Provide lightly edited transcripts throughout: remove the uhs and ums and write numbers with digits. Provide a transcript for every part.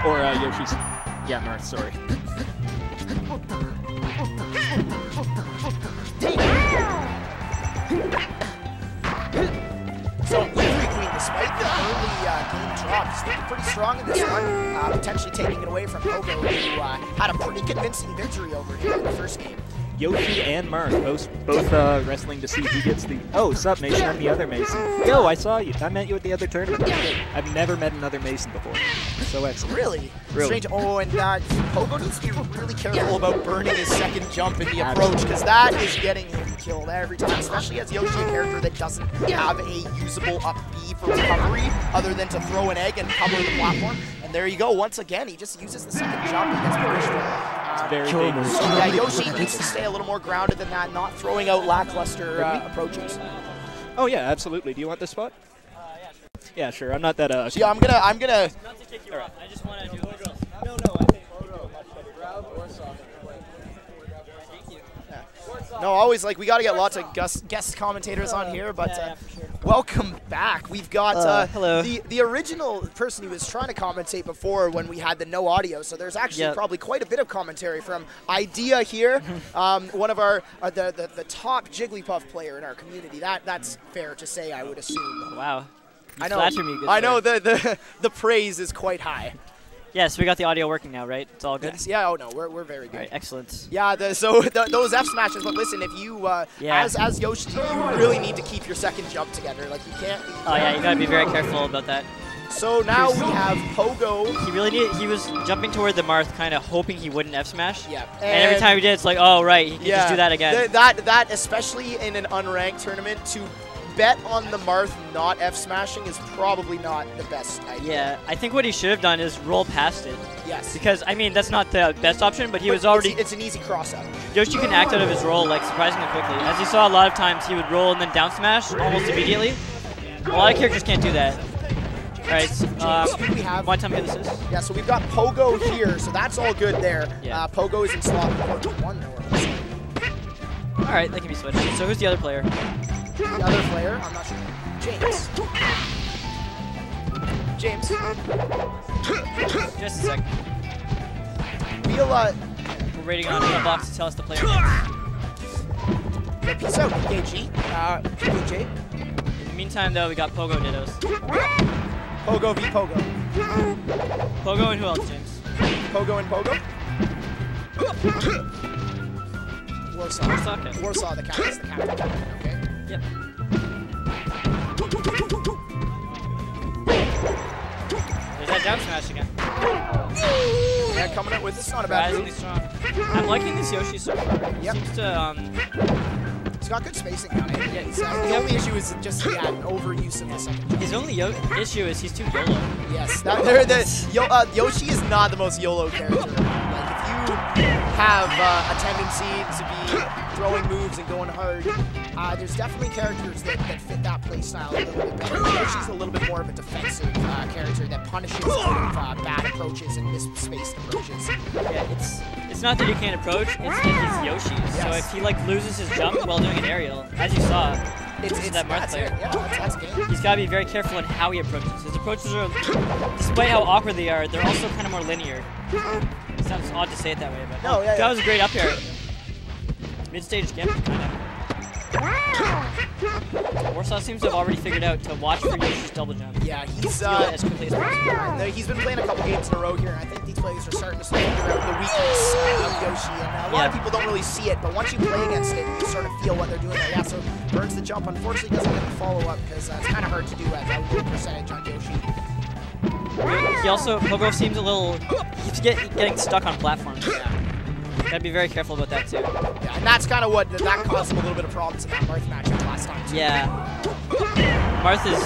Or Yoshi's. Yeah, Marth, sorry. So, Queen, despite the early game drop, he's looking pretty strong in this one, potentially taking it away from Pogo, who had a pretty convincing victory over here in the first game. Yoshi and Marth both wrestling to see who gets the... Oh, sup, Mason, I'm the other Mason. Yo, I saw you. I met you at the other tournament. I've never met another Mason before. So excellent. Really? Really. Strange. Oh, and Pogo needs to be really careful about burning his second jump in the approach, because that is getting him killed every time, especially as Yoshi, a character that doesn't have a usable up B for recovery, other than to throw an egg and cover the platform. And there you go. Once again, he just uses the second jump and gets punished. Very dangerous. So yeah, Yoshi needs to stay a little more grounded than that, not throwing out lackluster approaches. Oh yeah, absolutely. Do you want this spot? Yeah, sure. Yeah, sure. I'm not that. Yeah, I'm gonna. Not to kick you off. I just want to do this. No, I think grab or soft. Thank you. No, always like we got to get lots of guest commentators on here, but for sure. welcome back. We've got hello. the original person who was trying to commentate before when we had the no audio. So there's actually probably quite a bit of commentary from Idea here, one of our the top Jigglypuff player in our community. That's fair to say, I would assume. Wow. You I know. flatter me, good I know sir. the praise is quite high. Yes, we got the audio working now, right? It's all good? Yes. Yeah, oh no, we're very good. All right, excellent. Yeah, those F smashes, but listen, if you, as Yoshi, you really need to keep your second jump together. Like, you can't be... Oh yeah, you gotta be very careful about that. So now we have Pogo. He was jumping toward the Marth, kind of hoping he wouldn't F smash. Yeah. And every time he did, it's like, oh right, he can just do that again. That especially in an unranked tournament, to bet on the Marth not F smashing is probably not the best idea. Yeah, I think what he should have done is roll past it. Yes. Because I mean that's not the best option, but he was already. It's an easy cross up. Yoshi can act out of his roll like surprisingly quickly. As you saw, a lot of times he would roll and then down smash almost immediately. A lot of characters can't do that. All right, we have one time hit assist. Yeah, so we've got Pogo here, so that's all good there. Yeah. Pogo is in slot 1 though. All right, that can be switched. So who's the other player? The other player, I'm not sure. James. Just a sec. We'll We're waiting on the box to tell us the player names. peace out, KG. KJ. In the meantime, though, we got Pogo Dittos. Pogo v Pogo. Pogo and who else, James? Pogo and Pogo. Warsaw. Warsaw, okay. Warsaw, the captain. Okay. Yep. There's that down smash again. Yeah, coming up with this, not a bad Surprisingly move. strong. I'm liking this Yoshi so far. Yep. Seems to, He's got good spacing on it. Yeah, the only issue is just an overuse of the second jump. his only issue is he's too YOLO. Yes, Yoshi is not the most YOLO character. Like, if you have a tendency to be throwing moves and going hard, there's definitely characters that fit that playstyle a little bit better. Yoshi's a little bit more of a defensive character that punishes bad approaches and misspaced approaches. Yeah, it's not that he can't approach, it's that he's Yoshi. Yes. So if he like loses his jump while doing an aerial, as you saw, It's that Marth player. Yeah, that's game. He's got to be very careful in how he approaches. His approaches are, despite how awkward they are, they're also kind of more linear. It sounds odd to say it that way, but No, yeah, that was a great up air. Mid-stage gambit, kind of. Warsaw seems to have already figured out to watch for Yoshi's double jump. Yeah, he's as quickly as possible. he's been playing a couple games in a row here, and I think these players are starting to figure out the weakness of Yoshi. And a lot of people don't really see it, but once you play against it, you sort of feel what they're doing there. Yeah, so burns the jump. Unfortunately, doesn't get the follow-up because it's kind of hard to do at a low percentage on Yoshi. He also, Pogo seems a little, he's getting stuck on platforms. Yeah. Gotta be very careful about that too. Yeah, and that's kind of what that caused him a little bit of problems in that Marth matchup last time too. Yeah. Marth is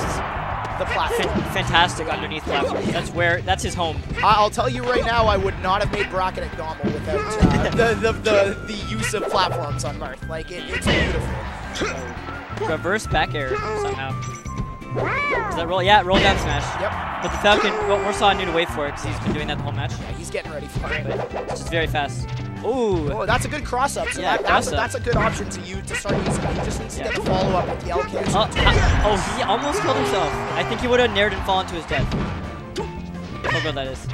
The platform. fantastic underneath platform. That's his home. I'll tell you right now, I would not have made bracket at Gommel without the use of platforms on Marth. Like it's beautiful. Reverse back air somehow. Does that roll? Yeah, roll down smash. Yep. But the Falcon, well, Warsaw knew to wait for it because he's been doing that the whole match. Yeah, he's getting ready for it. But it's just very fast. Ooh. Oh, that's a good cross-up. So Yeah, that's a good option to you to start using. He just needs to get the follow-up with the LK. Oh, he almost killed himself. I think he would have nared and fallen to his death. Pogo Pogo, that is.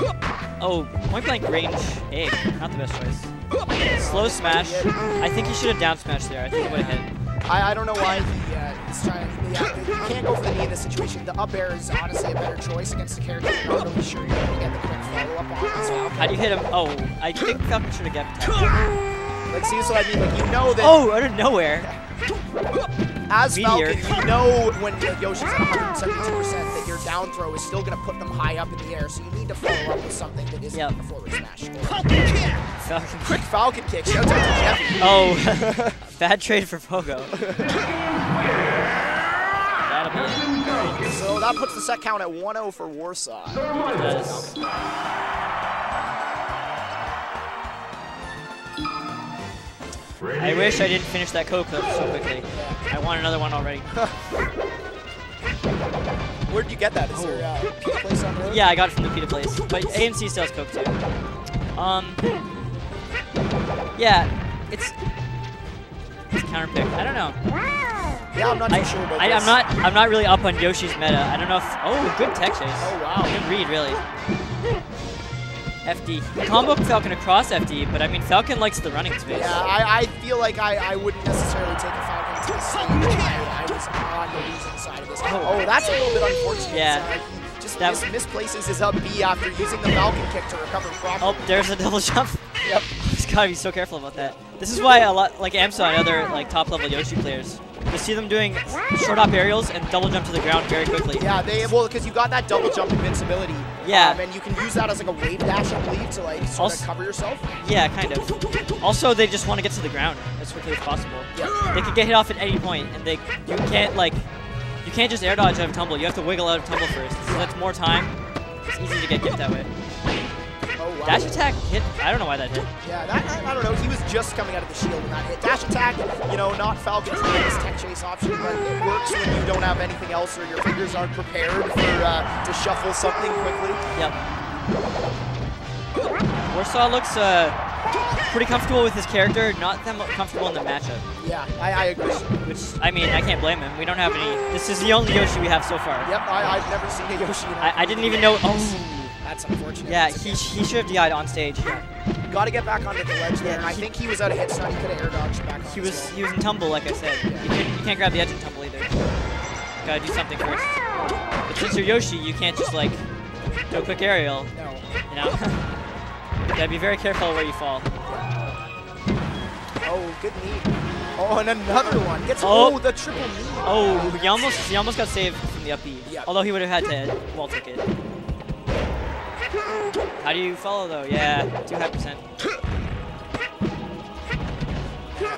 Oh, point blank range egg. Not the best choice. Slow smash. I think he should have down smashed there. I think it would have hit. I don't know why he's trying to. Yeah, you can't go for the knee in this situation. The up air is honestly a better choice against the character you're not really sure you're going to get the quick follow-up on as well. How do you hit him? Oh, I think Falcon should have got attacked. Like, see, so I mean, like, you know that. Oh, out of nowhere. As Meteor. Falcon, you know when Yoshi's at 172% that your down throw is still going to put them high up in the air, so you need to follow up with something that isn't a forward smash. Falcon. Quick Falcon kick. Shout out to Jeffy. Oh, bad trade for Pogo. That'll be it. So that puts the set count at 1-0 for Warsaw. It does. I wish I didn't finish that Coke so quickly. I want another one already. Where'd you get that? Is there a Pita Place on the road? Yeah, I got it from the Pita Place. But AMC sells Coke too. Yeah, it's counter pick. I don't know. Yeah, I'm not too sure about this. I'm not really up on Yoshi's meta. I don't know if. Oh, good tech chase. Oh wow. Good read, really. FD. Combo Falcon across FD, but I mean Falcon likes the running space. Yeah, I feel like I wouldn't necessarily take a Falcon to the stage. I was on the losing side of this. Oh, that's a little bit unfortunate. Yeah. Just misplaces his up B after using the Falcon kick to recover properly. Oh, there's a double jump. Yep. He's gotta be so careful about that. This is why a lot, like AMSA and other like top level Yoshi players, you see them doing short hop aerials and double jump to the ground very quickly. Yeah, because you got that double jump invincibility. Yeah. And you can use that as like a wave dash, I believe, to like sort of cover yourself. Yeah, kind of. Also, they just want to get to the ground as quickly as possible. Yeah. They can get hit off at any point, and you can't just air dodge out of tumble. You have to wiggle out of tumble first. So that's more time. It's easy to get gift that way. Oh, wow. Dash attack hit. I don't know why that hit. Yeah, I don't know. He was just coming out of the shield when that hit. Dash attack, you know, not Falcon's biggest tech chase option, but it works when you don't have anything else or your fingers aren't prepared for to shuffle something quickly. Yep. Warsaw looks pretty comfortable with his character, not that comfortable in the matchup. Yeah, I agree. Which, I mean, I can't blame him. We don't have any. This is the only Yoshi we have so far. Yep, I've never seen a Yoshi. I didn't even know. Oh. That's unfortunate. Yeah, he should have DI'd on stage. Yeah. Got to get back onto the ledge there, and I think he was out of hit stun. He could have air dodged back on. He was in tumble, like I said. You can't grab the edge in tumble either. Gotta do something first. But since you're Yoshi, you can't just like do a quick aerial. No. You know. Gotta be very careful where you fall. Oh, good knee. Oh, and another one. Gets the triple knee. Oh, he almost got saved from the up B. Yep. Although he would have had to wall tick it. How do you follow though? Yeah, 200%.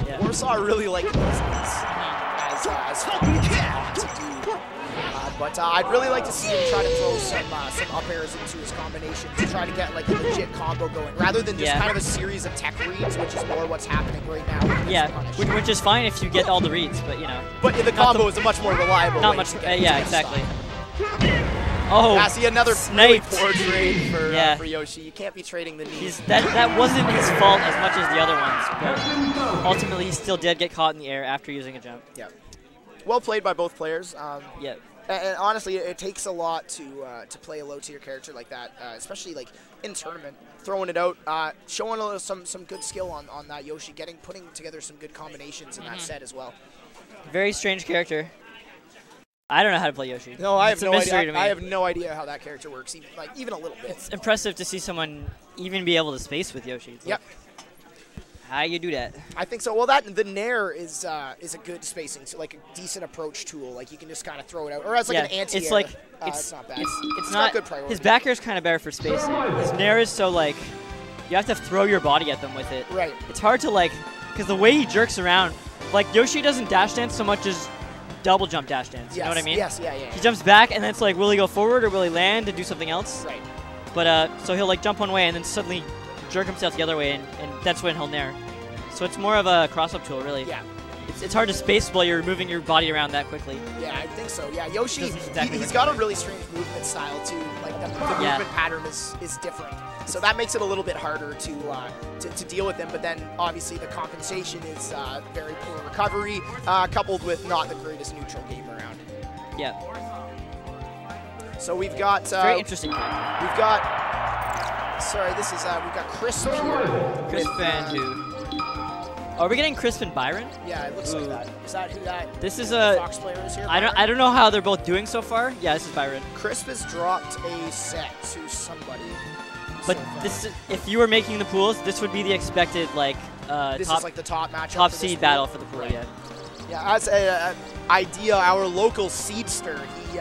Yeah. Warsaw really like these as fun to do. But I'd really like to see him try to throw some up airs into his combination to try to get like a legit combo going, rather than just kind of a series of tech reads, which is more what's happening right now. Yeah, which is fine if you get all the reads, but you know. But the combo is a much more reliable. Not way much. to get Yeah, exactly. Oh, yeah, see another really poor trade for Yoshi. You can't be trading the knees. That wasn't his fault as much as the other ones, but ultimately he still did get caught in the air after using a jump. Yeah. Well played by both players. Yeah. And honestly, it takes a lot to play a low-tier character like that, especially like in tournament, throwing it out, showing some good skill on that Yoshi, putting together some good combinations in that set as well. Very strange character. I don't know how to play Yoshi. No, I have it's no a mystery idea. to me. I have no idea how that character works, even a little bit. It's impressive to see someone even be able to space with Yoshi. It's yep. Like, how you do that? I think so. Well, the Nair is a good spacing, so like a decent approach tool. Like you can just kind of throw it out, or as like an anti-air. It's like it's not bad. It's not good priority. His back air is kind of better for spacing. His Nair is so like you have to throw your body at them with it. Right. It's hard to like because the way he jerks around, like Yoshi doesn't dash dance so much as double jump dash dance. You know what I mean? Yes. Yeah. He jumps back and then it's like, will he go forward or will he land and do something else? Right. But so he'll like jump one way and then suddenly jerk himself the other way and that's when he'll Nair. So it's more of a cross-up tool, really. Yeah. It's hard to space while you're moving your body around that quickly. Yeah, I think so. Yeah, Yoshi, exactly he's got a really strange movement style, too. Like, the movement pattern is different. So that makes it a little bit harder to deal with him. But then, obviously, the compensation is very poor recovery, coupled with not the greatest neutral game around. Yeah. So we've got... very interesting character. We've got Sorry, this is, we've got Crisp here. Crisp and who? Are we getting Crisp and Byron? Yeah, it looks like that. Is that who that this is Fox player is here? I don't know how they're both doing so far. Yeah, this is Byron. Crisp has dropped a set to somebody. But this is, if you were making the pools, this would be the expected, like, this top, is like the top matchup. top for seed this battle pool. for the pool, Right. yeah. Yeah, as an idea, our local seedster, he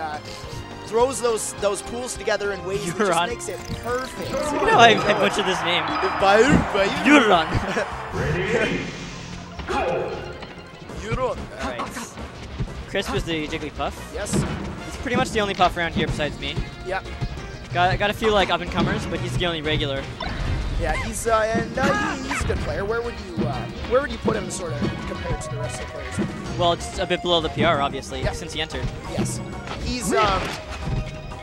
throws those pools together in ways that just makes it perfect. Look at how I butchered this name. Byron. Euron. Alright. Crisp is the Jigglypuff. Yes. He's pretty much the only puff around here besides me. Yeah. Got a few like up-and-comers, but he's the only regular. Yeah, he's a good player. Where would you put him sort of compared to the rest of the players? Well, just a bit below the PR, obviously, Yep. since he entered. Yes. He's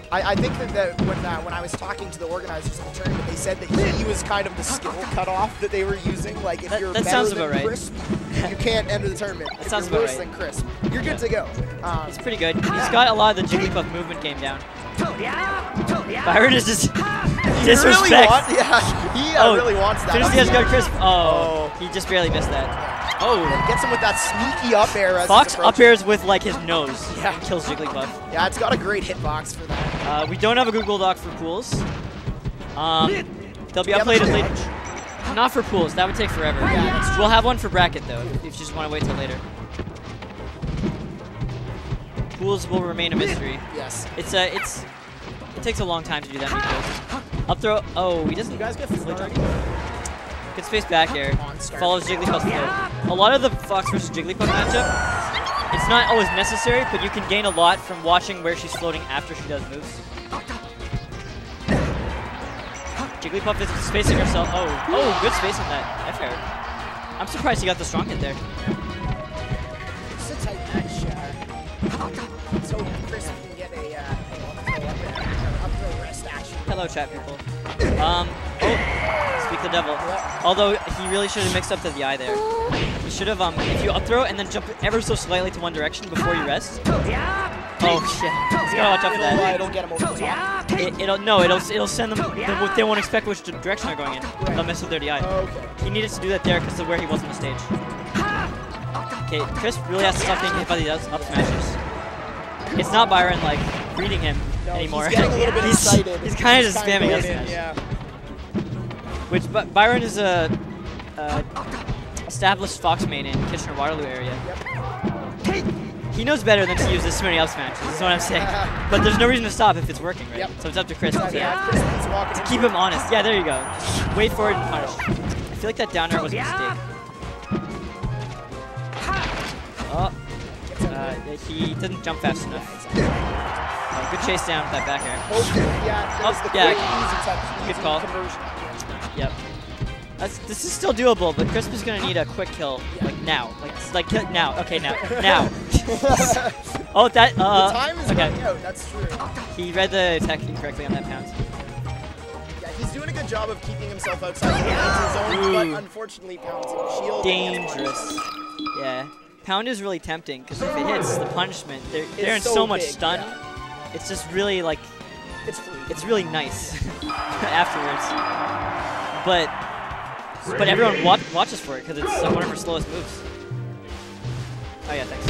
I think that when I was talking to the organizers of the tournament, they said that he was kind of the skill cutoff that they were using. Like if you're that better sounds than about right. Crisp, you can't enter the tournament. That if sounds you're about worse right. than Crisp, you're good to go. He's pretty good. He's got a lot of the Jigglypuff movement game down. Byron is just disrespect. He really wants that. As soon as he has got Crisp, he just barely missed that. Oh, gets him with that sneaky up air. As Fox up airs with like his nose. Yeah. And kills Jigglypuff. Yeah, it's got a great hitbox for that. We don't have a Google Doc for pools. They'll be uploaded later. Not for pools. That would take forever. Yeah, we'll have one for bracket though, if you just want to wait till later. Pools will remain a mystery. Yes. It takes a long time to do that many pools. Up throw. Oh, he doesn't. You guys get food already? Good space back air. Follows Jigglypuff's flow. A lot of the Fox versus Jigglypuff matchup, it's not always necessary, but you can gain a lot from watching where she's floating after she does moves. Jigglypuff is spacing herself. Oh, good space on that F air. I'm surprised he got the strong hit there. It's a tight match. So Chris can get a up throw rest action. Hello, chat people. Speak the devil. Although he really should have mixed up to the eye there. He should have if you up throw and then jump ever so slightly to one direction before you rest. Oh shit! He's gotta watch out for that. It'll get him over the top. It'll send them. They won't expect which direction they're going in. They'll mess with their DI. Okay. He needed to do that there because of where he was on the stage. Okay, Chris really has to stop getting hit by the up smashes. It's not Byron like reading him anymore. He's getting a little bit excited. He's kind of just spamming up going in, smash. yeah. Which Byron is a established Fox main in Kitchener-Waterloo area. Yep. He knows better than to use this many up smashes, is what I'm saying. But there's no reason to stop if it's working, right? Yep. So it's up to Chris to Chris needs walking to keep him honest. Yeah, there you go. Just wait for it and punish. I feel like that down air was a mistake. Oh. He didn't jump fast enough. Good chase down with that back air. Good call. Yep. This is still doable, but Crisp is gonna need a quick kill, like now. Like now. Okay, now. Oh, that. The time is running out. That's true. He read the attack incorrectly on that pound. Yeah, he's doing a good job of keeping himself outside the zone, but unfortunately, Pound's in the shield. Dangerous. Yeah. Pound is really tempting because if it hits the punishment, they're in so much stun. Yeah. It's just really like it's really nice afterwards. But everyone watches for it because it's one of her slowest moves. Oh yeah, thanks.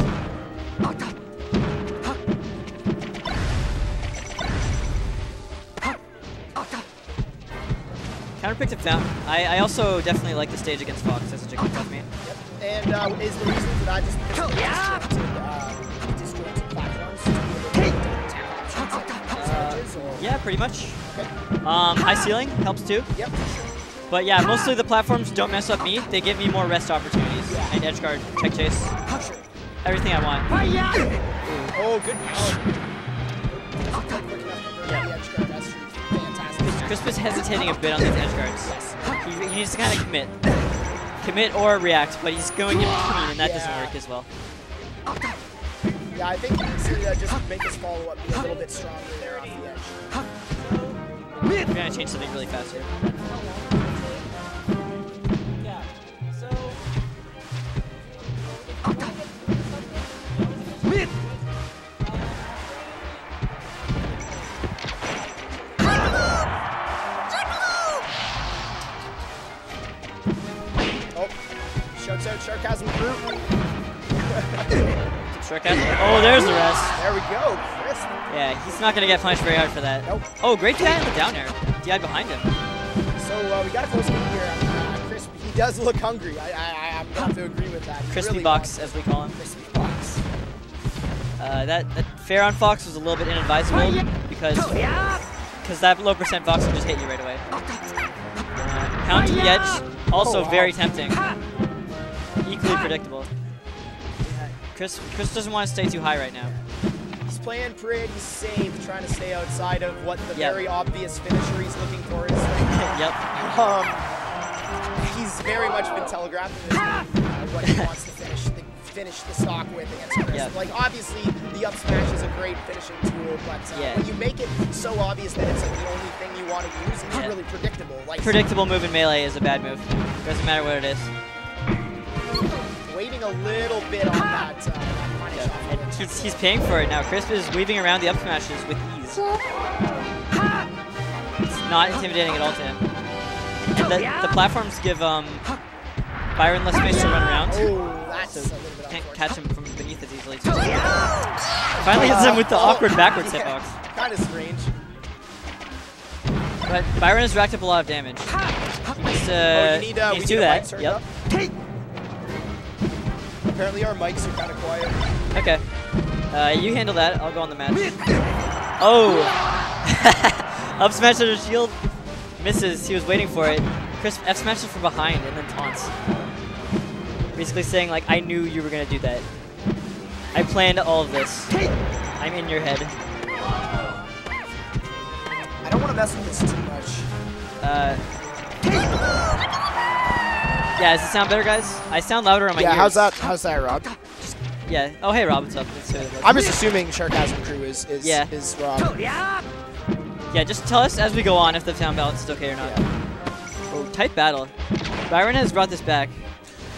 Counterpick to Fountain. I also definitely like the stage against Fox as a Jigglypuff main. Yep. And is the reason for that just because disjointed platforms to be able to stages, or? Yeah, pretty much. Okay. High ceiling helps too. Yep. But yeah, mostly the platforms don't mess up me. They give me more rest opportunities. And edge guard, check chase. Everything I want. Oh, good power. Fantastic. Crisp is hesitating a bit on these edge guards. He needs to kind of commit. Commit or react, but he's going in between, and that doesn't work as well. Yeah, I think he needs to just make his follow-up be a little bit stronger there off the edge. I'm going to change something really fast here. out Sarcasm Crew. Sarcasm. Oh, there's the rest. There we go. Crisp. Yeah, he's not going to get punished very hard for that. Nope. Oh, great DI in the down air. DI behind him. So we got a close game here. Crisp, he does look hungry. I'm going to have to agree with that. Crispy Really box, wants as we call him. Crispy box. That fair on Fox was a little bit inadvisable because that low percent Fox can just hit you right away. Pound to the edge, also very tempting. Equally predictable. Chris doesn't want to stay too high right now. He's playing pretty safe, trying to stay outside of what the very obvious finisher he's looking for is right now. He's very much been telegraphing this what he wants to finish the stock with against Chris. Like, obviously, the up smash is a great finishing tool, but when you make it so obvious that it's like the only thing you want to use, it's really predictable. Like, predictable move in Melee is a bad move. Doesn't matter what it is. Waiting a little bit on that punish off of it. He's paying for it now. Crisp is weaving around the up smashes with ease. It's not intimidating at all to him. And the platforms give Byron less space to run around. Oh, that's so a little bit can't catch him from beneath as easily. Finally hits him with the awkward backwards hitbox. Kind of strange. But Byron has racked up a lot of damage. He needs to do that. Yep. Apparently our mics are kind of quiet. Okay. You handle that. I'll go on the match. Oh! Up smash under shield. Misses. He was waiting for it. Chris F smashes from behind and then taunts. Basically saying, like, I knew you were going to do that. I planned all of this. I'm in your head. I don't want to mess with this too much. Yeah, does it sound better, guys? I sound louder on my ears. Yeah, how's that, Rob? Yeah. Oh, hey, Rob, what's up? I'm just assuming Sarcasm Crew is Rob. Yeah, just tell us as we go on if the sound balance is okay or not. Oh, tight battle. Byron has brought this back.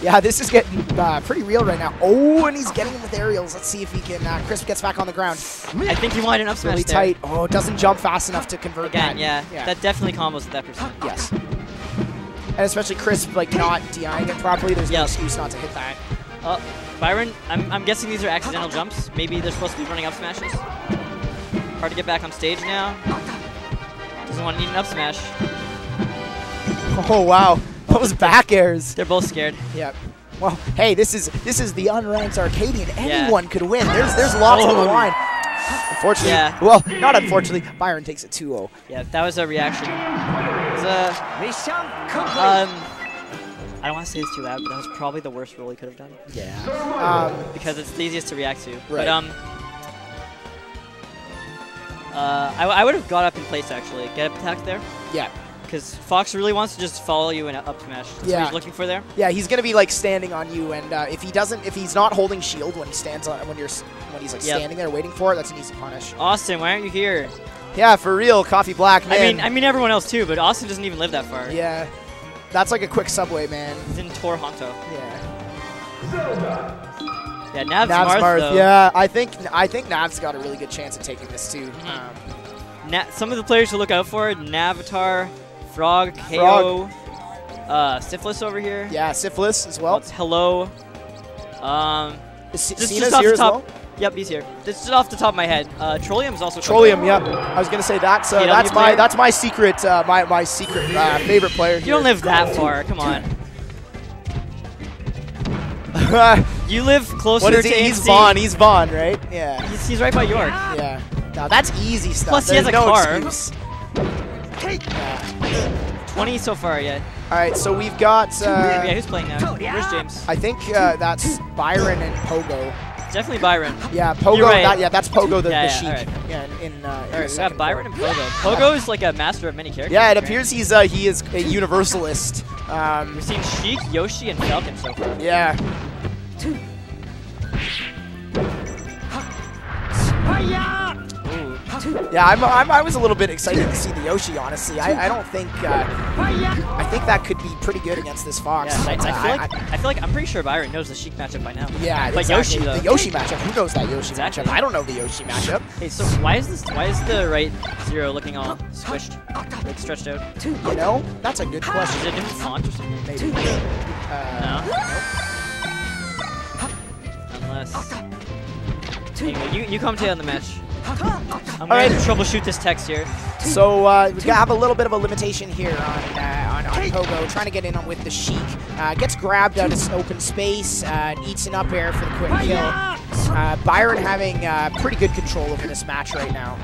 Yeah, this is getting pretty real right now. Oh, and he's getting him with aerials. Let's see if he can. Crisp gets back on the ground. I think he wanted an up smash really tight. Oh, doesn't jump fast enough to convert again. that. Yeah, that definitely combos at that percent. Yes. And especially Crisp, like, not DIing it properly. There's no excuse not to hit that. Byron, I'm guessing these are accidental jumps. Maybe they're supposed to be running up smashes. Hard to get back on stage now. Doesn't want to need an up smash. Oh, wow. Those back airs. They're both scared. Yep. Well, hey, this is the unranked Arcadian. Anyone could win. There's lots on the line. Unfortunately, well, not unfortunately, Byron takes it 2-0. Yeah, that was a reaction. It was I don't want to say this too loud, but that was probably the worst roll he could have done. Yeah. Because it's the easiest to react to. Right. But I would have got up in place actually. Get up attack there. Yeah. Because Fox really wants to just follow you in an up smash. That's what he's looking for there. Yeah, he's gonna be like standing on you, and if he's not holding shield when he stands on when he's like standing there waiting for it, that's an easy punish. Austin, why aren't you here? Yeah, for real, Coffee Black, man. I mean everyone else too, but Austin doesn't even live that far. Yeah, that's like a quick subway, man. He's in Toronto. Yeah. Yeah, Nav's Marth, though. Yeah, I think Nav's got a really good chance of taking this too. Some of the players to look out for: Navatar, Frog, KO, Syphilis over here. Yeah, Syphilis as well. It's Hello. Cena's here as well? Yep, he's here. Just off the top of my head. Trollium's also Trollium, yep. I was gonna say that's my secret my secret favorite player. You don't live that far. Come on. You live closer what is to he? AMC. He's Vaughn, right? Yeah. He's right by York. Yeah. No, that's easy stuff. Plus, he has a no car. Excuse. 20 so far yet. All right, so we've got. Yeah, who's playing now? Where's James? I think that's Byron and Pogo. It's definitely Byron. Yeah, Pogo. You're right. that's Pogo the Sheik. Right. Yeah, in we got Byron and Pogo. Pogo is like a master of many characters. Yeah, it appears he is a universalist. We've seen Sheik, Yoshi, and Falcon so far. Yeah. Yeah, I was a little bit excited to see the Yoshi. Honestly, I don't think I think that could be pretty good against this Fox. Yeah, I feel like I'm pretty sure Byron knows the Sheik matchup by now. Yeah, but exactly. Yoshi though. The Yoshi matchup. Who knows that Yoshi matchup? I don't know the Yoshi matchup. Hey, so why is the right zero looking all squished, like stretched out? You know, that's a good question. Is it a different font or something? Maybe. No. unless... Anyway, you commentate on the match. I'm All right. going to troubleshoot this text here. So we have a little bit of a limitation here on Pogo, trying to get in on with the Sheik. Gets grabbed out of open space, eats an up air for the quick kill. Byron having pretty good control over this match right now.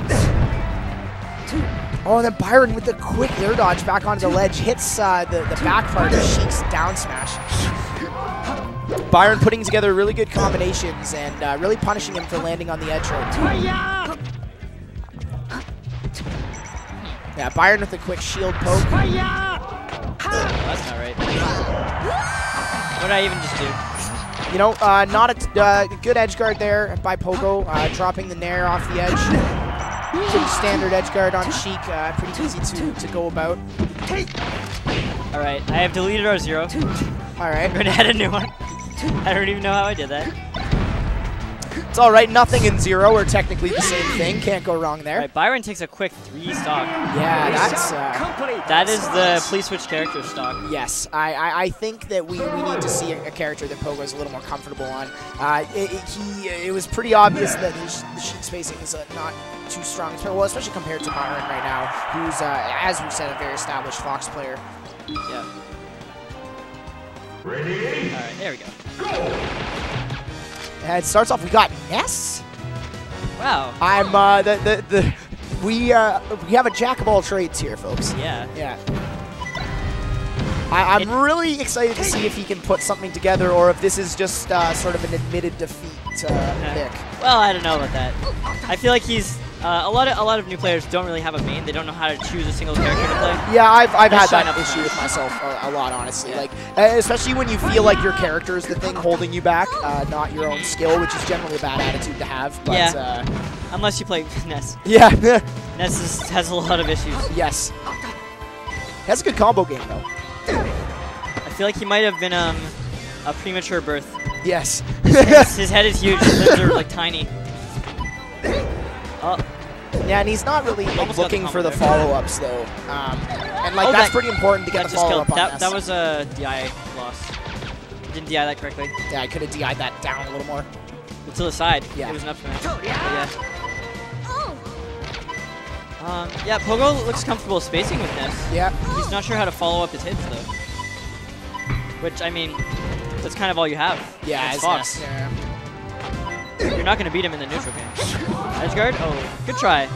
Oh, and then Byron with the quick air dodge back onto the ledge hits the back part of Sheik's down smash. Byron putting together really good combinations and really punishing him for landing on the edge right now. Yeah, Byron with a quick shield poke. Oh, that's not right. What did I even just do? You know, not a good edge guard there by Pogo, dropping the nair off the edge. Pretty standard edge guard on Sheik, pretty easy to go about. Alright, I have deleted R0. Alright. I'm going to add a new one. I don't even know how I did that. It's alright, nothing and 0 are technically the same thing, can't go wrong there. Alright, Byron takes a quick 3 stock. Yeah, That is the please switch character stock. yes, I think that we need to see a character that Pogo is a little more comfortable on. It was pretty obvious that the Sheik spacing is not too strong, well, especially compared to Byron right now, who's, as we said, a very established Fox player. Yeah. Ready? Alright, there we go. And it starts off, we got Ness. Wow. I'm, we have a jack of all trades here, folks. Yeah. Yeah. I'm really excited to see if he can put something together, or if this is just sort of an admitted defeat pick. Well, I don't know about that. I feel like he's a lot of new players don't really have a main. They don't know how to choose a single character to play. Yeah, I've had shine that up issue front. with myself a lot, honestly. Yeah. Like, especially when you feel like your character is the thing holding you back, not your own skill, which is generally a bad attitude to have. But, Yeah. Unless you play Ness. yeah. Ness has a lot of issues. Yes. He has a good combo game, though. I feel like he might have been a premature birth. Yes. His head is huge. His limbs are like tiny. Oh, Yeah, and he's not really like, Almost got looking the for the combo there. follow-ups, though. And like Oh, that's that- pretty important to get that the just killed. follow-up on this. That was a DI loss. Didn't DI that correctly. Yeah, I could have DI'd that down a little more. To the side. Yeah. It was an up smash. But yeah. Yeah, Pogo looks comfortable spacing with Ness. Yeah. He's not sure how to follow up his hits, though. Which, I mean, that's kind of all you have. Yeah, It's it's Fox. Ness. Yeah. You're not going to beat him in the neutral game. Edge guard? Oh, good try.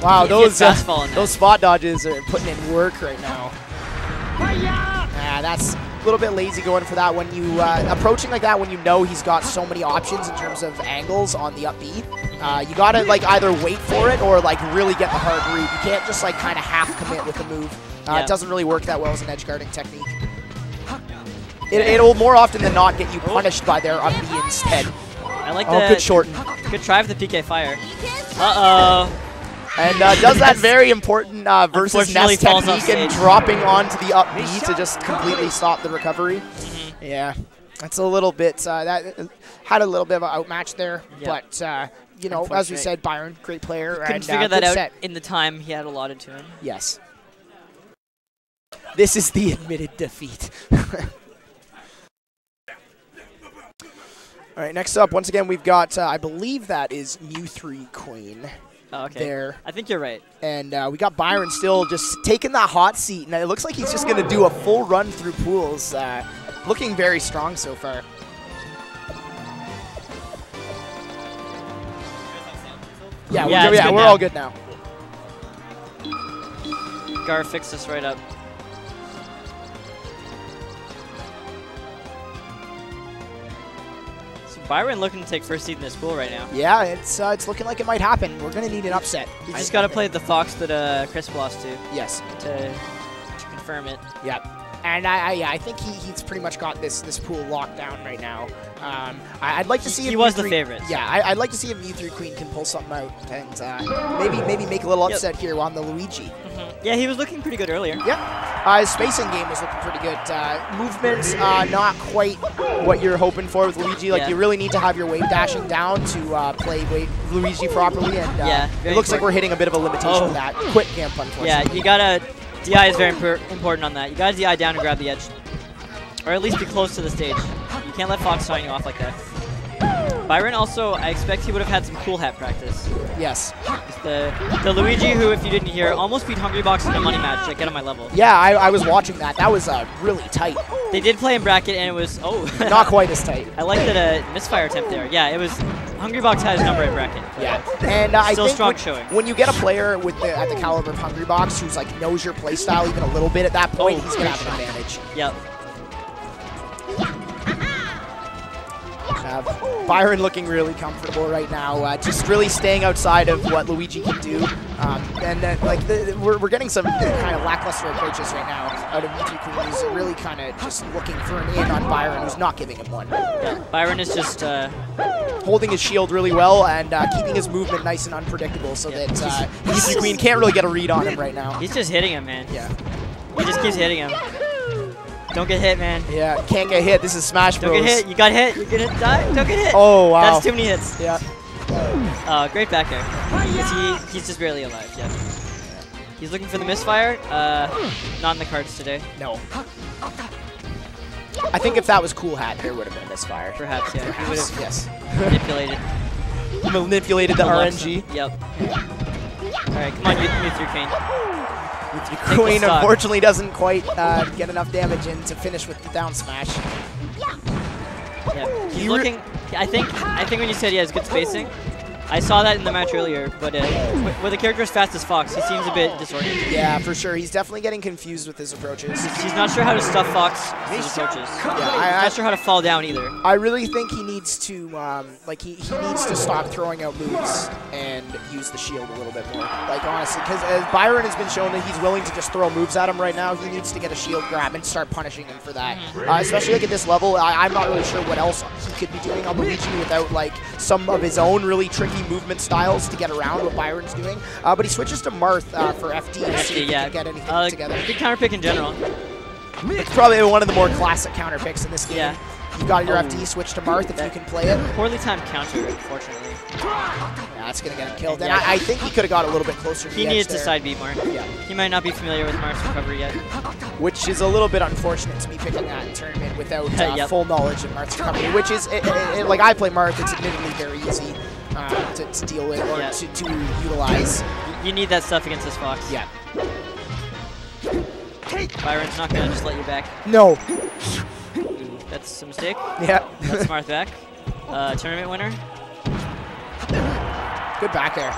Wow, He gets those fast fall in that. those spot dodges are putting in work right now. That's a little bit lazy going for that when you approaching like that when you know he's got so many options in terms of angles on the up B. You gotta like either wait for it or like really get the hard read. You can't just like kind of half commit with the move. Yeah. It doesn't really work that well as an edge guarding technique. It'll more often than not get you punished by their up B instead. I like Oh, that. good shorten. Good try with the PK fire. Uh-oh. And does that very important versus Unfortunately Ness falls off technique and stage. dropping onto the up B to just completely stop the recovery. Mm-hmm. Yeah, that's a little bit, that had a little bit of an outmatch there. Yeah. But, you know, as we Unfortunate. said, Byron, great player. Couldn't and, figure that good out set. in the time he had allotted to him. Yes. This is the admitted defeat. All right, next up, once again, we've got, I believe that is Mu3 Queen. Oh, okay. There. I think you're right. And we got Byron still just taking that hot seat. And it looks like he's just going to do a full run through pools. Looking very strong so far. Yeah, Yeah, it's good we're now. all good now. Gar fixed this right up. So Byron looking to take first seed in this pool right now. Yeah, it's looking like it might happen. We're going to need an upset. You just got to play the Fox that Chris lost to Yes. to confirm it. Yep. And I think he's pretty much got this pool locked down right now. I'd like to see He if was the Mu3 favorite. Yeah, I'd like to see if Mu3 Queen can pull something out and maybe make a little Yep. upset here on the Luigi. Yeah, he was looking pretty good earlier. Yeah, his spacing game was looking pretty good. Movements, not quite what you're hoping for with Luigi. Like Yeah. you really need to have your wave dashing down to play Luigi properly. And Yeah, it very looks like important. we're hitting a bit of a limitation Oh. with that. Quick camp, unfortunately. Yeah, you gotta. DI is very important on that. You gotta DI down and grab the edge, or at least be close to the stage. You can't let Fox sign you off like that. Byron also, I expect he would have had some cool hat practice. Yes. The Luigi who, if you didn't hear, almost beat Hungrybox in a money match, like get on my level. Yeah, I was watching that. That was really tight. They did play in bracket and it was, oh. Not quite as tight. I like that misfire attempt there. Yeah, it was, Hungrybox had his number in bracket. Yeah, and I still think strong showing. when you get a player with at the caliber of Hungrybox who's like knows your playstyle even a little bit at that point, he's gonna have an advantage. Yep. Byron looking really comfortable right now, just really staying outside of what Luigi can do. We're getting some kind of lackluster approaches right now out of VT Queen, who's really kind of just looking for an in on Byron, who's not giving him one. Yeah, Byron is just holding his shield really well and keeping his movement nice and unpredictable so that VT Queen can't really get a read on him right now. He's just hitting him, man. Yeah. He just keeps hitting him. Don't get hit, man. Yeah, can't get hit. This is Smash Bros. Don't get hit. You got hit. You're gonna die. Don't get hit. Oh, wow. That's too many hits. Yeah. Great back air. He's just barely alive. Yeah. He's looking for the misfire. Not in the cards today. No. I think if that was Cool Hat, there would have been a misfire. Perhaps, yeah. He would have yes. manipulated the RNG. Yep. All right, come on, you through Kane. Queen unfortunately doesn't quite get enough damage in to finish with the down smash. Yeah, he's looking. I think when you said he has good spacing, I saw that in the match earlier. But with a character as fast as Fox, he seems a bit disoriented. Yeah, for sure. He's definitely getting confused with his approaches. He's not sure how to stuff Fox with his approaches. Yeah, not sure how to fall down either. I really think he needs to he needs to stop throwing out moves and use the shield a little bit more. Like honestly, because as Byron has been shown that he's willing to just throw moves at him right now, he needs to get a shield grab and start punishing him for that. Especially like at this level, I'm not really sure what else he could be doing on Luigi without like some of his own really tricky movement styles to get around what Byron's doing. But he switches to Marth for FD to see if he can get anything together. Good counter pick in general. It's probably one of the more classic counter picks in this game. Yeah. You've got your FD, switch to Marth if you can play it. Poorly timed counter, unfortunately. Yeah, that's going to get him killed. And I think he could have got a little bit closer to the edge. He needs to side beat more. Yeah. He might not be familiar with Marth's recovery yet. Which is a little bit unfortunate to be picking that in tournament without full knowledge of Marth's recovery, which is, like I play Marth, it's admittedly very easy to deal with or to utilize. You need that stuff against this Fox. Yeah. Byron's not going to just let you back. No. Ooh, that's a mistake. Yeah. That's Marth back. Tournament winner. Good back air.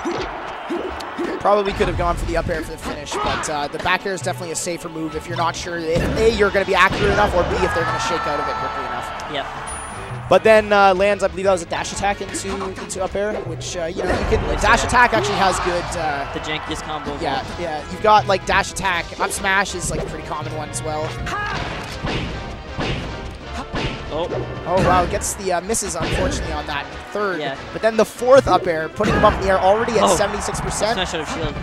Probably could have gone for the up air for the finish, but the back air is definitely a safer move if you're not sure if A, you're going to be accurate enough, or B, if they're going to shake out of it quickly enough. Yep. But then lands, I believe that was a dash attack into up air, which, you know, you can, dash attack actually has good... the jankiest combo. Yeah, yeah. You've got, like, dash attack. Up smash is, like, a pretty common one as well. Oh, wow. Gets the misses, unfortunately, on that third. Yeah. But then the fourth up air, putting him up in the air already at 76%. Smash out of shield.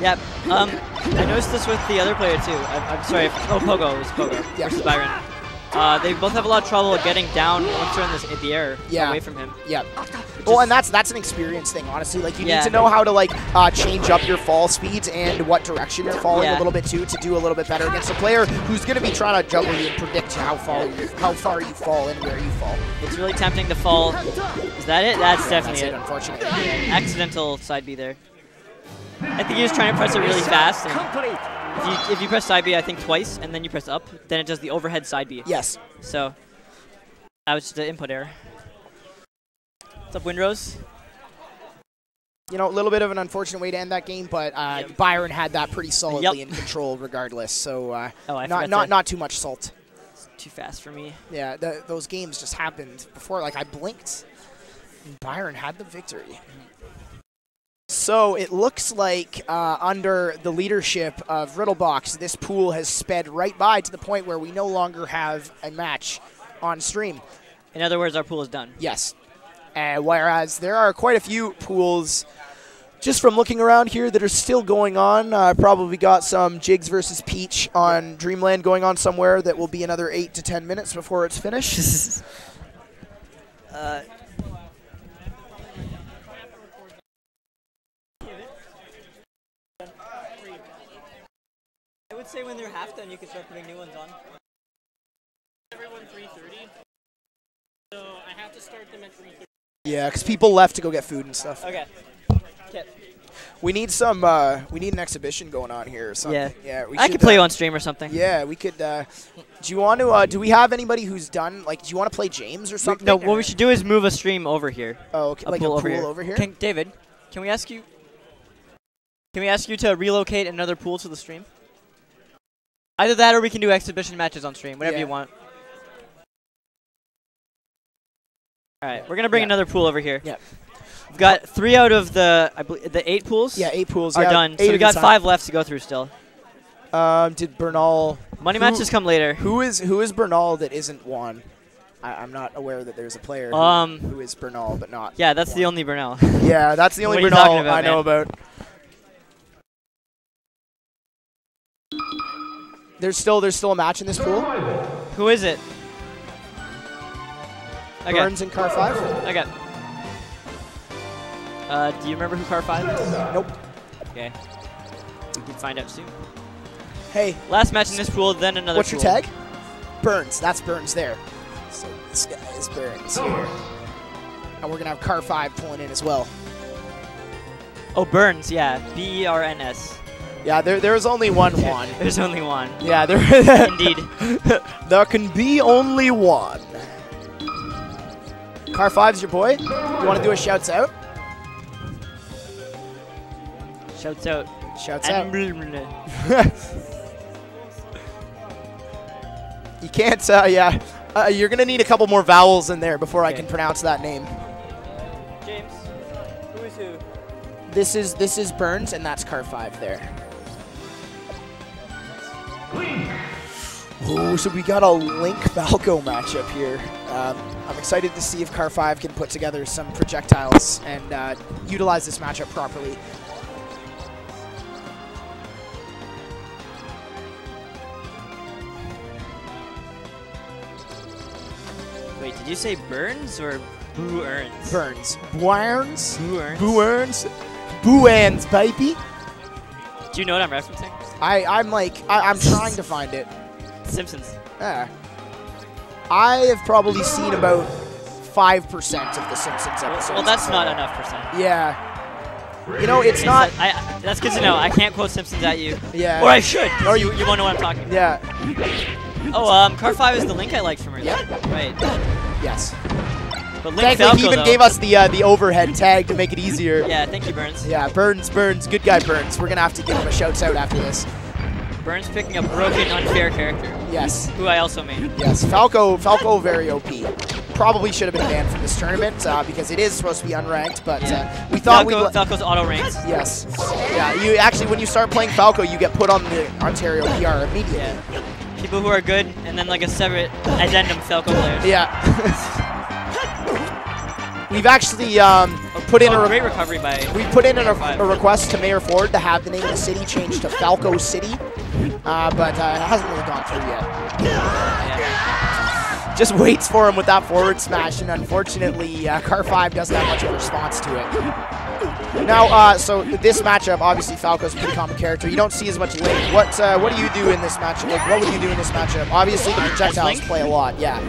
Yep. I noticed this with the other player, too. I'm sorry. Pogo. It was Pogo versus Byron. They both have a lot of trouble getting down once they're in the air away from him. Yeah. Well, and that's an experience thing, honestly. Like, you need to know how to, like, change up your fall speeds and what direction you're falling a little bit, too, to do a little bit better against a player who's going to be trying to juggle you and predict how far you fall and where you fall. It's really tempting to fall. Is that it? That's definitely it, unfortunately. Accidental side B there. I think he was trying to press it really fast. And if you press side B, I think twice, and then you press up, then it does the overhead side B. Yes. So that was just an input error. What's up, Windrose? You know, a little bit of an unfortunate way to end that game, but Byron had that pretty solidly in control regardless. So not too much salt. It's too fast for me. Yeah, those games just happened before. Like, I blinked, and Byron had the victory. So it looks like under the leadership of Riddlebox, this pool has sped right by to the point where we no longer have a match on stream. In other words, our pool is done. Yes. Whereas there are quite a few pools, just from looking around here, that are still going on. Probably got some Jigs versus Peach on Dreamland going on somewhere that will be another 8 to 10 minutes before it's finished. I would say when they're half done, you can start putting new ones on. Everyone 3:30, so I have to start them at 3:30. Yeah, because people left to go get food and stuff. Okay. We need some. We need an exhibition going on here or something. Yeah. We I should, could play you on stream or something. Yeah, we could. Do you want to? Do we have anybody who's done? Like, do you want to play James or something? No, what we should do is move a stream over here. Oh, okay. Like a pool over here. David, can we ask you? Can we ask you to relocate another pool to the stream? Either that, or we can do exhibition matches on stream. Whatever you want. All right, we're gonna bring another pool over here. Yeah. We've got 3 out of the 8 pools. Yeah, 8 pools are done. So we got 5 left to go through still. Did Bernal? Money matches come later. Who is Bernal that isn't Juan? I'm not aware that there's a player who is Bernal but not. Yeah, that's Juan. the only Bernal. Yeah, that's the only What are you Bernal talking about, I know about. There's still a match in this pool. Who is it? Burns and Car 5. Okay. Do you remember who Car 5 is? Nope. Okay. We can find out soon. Hey. Last match in this pool, then another What's pool. your tag? Burns. That's Burns there. So this guy is Burns here. And we're going to have Car 5 pulling in as well. Oh, Burns, yeah. B-E-R-N-S. Yeah, there's only one Juan. There's only one. Yeah, there. Indeed. There can be only one. Car 5's your boy. You want to do a shouts out? Shouts out. Shouts out. You can't, yeah. You're going to need a couple more vowels in there before I can pronounce that name. James, who is who? This is Burns, and that's Car 5 there. Oh, so we got a Link Falco matchup here. I'm excited to see if Car 5 can put together some projectiles and utilize this matchup properly. Wait, did you say Burns or Boo Earns? Burns. Burns? Boo Earns? Boo Earns? Boo Earns, baby. Do you know what I'm referencing? I'm trying to find it. Simpsons. Yeah. I have probably seen about 5% of the Simpsons episodes. Well, that's not enough percent. Yeah. You know, it's not. That's good to know. I can't quote Simpsons at you. Yeah. Or I should. Or you won't know what I'm talking about. Yeah. Oh, Car 5 is the Link I liked from earlier. Yeah. Right. Yes. But Link Thankfully, Falco, he even gave us the overhead tag to make it easier. Yeah, thank you, Burns. Yeah, Burns. Good guy, Burns. We're going to have to give him a shouts out after this. Burns picking a broken, unfair character. Yes. Who I also made. Yes, Falco very OP. Probably should have been banned from this tournament because it is supposed to be unranked, but we thought Falco's auto-ranked. Yes. Yeah, you actually, when you start playing Falco, you get put on the Ontario PR immediately. Yeah. People who are good, and then like a separate addendum Falco players. Yeah. We've actually put in great recovery by. We put in a request to Mayor Ford to have the name of the city changed to Falco City, but it hasn't really gone through yet. Yeah. Just waits for him with that forward smash, and unfortunately, Car 5 doesn't have much of a response to it. Now, so this matchup, obviously Falco's a pretty common character. You don't see as much Link. What do you do in this matchup? Like, what would you do in this matchup? Obviously, the projectiles play a lot. Yeah.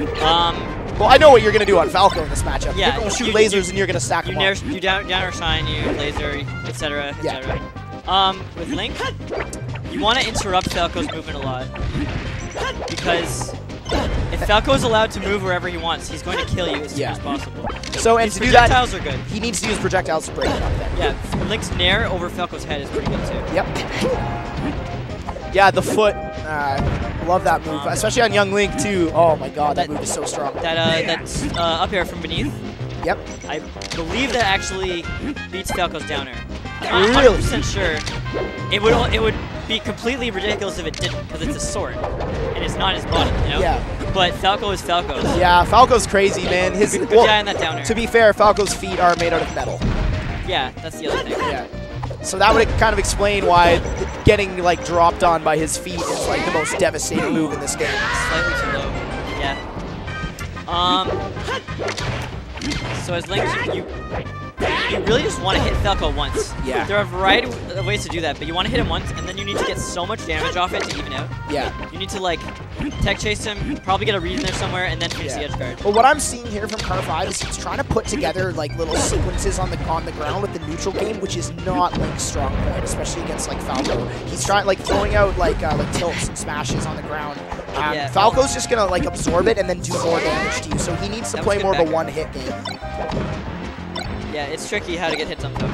Well, I know what you're going to do on Falco in this matchup. Yeah, you're going to shoot lasers and you're going to stack them up. You down or shine, you laser, etc. Yeah. With Link, you want to interrupt Falco's movement a lot. Because if Falco is allowed to move wherever he wants, he's going to kill you as soon as possible. So, and His to do that, projectiles are good. He needs to use projectiles to break it up then. Yeah, Link's nair over Falco's head is pretty good too. Yep. Yeah, the foot. Love that move, especially on Young Link too. Oh my God, that move is so strong. That's up air from beneath. Yep. I believe that actually beats Falco's down air. I'm not really 100% sure. It would be completely ridiculous if it didn't, because it's a sword and it's not his body, you know. Yeah. But Falco is Falco's. Yeah, Falco's crazy, man. Good guy on that down air. To be fair, Falco's feet are made out of metal. Yeah, that's the other thing. Yeah. So that would kind of explain why getting like dropped on by his feet is like the most devastating move in this game. Slightly too low. Yeah. So as Link, you really just want to hit Falco once. Yeah. There are a variety of ways to do that, but you want to hit him once, and then you need to get so much damage off it to even out. Yeah. You need to, like, tech chase him, probably get a read in there somewhere, and then finish the edge guard. Well, what I'm seeing here from Car5 is he's trying to put together like little sequences on the ground with the neutral game, which is not Link's strong point, especially against like Falco. He's trying like throwing out like tilts and smashes on the ground. Yeah. Falco's just gonna like absorb it and then do more damage to you, so he needs to play more of a one-hit game. Yeah, it's tricky how to get hits on Falco.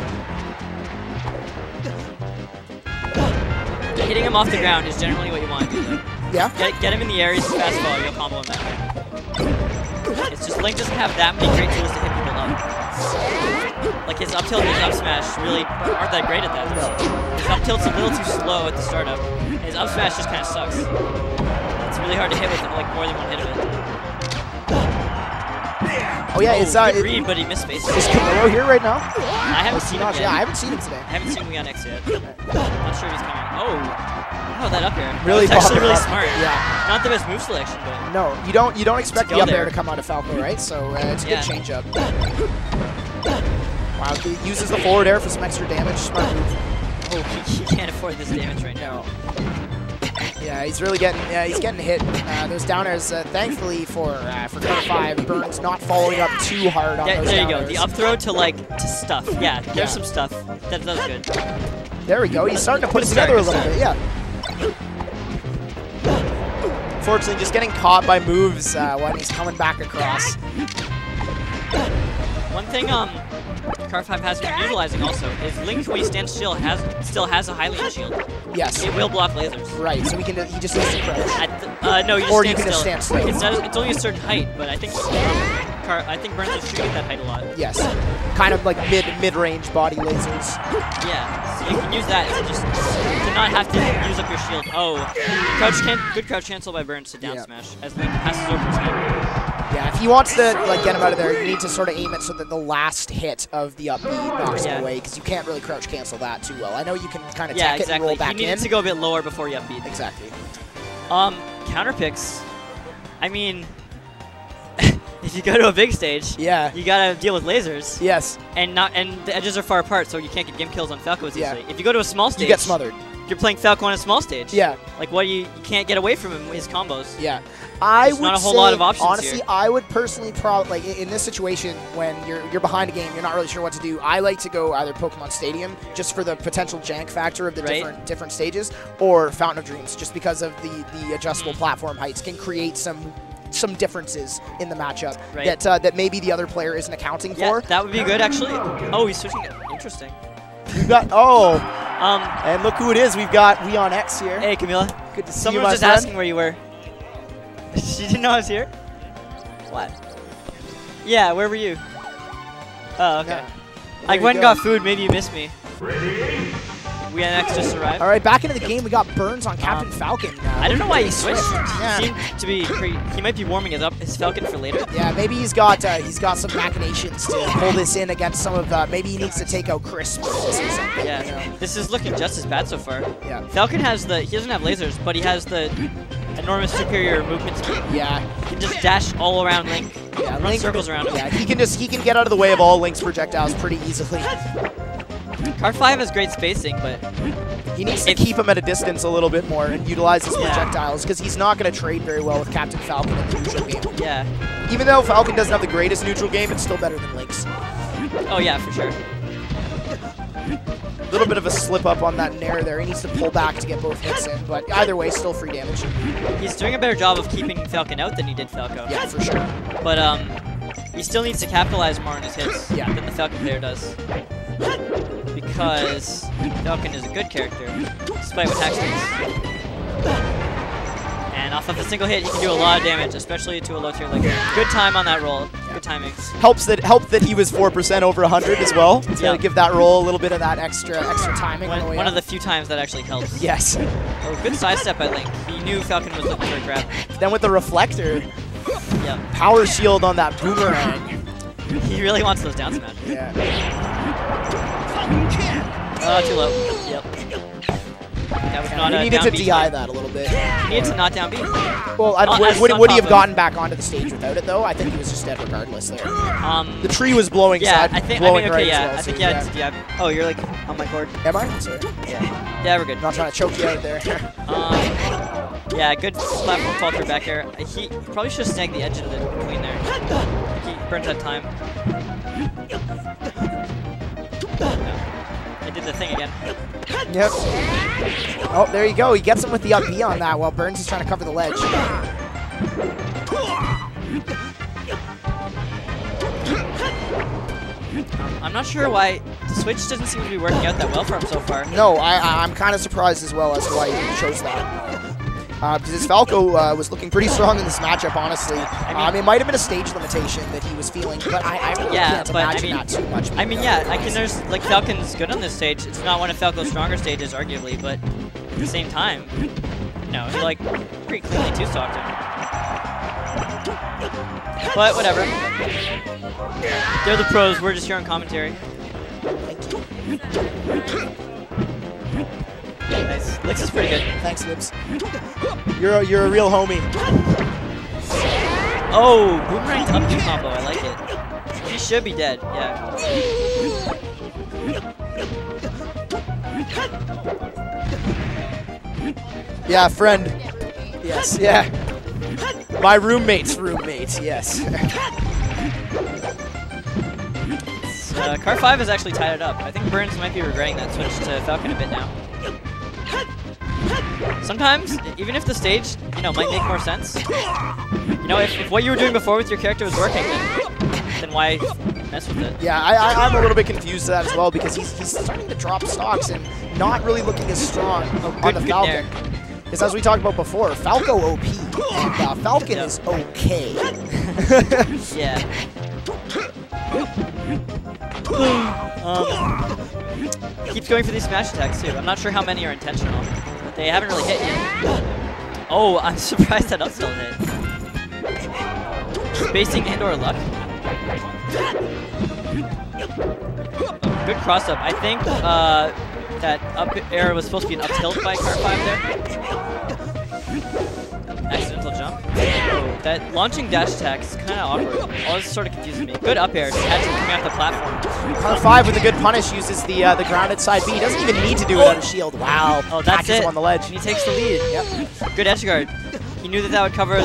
Hitting him off the ground is generally what you want to do, though. Yeah. Get him in the air, he's a fast follower, you'll combo him that way. It's just Link doesn't have that many great tools to hit people up. Like his up tilt and his up smash really aren't that great at that. His up tilt's a little too slow at the startup. And his up smash just kind of sucks. It's really hard to hit with like more than one hit of it. Oh yeah, it's good read, but he missed space. Is Camilo here right now? I haven't seen him yet. Yeah, I haven't seen him today. I haven't seen Raynex yet. Not sure if he's coming. Oh, that up air. Really, that's actually really smart. Yeah. Not the best move selection, but no, you don't expect the up air to come out of Falco, right? So it's a good change up. Wow, he uses the forward air for some extra damage. Smart move. Oh, he can't afford this damage right now. Yeah, he's really getting hit. Those down airs, thankfully for Car5, Burns not following up too hard on those there you down go. airs. The up throw to stuff. Yeah, there's some stuff. That's good. There we go. He's starting to put it together a little bit. Yeah. Fortunately, just getting caught by moves when he's coming back across. One thing Car5 has been utilizing also is Link, when he stands still, still has a highly shield. Yes. It will block lasers. Right, so he just needs to crouch. No, you just stand still. Just stand still. It's only a certain height, but I think Burns is shooting at that height a lot. Yes. Kind of like mid-range body lasers. Yeah, so you can use that to not have to use up your shield. Oh, good crouch cancel by Burns to down smash as Link passes over his head. Yeah, if he wants to like get him out of there, you need to sort of aim it so that the last hit of the up B knocks him away, because you can't really crouch cancel that too well. I know you can kind of tech it and roll back in. You need to go a bit lower before you up B. Exactly. Counter picks. I mean, if you go to a big stage, you gotta deal with lasers. Yes. And the edges are far apart, so you can't get game kills on Falco as easily. If you go to a small stage, you get smothered. You're playing Falco on a small stage. Yeah. Like you can't get away from him with his combos. Yeah. There's not a whole lot of options honestly, here. I would personally probably, like in this situation when you're behind a game, you're not really sure what to do. I like to go either Pokemon Stadium, just for the potential jank factor of the different stages, or Fountain of Dreams, just because of the adjustable platform heights can create some differences in the matchup that maybe the other player isn't accounting for. That would be good actually. Oh, he's switching it. Interesting. We've got and look who it is. We've got Raynex here. Hey Camila. Good to see Someone you, was just asking where you were. She didn't know I was here? What? Yeah, where were you? Oh, okay. No. I went and got food. Maybe you missed me. Raynex just arrived. All right, back into the game. We got Burns on Captain Falcon. I don't know why he switched. He seemed to be he might be warming his Falcon for later. Yeah, maybe he's got some machinations to pull this in against some of maybe he needs to take out Crisp or something. Yeah, you know? This is looking just as bad so far. Yeah. Falcon has he doesn't have lasers, but he has the enormous superior movement speed. Yeah. He can just dash all around Link. Yeah, run circles around him. Yeah, he can get out of the way of all Link's projectiles pretty easily. Car5 has great spacing, but he needs to keep him at a distance a little bit more and utilize his projectiles, because he's not going to trade very well with Captain Falcon in the neutral game. Yeah. Even though Falcon doesn't have the greatest neutral game, it's still better than Link's. Oh yeah, for sure. A little bit of a slip up on that nair there. He needs to pull back to get both hits in, but either way, still free damage. He's doing a better job of keeping Falcon out than he did Falco. Yeah, for sure. But he still needs to capitalize more on his hits than the Falcon player does. Because Falcon is a good character, despite what Hax thinks. And off of a single hit, he can do a lot of damage, especially to a low tier like that. Good time on that roll. Good timing. Helped that he was 4% over 100 as well. To give that roll a little bit of that extra timing. One of the few times that actually helps. Yes. Oh, good side step by Link. He knew Falcon was looking for a grab. Then with the reflector, power shield on that boomerang. He really wants those down smashes. Yeah. Too low. Yep. That was not He a needed down to B. DI that a little bit. He needed to not down B. Well, as would on he top have of- gotten back onto the stage without it, though? I think he was just dead regardless there. The tree was blowing Yeah, side, I think, blowing okay, right yeah. as well. I think so, you had to DI. Oh, you're like on my cord. Am I? Sorry. Yeah, we're good. Not trying to choke you out there. Yeah, good platform fall through back air. He probably should have snagged the edge of the queen there. He burnt that time. I did the thing again. Yep. Oh, there you go. He gets him with the up B on that while Burns is trying to cover the ledge. I'm not sure why the switch doesn't seem to be working out that well for him so far. No, I'm kind of surprised as well as to why he chose that. Because his Falco was looking pretty strong in this matchup, honestly. It might have been a stage limitation that he was feeling, but I really can't imagine that too much. I mean, yeah, I can there's like Falcon's good on this stage. It's not one of Falco's stronger stages, arguably, but at the same time, you know, he like pretty cleanly two-stocked him. But whatever. They're the pros. We're just here on commentary. Nice. Lix is pretty good. Thanks, Libs. You're a real homie. Oh, boomerang to up B combo. I like it. He should be dead. Yeah. Yeah, friend. Yes, yeah. My roommate's roommate, yes. Car 5 has actually tied it up. I think Burns might be regretting that switch to Falcon a bit now. Sometimes, even if the stage, you know, might make more sense, you know, if what you were doing before with your character was working, then why mess with it? Yeah, I'm a little bit confused to that as well because he's starting to drop stocks and not really looking as strong on the Falcon. Because as we talked about before, Falco OP and Falcon is okay. Yeah. Keeps going for these smash attacks too. I'm not sure how many are intentional, but they haven't really hit yet. Oh, I'm surprised that up still hit. Spacing and/or luck. Good cross up. I think that up air was supposed to be an up tilt by Car 5 there. Accidental jump. Oh, that launching dash attack is kind of awkward. All this sort of confuses me. Good up air. Just had to coming off the platform. Car 5 with a good punish uses the grounded side B. He doesn't even need to do it on a shield. Wow. Oh, that's catches it. him on the ledge. And he takes the lead. Yep. Good edge guard. He knew that would cover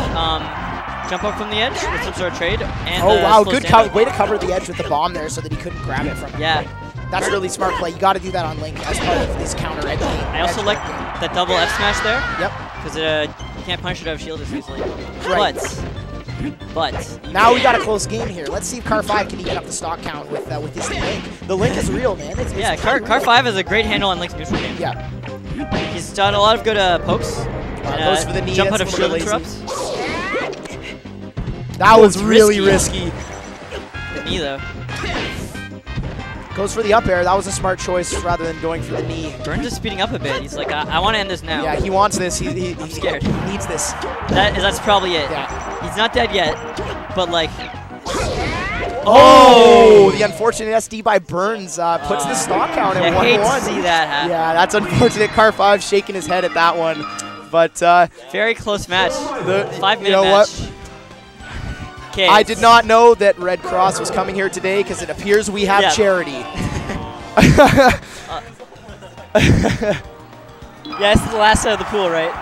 jump up from the edge with some sort of trade. And oh wow, slow good stand-up. way to cover the edge with the bomb there so that he couldn't grab it from him. Yeah. That's really smart play. You got to do that on Link as part of this counter edge game. I also like that double F smash there. Yep. Because you can't punish it out of shield as easily. Right. But now we got a close game here. Let's see if Car 5 can even up the stock count with this Link. The Link is real, man. It's yeah, Car 5 has a great handle on Link's neutral game. Yeah. He's done a lot of good pokes. Goes for the knee. Jump out of That's a shield little lazy. interrupts. That was really risky. The knee though. Goes for the up air. That was a smart choice rather than going for the knee. Burns is speeding up a bit. He's like, I want to end this now. Yeah, he wants this. I'm scared. He needs this. That's probably it. Yeah. He's not dead yet, but like. Oh! The unfortunate SD by Burns puts the stock count at 1-1. I hate to see that happen. Yeah, that's unfortunate. Car 5 shaking his head at that one. But very close match. 5-minute you know match. What? I did not know that Red Cross was coming here today because it appears we have charity. Yeah, this is the last set of the pool, right?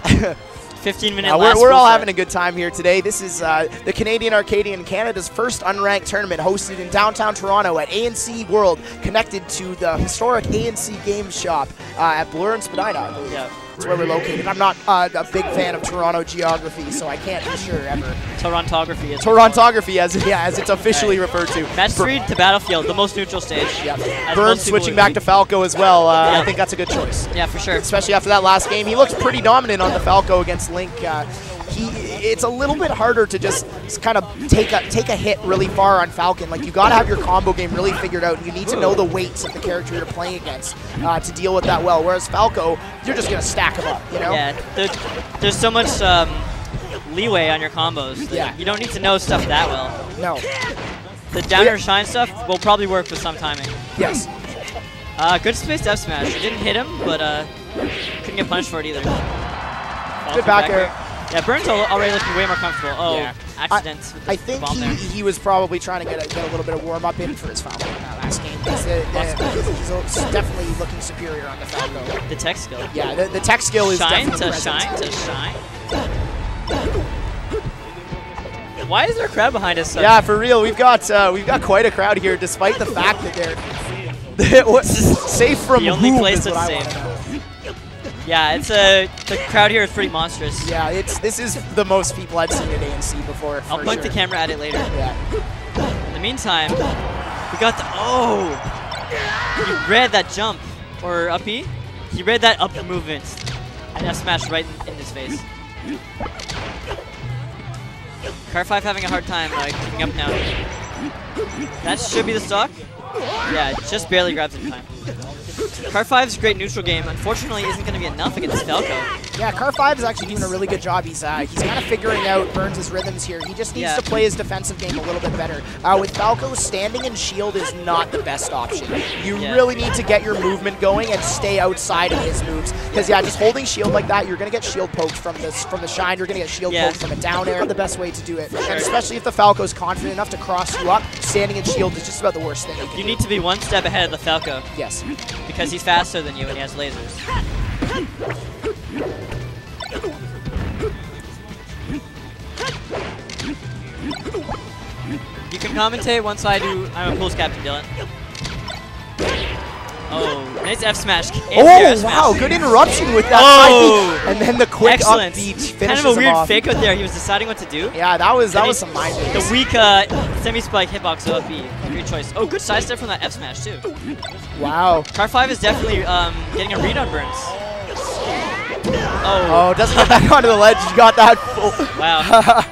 15-minute we're all having a good time here today. This is the Canadian Arcadian, Canada's first unranked tournament hosted in downtown Toronto at ANC World, connected to the historic ANC Games Shop at Bloor and Spadina, I believe. Yeah. That's where we're located. I'm not a big fan of Toronto geography, so I can't be sure ever. Torontography. Torontography, as it's officially referred to. Match 3 to Battlefield, the most neutral stage. Yeah. Burns switching back to Falco as well. I think that's a good choice. Yeah, for sure. Especially after that last game. He looked pretty dominant on the Falco against Link. It's a little bit harder to just kind of take a hit really far on Falcon. Like, you got to have your combo game really figured out. You need to know the weights of the character you're playing against to deal with that well. Whereas Falco, you're just going to stack them up, you know? Yeah, there's so much leeway on your combos. Yeah. You don't need to know stuff that well. No. The downer shine stuff will probably work with some timing. Yes. Good spaced F smash. It didn't hit him, but couldn't get punished for it either. Good back air. Yeah, Burns already looking way more comfortable. Oh, Yeah. accidents with the I think bomb there. he was probably trying to get a little bit of warm up in for his Falco in that last game. He's definitely looking superior on the Falco. The tech skill. Yeah, the tech skill is Shine definitely to present. shine to shine. Why is there a crowd behind us? Yeah, for real, we've got quite a crowd here, despite the fact that they're safe from The only whom place is what that's I wanna safe. know. Yeah, it's the crowd here is pretty monstrous. Yeah, this is the most people I've seen at ANC before. I'll point the camera at it later. Yeah. In the meantime, we got the he read that jump or up E. He read that up movement and F smash right in his face. Car 5 having a hard time keeping up now. That should be the stock. Yeah, just barely grabs in time. Car 5's great neutral game, unfortunately, isn't going to be enough against Falco. Yeah, Car 5 is actually doing a really good job. He's kind of figuring out Burns' rhythms here. He just needs to play his defensive game a little bit better. With Falco, standing and shield is not the best option. You really need to get your movement going and stay outside of his moves. Because, yeah, just holding shield like that, you're going to get shield poked from the shine. You're going to get shield poked from a down air. The best way to do it. And especially if the Falco's confident enough to cross you up, standing and shield is just about the worst thing. You need to be one step ahead of the Falco. Yes. Because he's faster than you and he has lasers. You can commentate once I'm a pools captain, Dylan. Oh, nice F smash. Oh, wow, good interruption with that side beat. And then the quick up beat finishes kind of a weird off. fake out there. He was deciding what to do. Yeah, that was some mind games. The weak semi-spike hitbox of up B. Great choice. Oh, good sidestep from that F smash, too. Wow. Car 5 is definitely getting a read on Burns. Oh, doesn't get back onto the ledge. You got that full. Wow.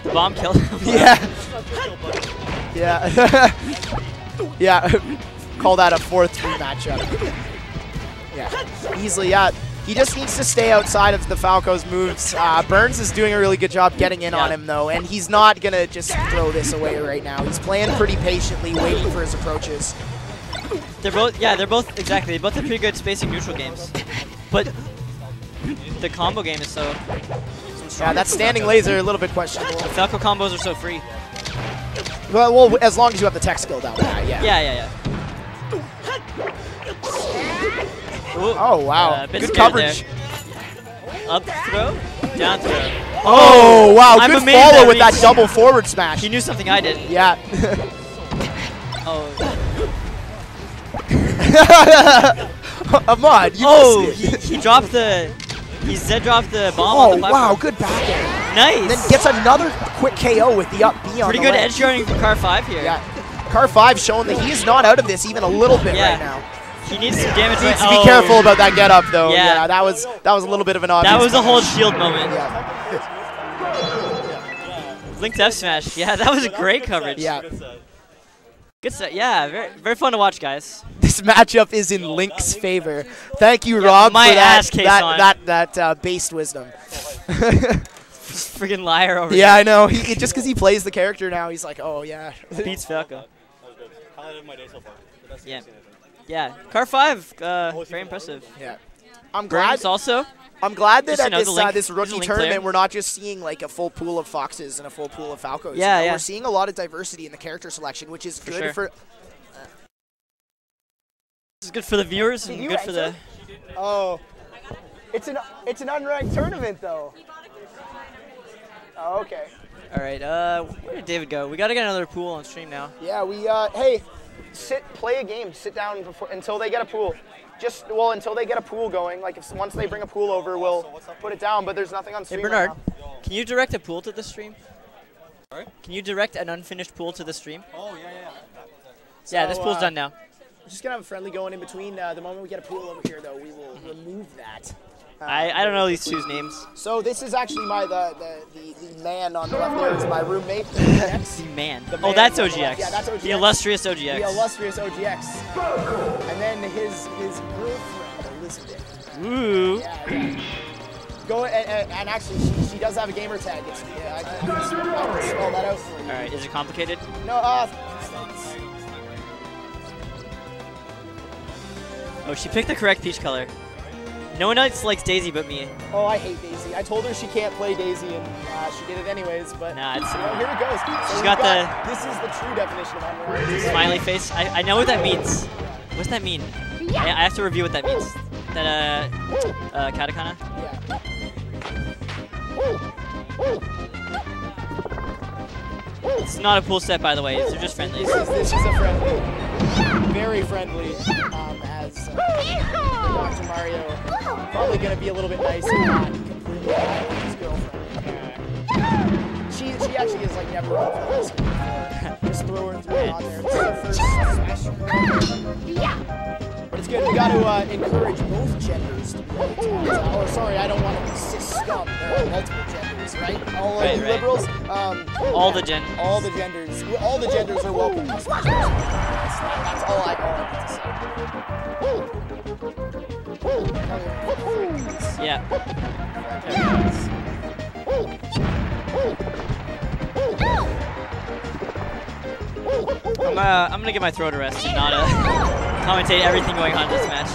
The bomb killed him. Yeah. Yeah. Yeah. Call that a 4-3 matchup. Yeah. Easily, yeah. He just needs to stay outside of the Falco's moves. Burns is doing a really good job getting in on him, though, and he's not going to just throw this away right now. He's playing pretty patiently, waiting for his approaches. They both have pretty good spacing neutral games. But the combo game is so Yeah, that standing laser a little bit questionable. The Falco combos are so free. Well, as long as you have the tech skill down there, yeah. Yeah. Ooh, Oh, wow. Good coverage. Up throw, down throw. Oh, wow. I'm Good amazed follow that with that reach. double forward smash. He knew something I didn't. Yeah. Oh. Ahmad, you missed it. he dropped the... He Z-dropped the bomb on Oh, the platform. wow. Good back air. Nice. Then gets another quick KO with the up B on Pretty the good ledge. edge guarding from Car 5 here. Yeah. Car 5 showing that he's not out of this even a little bit right now. He needs some damage. Needs to be careful about that get up though. Yeah. That was a little bit of an obvious. That was a whole punish. shield moment. Yeah. Linked F smash. Yeah, that was a great coverage. Yeah. Good set. Yeah, very fun to watch, guys. This matchup is in Link's favor. Thank you, Rob, my for ass case that based wisdom. Freaking liar over Yeah, I know. Just because he plays the character now, he's like, oh yeah. Beats Falco. Yeah. Car 5, very impressive. Yeah. I'm glad. Burns also. I'm glad that Just at another this Link rookie player. tournament, we're not just seeing like a full pool of Foxes and a full pool of Falcos. Yeah, You know, yeah. We're seeing a lot of diversity in the character selection, which is good sure. for. This is good for the viewers and good for the... Oh, it's an unranked tournament though. Oh, okay. All right, where did David go? We got to get another pool on stream now. Yeah, hey, play a game, sit down until they get a pool. Until they get a pool going. Like once they bring a pool over, we'll put it down. But there's nothing on stream. Hey Bernard, right now. can you direct a pool to the stream? Sorry? Can you direct an unfinished pool to the stream? Oh, yeah. Yeah, this pool's done now. We're just gonna have a friendly going in between. The moment we get a pool over here, though, we will remove that. I don't know these two's names. So this is actually the man on the left there is my roommate. OGX. The man. The Oh, man that's on the OGX. left. Yeah, that's OGX. The illustrious OGX. The illustrious OGX. And then his girlfriend, Elizabeth. Ooh. Yeah. Go and actually, she does have a gamer tag. I can spell that out for you. All right, is it complicated? No, Oh, she picked the correct peach color. No one else likes Daisy but me. Oh, I hate Daisy. I told her she can't play Daisy, and she did it anyways. But nah, it's, here it goes. So she's got the. This is the true definition of unreal. Smiley face. I know what that means. What's that mean? I have to review what that means. That katakana. Yeah. It's not a pool set, by the way. They're just friendlies. This is a friendly, very friendly. As Dr. Mario, probably gonna be a little bit nice and not completely high with his girlfriend. She actually is like never run for this before. Just throw her on there. It's her first smash. But it's good. We got to encourage both genders to be or sorry, I don't want to be cis scum. There are multiple genders, right? All of you liberals. All the genders. All the genders. All the genders are welcome. That's all I need to say. Yeah. I'm gonna get my throat a rest and not commentate everything going on in this match.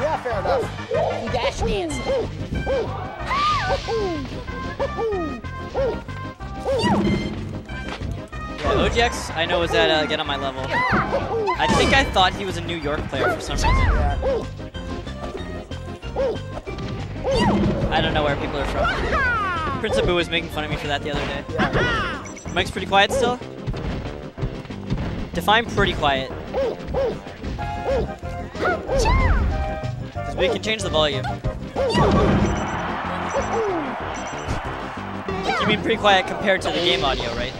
Yeah, fair enough. He dash dance. Yeah, OGX, I know, was at get on my level. I think I thought he was a New York player for some reason. I don't know where people are from. Prince Abu was making fun of me for that the other day. Mike's pretty quiet still? Define pretty quiet. Because we can change the volume. You mean pretty quiet compared to the game audio, right?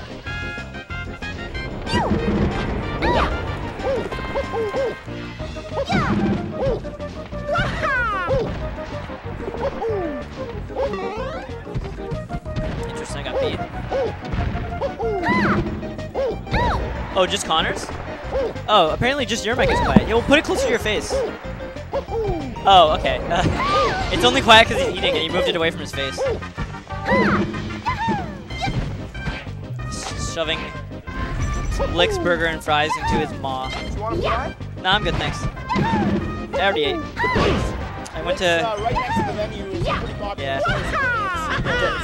Interesting, I got beat. Oh, just Connor's? Oh, apparently just your mic is quiet. Yeah, well, put it closer to your face. Oh, okay. It's only quiet because he's eating and he moved it away from his face. Shoving some Licks burger and fries into his maw. Do you want a fry? Nah, I'm good, thanks. I already ate. I went to... right next to the venue is pretty popular. Yeah.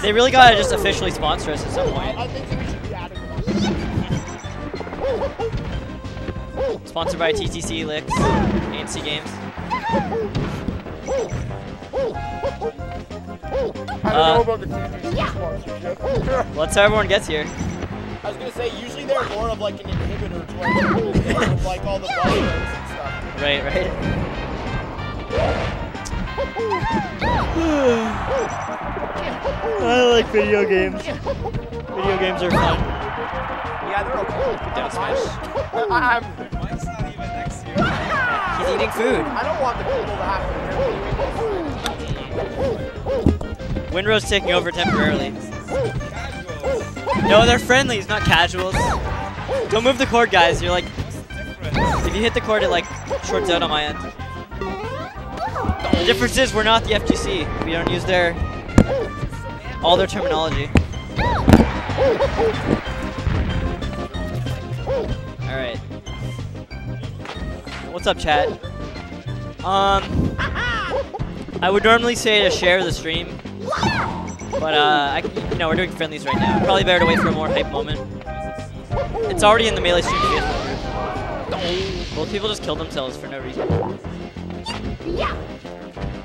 They really gotta just officially sponsor us at some point. I think we should be added one. Sponsored by TTC, Licks, ANC Games. I don't know about the TTC sponsorship. Well, that's how everyone gets here. I was gonna say, usually they're more of like an inhibitor to like all the buzzwords and stuff. Right, right. I like video games. Video games are fun. Yeah, they're okay. Down smash. Mine's not even next to you. He's eating food. I don't want the people to have to Windrow's taking over temporarily. No, they're friendlies, not casuals. Don't move the cord, guys. You're like, if you hit the cord, it like shorts out on my end. The difference is we're not the FGC. We don't use all their terminology. All right. What's up, chat? I would normally say to share the stream, but we're doing friendlies right now. Probably better to wait for a more hype moment. It's already in the Melee stream Facebook group. Well, people just killed themselves for no reason.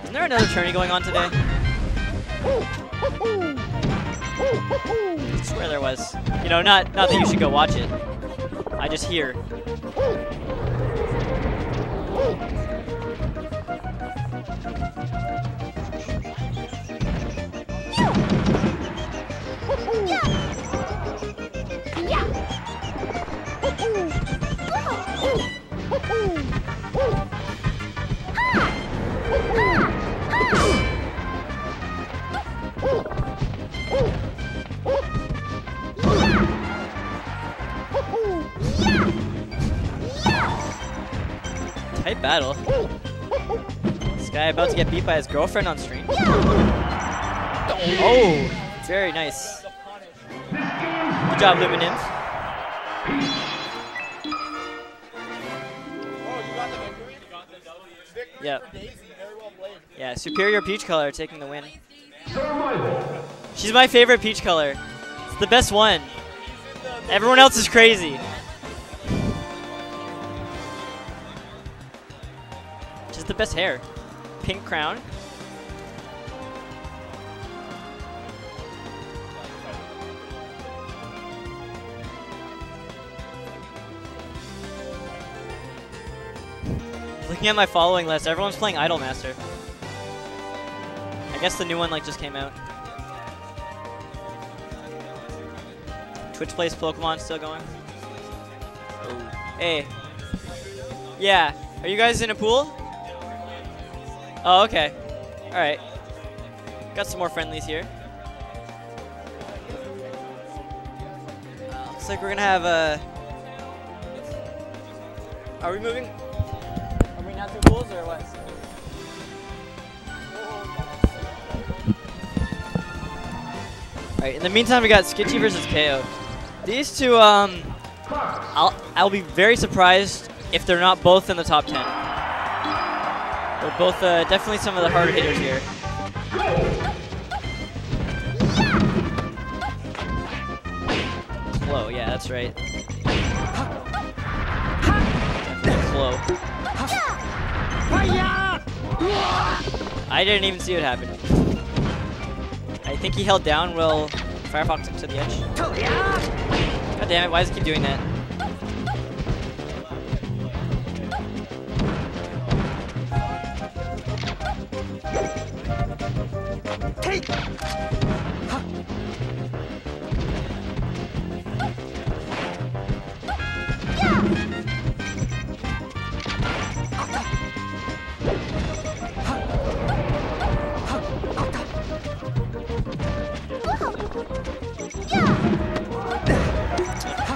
Isn't there another tourney going on today? I swear there was. You know, not that you should go watch it. I just hear. Tight battle. This guy about to get beat by his girlfriend on stream. Oh, very nice. Good job, Luminance. Oh, you got the victory? You got the W. Yep. Yeah, Superior Peach Color taking the win. She's my favorite peach color. It's the best one. Everyone else is crazy. She's the best hair. Pink crown. Looking at my following list, everyone's playing Idolmaster. I guess the new one like just came out. Twitch plays Pokemon still going. Hey. Yeah. Are you guys in a pool? Oh, okay. Alright. Got some more friendlies here. Looks like we're gonna have a... Are we moving? Are we not through pools or what? Alright, in the meantime we got Skitchy versus KO. These two, I'll be very surprised if they're not both in the top 10. They're both definitely some of the harder hitters here. Clo, yeah, that's right. Clo. I didn't even see what happened. I think he held down while Firefox took to the edge. God damn it, why does he keep doing that?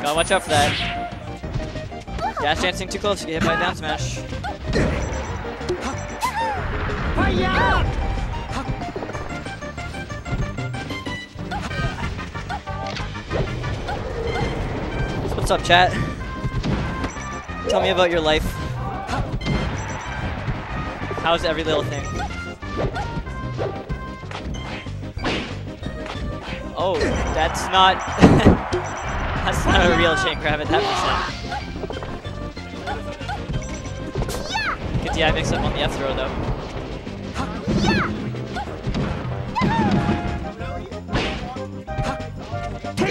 Gotta watch out for that. Dash dancing too close, you get hit by a down smash. So what's up, chat? Tell me about your life. How's every little thing? Oh, that's not... That's not a real chain crab at that percent. Good DI mix up on the F throw though.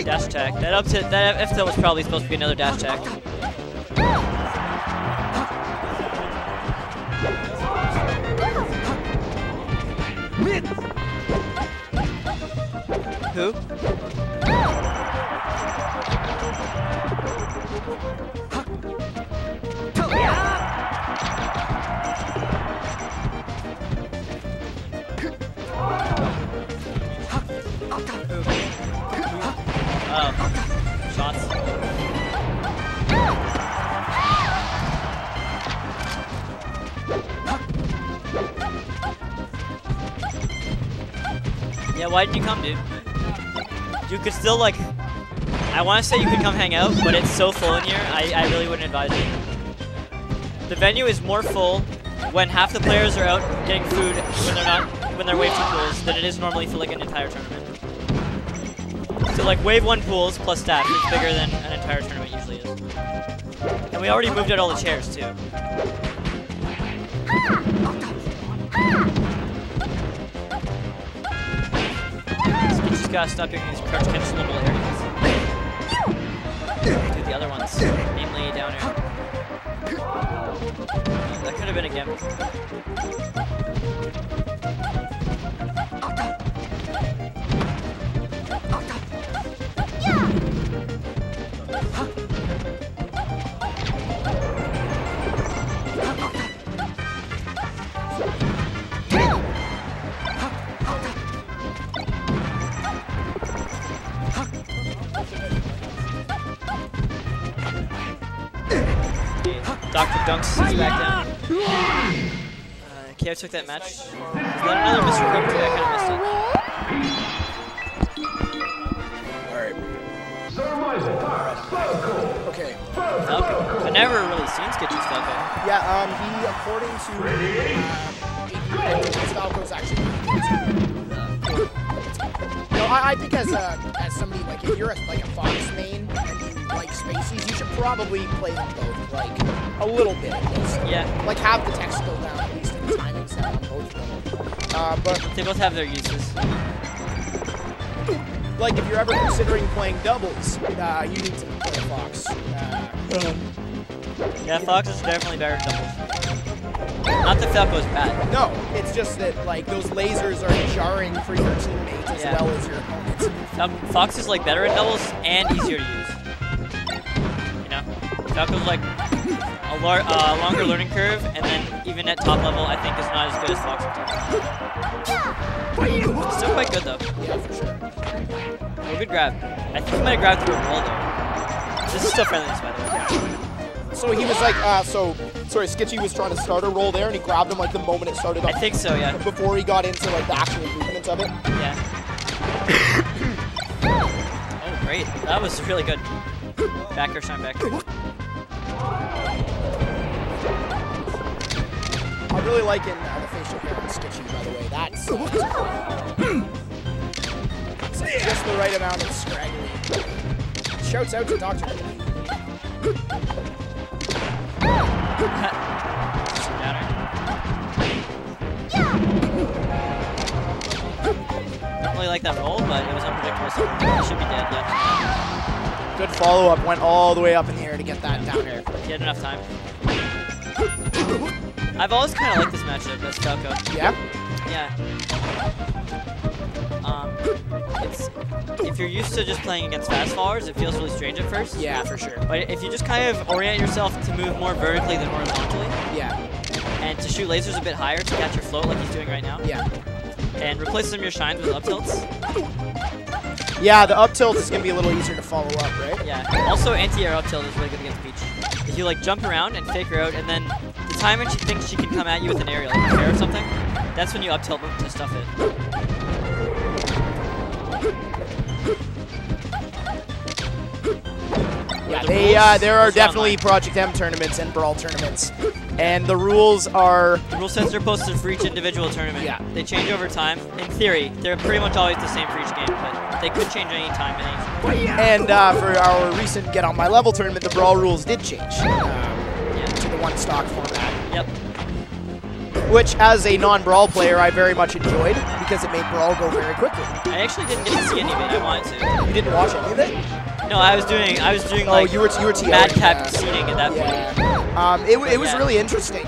Dash attack. That F tilt was probably supposed to be another dash attack. Who? Oh, shots. Yeah, why didn't you come, dude? You could still, like... I want to say you could come hang out, but it's so full in here, I really wouldn't advise it. The venue is more full when half the players are out getting food when they're wave 2 pools than it is normally for like an entire tournament. So like wave 1 pools plus staff is bigger than an entire tournament usually is. And we already moved out all the chairs too. So you just gotta stop doing these crouch catch little areas. Do the other ones, namely down air. That could have been a gimp. Dr. Dunks is back down. KO took that match. Is that another Mr. Cook too? I kind of missed it. Alright. Okay. Falco. I've never really seen Sketchy's Falco. Yeah, he, according to Falco's actually no, I think as somebody, like, if you're like a Fox main and you like Spaceys, you should probably play them both, like, a little bit at least. Yeah. Like, have the tech skill down at least and the timing set on both of them. But they both have their uses. like, if you're ever considering playing doubles, you need to play Fox. Yeah, Fox is definitely better at doubles. Not that Falco's bad. No, it's just that, like, those lasers are jarring for your teammates as well as your opponents. Fox is, like, better at doubles and easier to use. You know? Falco's, like, a longer learning curve, and then even at top level, I think is not as good as Fox. Still quite good, though. Yeah, for sure. Oh, good grab. I think he might have grabbed through a roll, though. This is still friendliness, by the way. So he was like, sorry, Sketchy was trying to start a roll there, and he grabbed him like the moment it started up. I think so, yeah. Before he got into like the actual movements of it. Yeah. Oh, great. That was really good. Backer, shine backer. I'm really liking the facial hair on Sketchy, by the way. That's it's just the right amount of scraggly. Shouts out to Dr. Don't really like that roll, but it was unpredictable, so it should be dead, yeah. Good follow-up, went all the way up in the air to get that down air. He had enough time. I've always kind of liked this matchup as Falco. Yeah? Yeah. If you're used to just playing against fast followers, it feels really strange at first. Yeah, for sure. But if you just kind of orient yourself to move more vertically than horizontally, yeah, and to shoot lasers a bit higher to catch your float like he's doing right now, yeah, and replace some of your shines with up tilts. Yeah, the up tilt is gonna be a little easier to follow up, right? Yeah. Also, anti-air up tilt is really good against Peach. If you like jump around and fake her out, and then the time when she thinks she can come at you with an aerial, like a fair or something, that's when you up tilt to stuff it. Yeah, there are definitely Project M tournaments and Brawl tournaments, and the rules are... The rule sets are posted for each individual tournament. Yeah. They change over time. In theory, they're pretty much always the same for each game, but they could change any time. And for our recent Get On My Level tournament, the Brawl rules did change to the one stock format. Yep. Which, as a non-Brawl player, I very much enjoyed because it made Brawl go very quickly. I actually didn't get to see any of it. I wanted to. You didn't watch any of it? No, I was doing oh, like you were TOing, madcap seeding at that point. It was really interesting.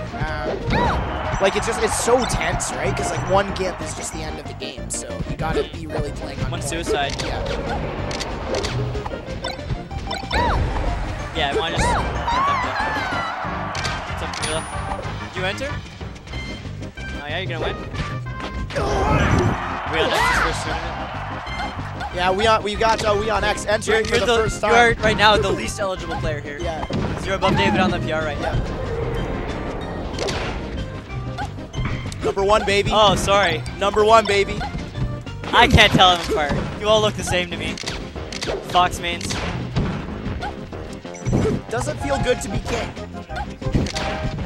Like it's so tense, right? Because like one gimp is just the end of the game, so you gotta be really playing on one point. suicide. Yeah. Yeah, I want to just get that. What's up, Camila? Did you enter? Oh yeah, you're gonna win. We on X's first tournament. Yeah, we got We on X entering for the first time. You are right now the least eligible player here. Yeah. You're above David on the PR right now. Number one, baby. Oh, sorry. Number one, baby. I can't tell them apart. You all look the same to me. Fox mains. Doesn't feel good to be king.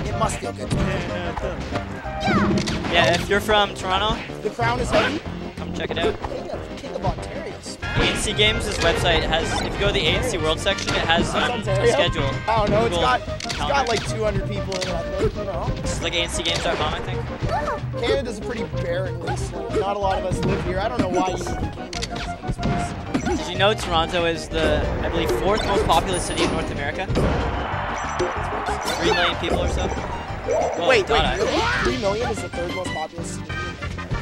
It must feel good to be king. Yeah, if you're from Toronto, the crown is heavy. Come check it out. King of Ontario. ANC Games' website has, if you go to the ANC World section, it has a schedule. I don't know, it's got like 200 people in it, I think, you know. It's like ANCgames.com, I think. Yeah. Canada's a pretty barren wasteland. Not a lot of us live here. I don't know why you even came here. It's like this. Did you know Toronto is the, I believe, 4th most populous city in North America? 3 million people or so? Whoa, wait, really? 3 million is the 3rd most populous city?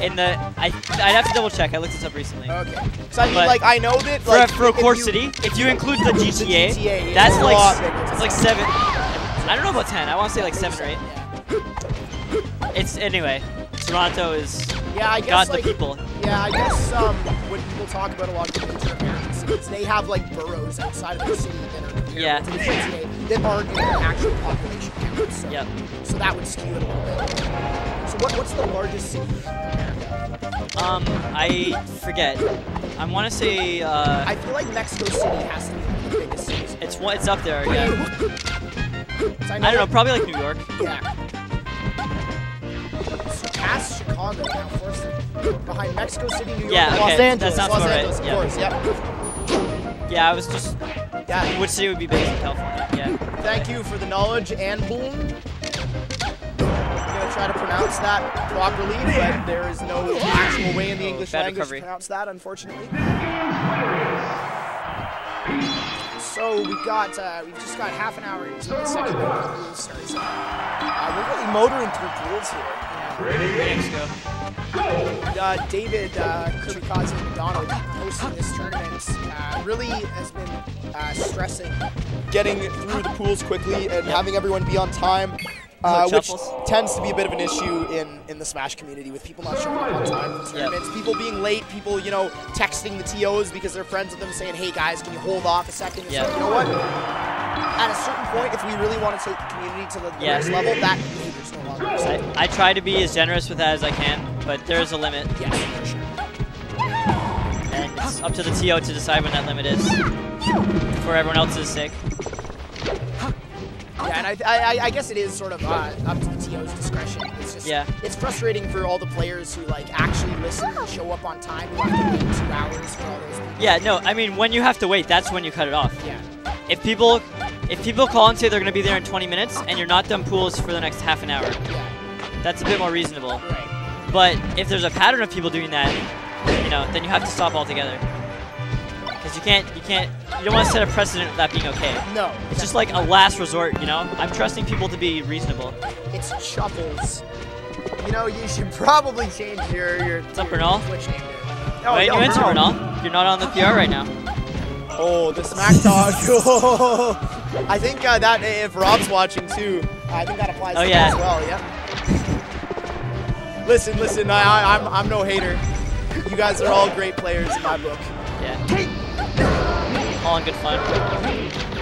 In the, I'd have to double check. I looked this up recently. Okay. So I mean, like, I know that like, for a core city, if you include the GTA, that's like it's like 7. I don't know about 10. I want to say like 7 or 8. Yeah. It's anyway. Toronto is I guess, got like, the people. Yeah, I guess when people talk about a lot of the major American cities, they have like boroughs outside of their city that are compared to the GTA that aren't in the actual population count. So, so that would skew it a little bit. So what's the largest city in America? I forget. I want to say. I feel like Mexico City has to be one of the biggest cities. It's up there, yeah. I I don't know, probably like New York. Yeah. Surpassed Chicago now, first behind Mexico City, New York, Yeah, and okay, Los Angeles. that sounds Los about right, Angeles, of yeah. course, yep. Yeah, I was just. Yeah. Which city would be based in California? Yeah. Thank you for the knowledge, and boom. I'm gonna try to pronounce that properly, but there is no actual way in the English bad language recovery. to pronounce that, unfortunately. So we've just got half an hour until the second round of the pool starts. We're really motoring through pools here. Raynex go. David, KirbyKaze, and McDonald hosting this tournament really has been stressing getting through the pools quickly and having everyone be on time, which tends to be a bit of an issue in the Smash community with people not showing up on time for tournaments, people being late, people, you know, texting the TOs because they're friends with them saying, hey guys, can you hold off a second? It's like, you know what? At a certain point, if we really want to take the community to the next level, that behavior's no longer acceptable. I try to be as generous with that as I can, but there is a limit. Yes, for sure. And it's up to the TO to decide when that limit is for everyone else's sake. Yeah, and I guess it is sort of up to the TO's discretion. It's just, it's frustrating for all the players who like actually listen and show up on time, who have to wait 2 hours for all those people. Yeah, no, I mean, when you have to wait, that's when you cut it off. Yeah. If people call and say they're going to be there in 20 minutes and you're not done pools for the next half an hour, that's a bit more reasonable. Right. But if there's a pattern of people doing that, you know, then you have to stop altogether. Because you don't want to set a precedent of that being okay. No. It's just like a last resort, you know? I'm trusting people to be reasonable. It's Chuffles. You know, you should probably change your What's up, Bernal? Twitch name there. Oh, wait, you answer, Bernal. You're not on the PR right now. Oh, the smack talk. I think that if Rob's watching too, I think that applies to him as well. Yeah. Listen. I'm no hater. You guys are all great players in my book. Yeah. All in good fun.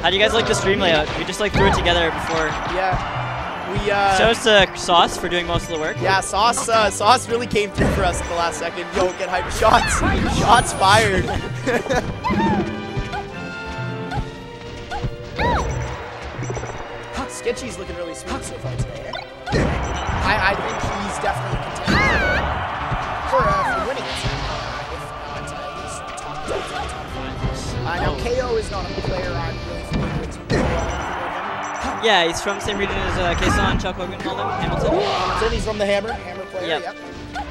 How do you guys like the stream layout? We just like threw it together before. Yeah. We shout out to Sauce for doing most of the work. Yeah, Sauce really came through for us at the last second. Yo, get hype. Shots fired. Sketchy's looking really sweet so far today. I think he's definitely a contender for winning it. If not, he's top 5. Now, KO is not a player I'm really familiar with. Yeah, he's from the same region as Kason, Chuck Hogan, and all them, Hamilton. He's from the Hammer player, yep.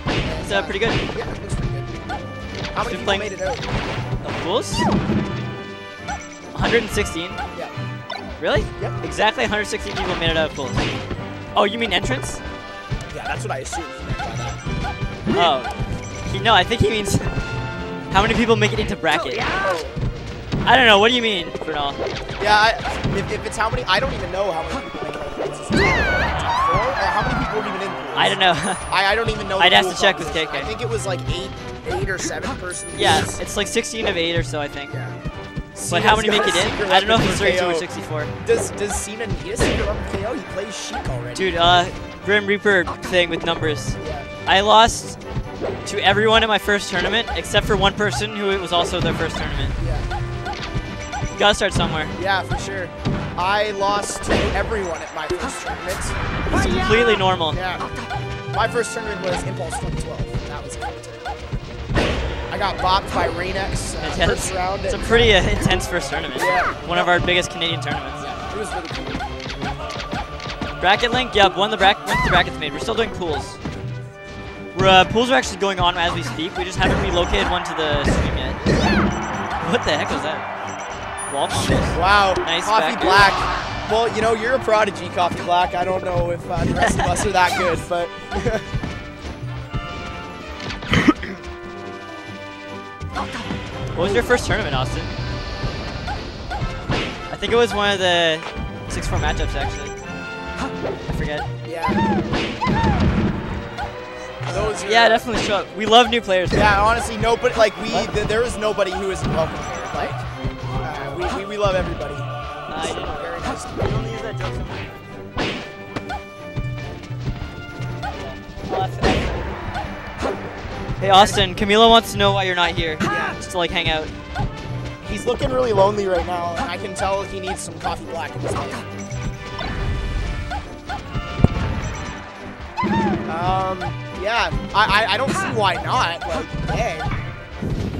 It's pretty good. Yeah, it looks pretty good. How many people made it out? The pools? 116. Yeah. Really? Yep. Exactly 116 people made it out of pools. Oh, you mean entrance? Yeah, that's what I assumed he meant by that. Oh. No, I think he means how many people make it into bracket. I don't know. What do you mean, Bernal? Yeah, if it's how many, I don't even know how many people make it out of pools. How many people are even in pools? I don't know. I don't even know. I'd have to check with KK. I think it was like 8 or 7 person. Yeah, it's like 16 of 8 or so, I think. Yeah. But how many make it in? I don't know if it's 32 or 64. Does Cena need a secret weapon KO? He plays Sheik already. Dude, Grim Reaper thing with numbers. Yeah. I lost to everyone in my first tournament except for one person who it was also their first tournament. Yeah. You gotta start somewhere. Yeah, for sure. I lost to everyone at my first tournament. It's completely normal. Yeah. My first tournament was Impulse 2012. That was it. I got bopped by Raynex first round. It's a pretty intense first tournament. Yeah. One of our biggest Canadian tournaments. Yeah, it was really cool. Bracket link? Yep, once the bracket's made. We're still doing pools. Pools are actually going on as we speak. We just haven't relocated one to the stream yet. What the heck was that? Wall combos. Wow. Nice Coffee Black. Well, you know, you're a prodigy, Coffee Black. I don't know if the rest of us are that good, but... What was your first tournament, Austin? I think it was one of the 6-4 matchups, actually. I forget. Yeah. Yeah, definitely show up. We love new players. Yeah, honestly, nobody, like, there is nobody who isn't welcome here. Like, we love everybody. Very nice. We only use that joke sometimes. Hey Austin, Camilo wants to know why you're not here. Yeah. Just to like hang out. He's looking really lonely right now, and I can tell he needs some coffee black in his life. Yeah, I don't see why not. Like, hey,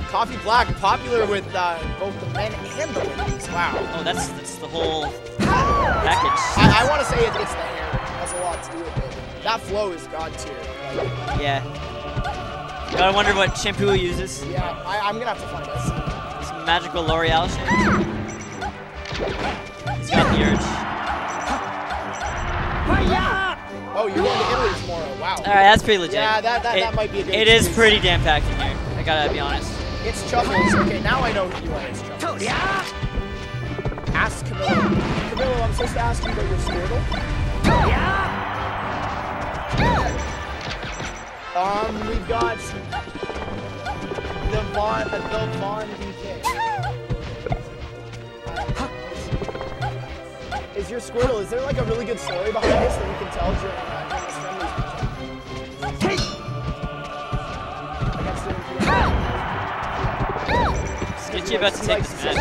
coffee black popular with both the men and the ladies. Wow. Oh, that's the whole package. I want to say it's the hair. It has a lot to do with it. That flow is god tier. Like, Yeah. Gotta wonder what shampoo he uses. yeah, I'm gonna have to find this. Some magical L'Oreal shampoo. He's got the urge. Oh, you're going to Italy tomorrow. Wow. All right, that's pretty legit. Yeah, that might be a good It is excuse. pretty damn packed in here. I gotta be honest. It's Chuckles. Okay, now I know who you are. It's Chuckles. Ask Camilo. Camilo, I'm supposed to ask you about your Squirtle. We've got the Von DK. Is your Squirtle, is there like a really good story behind this that we can tell during this friendly Sketchy about to take this match.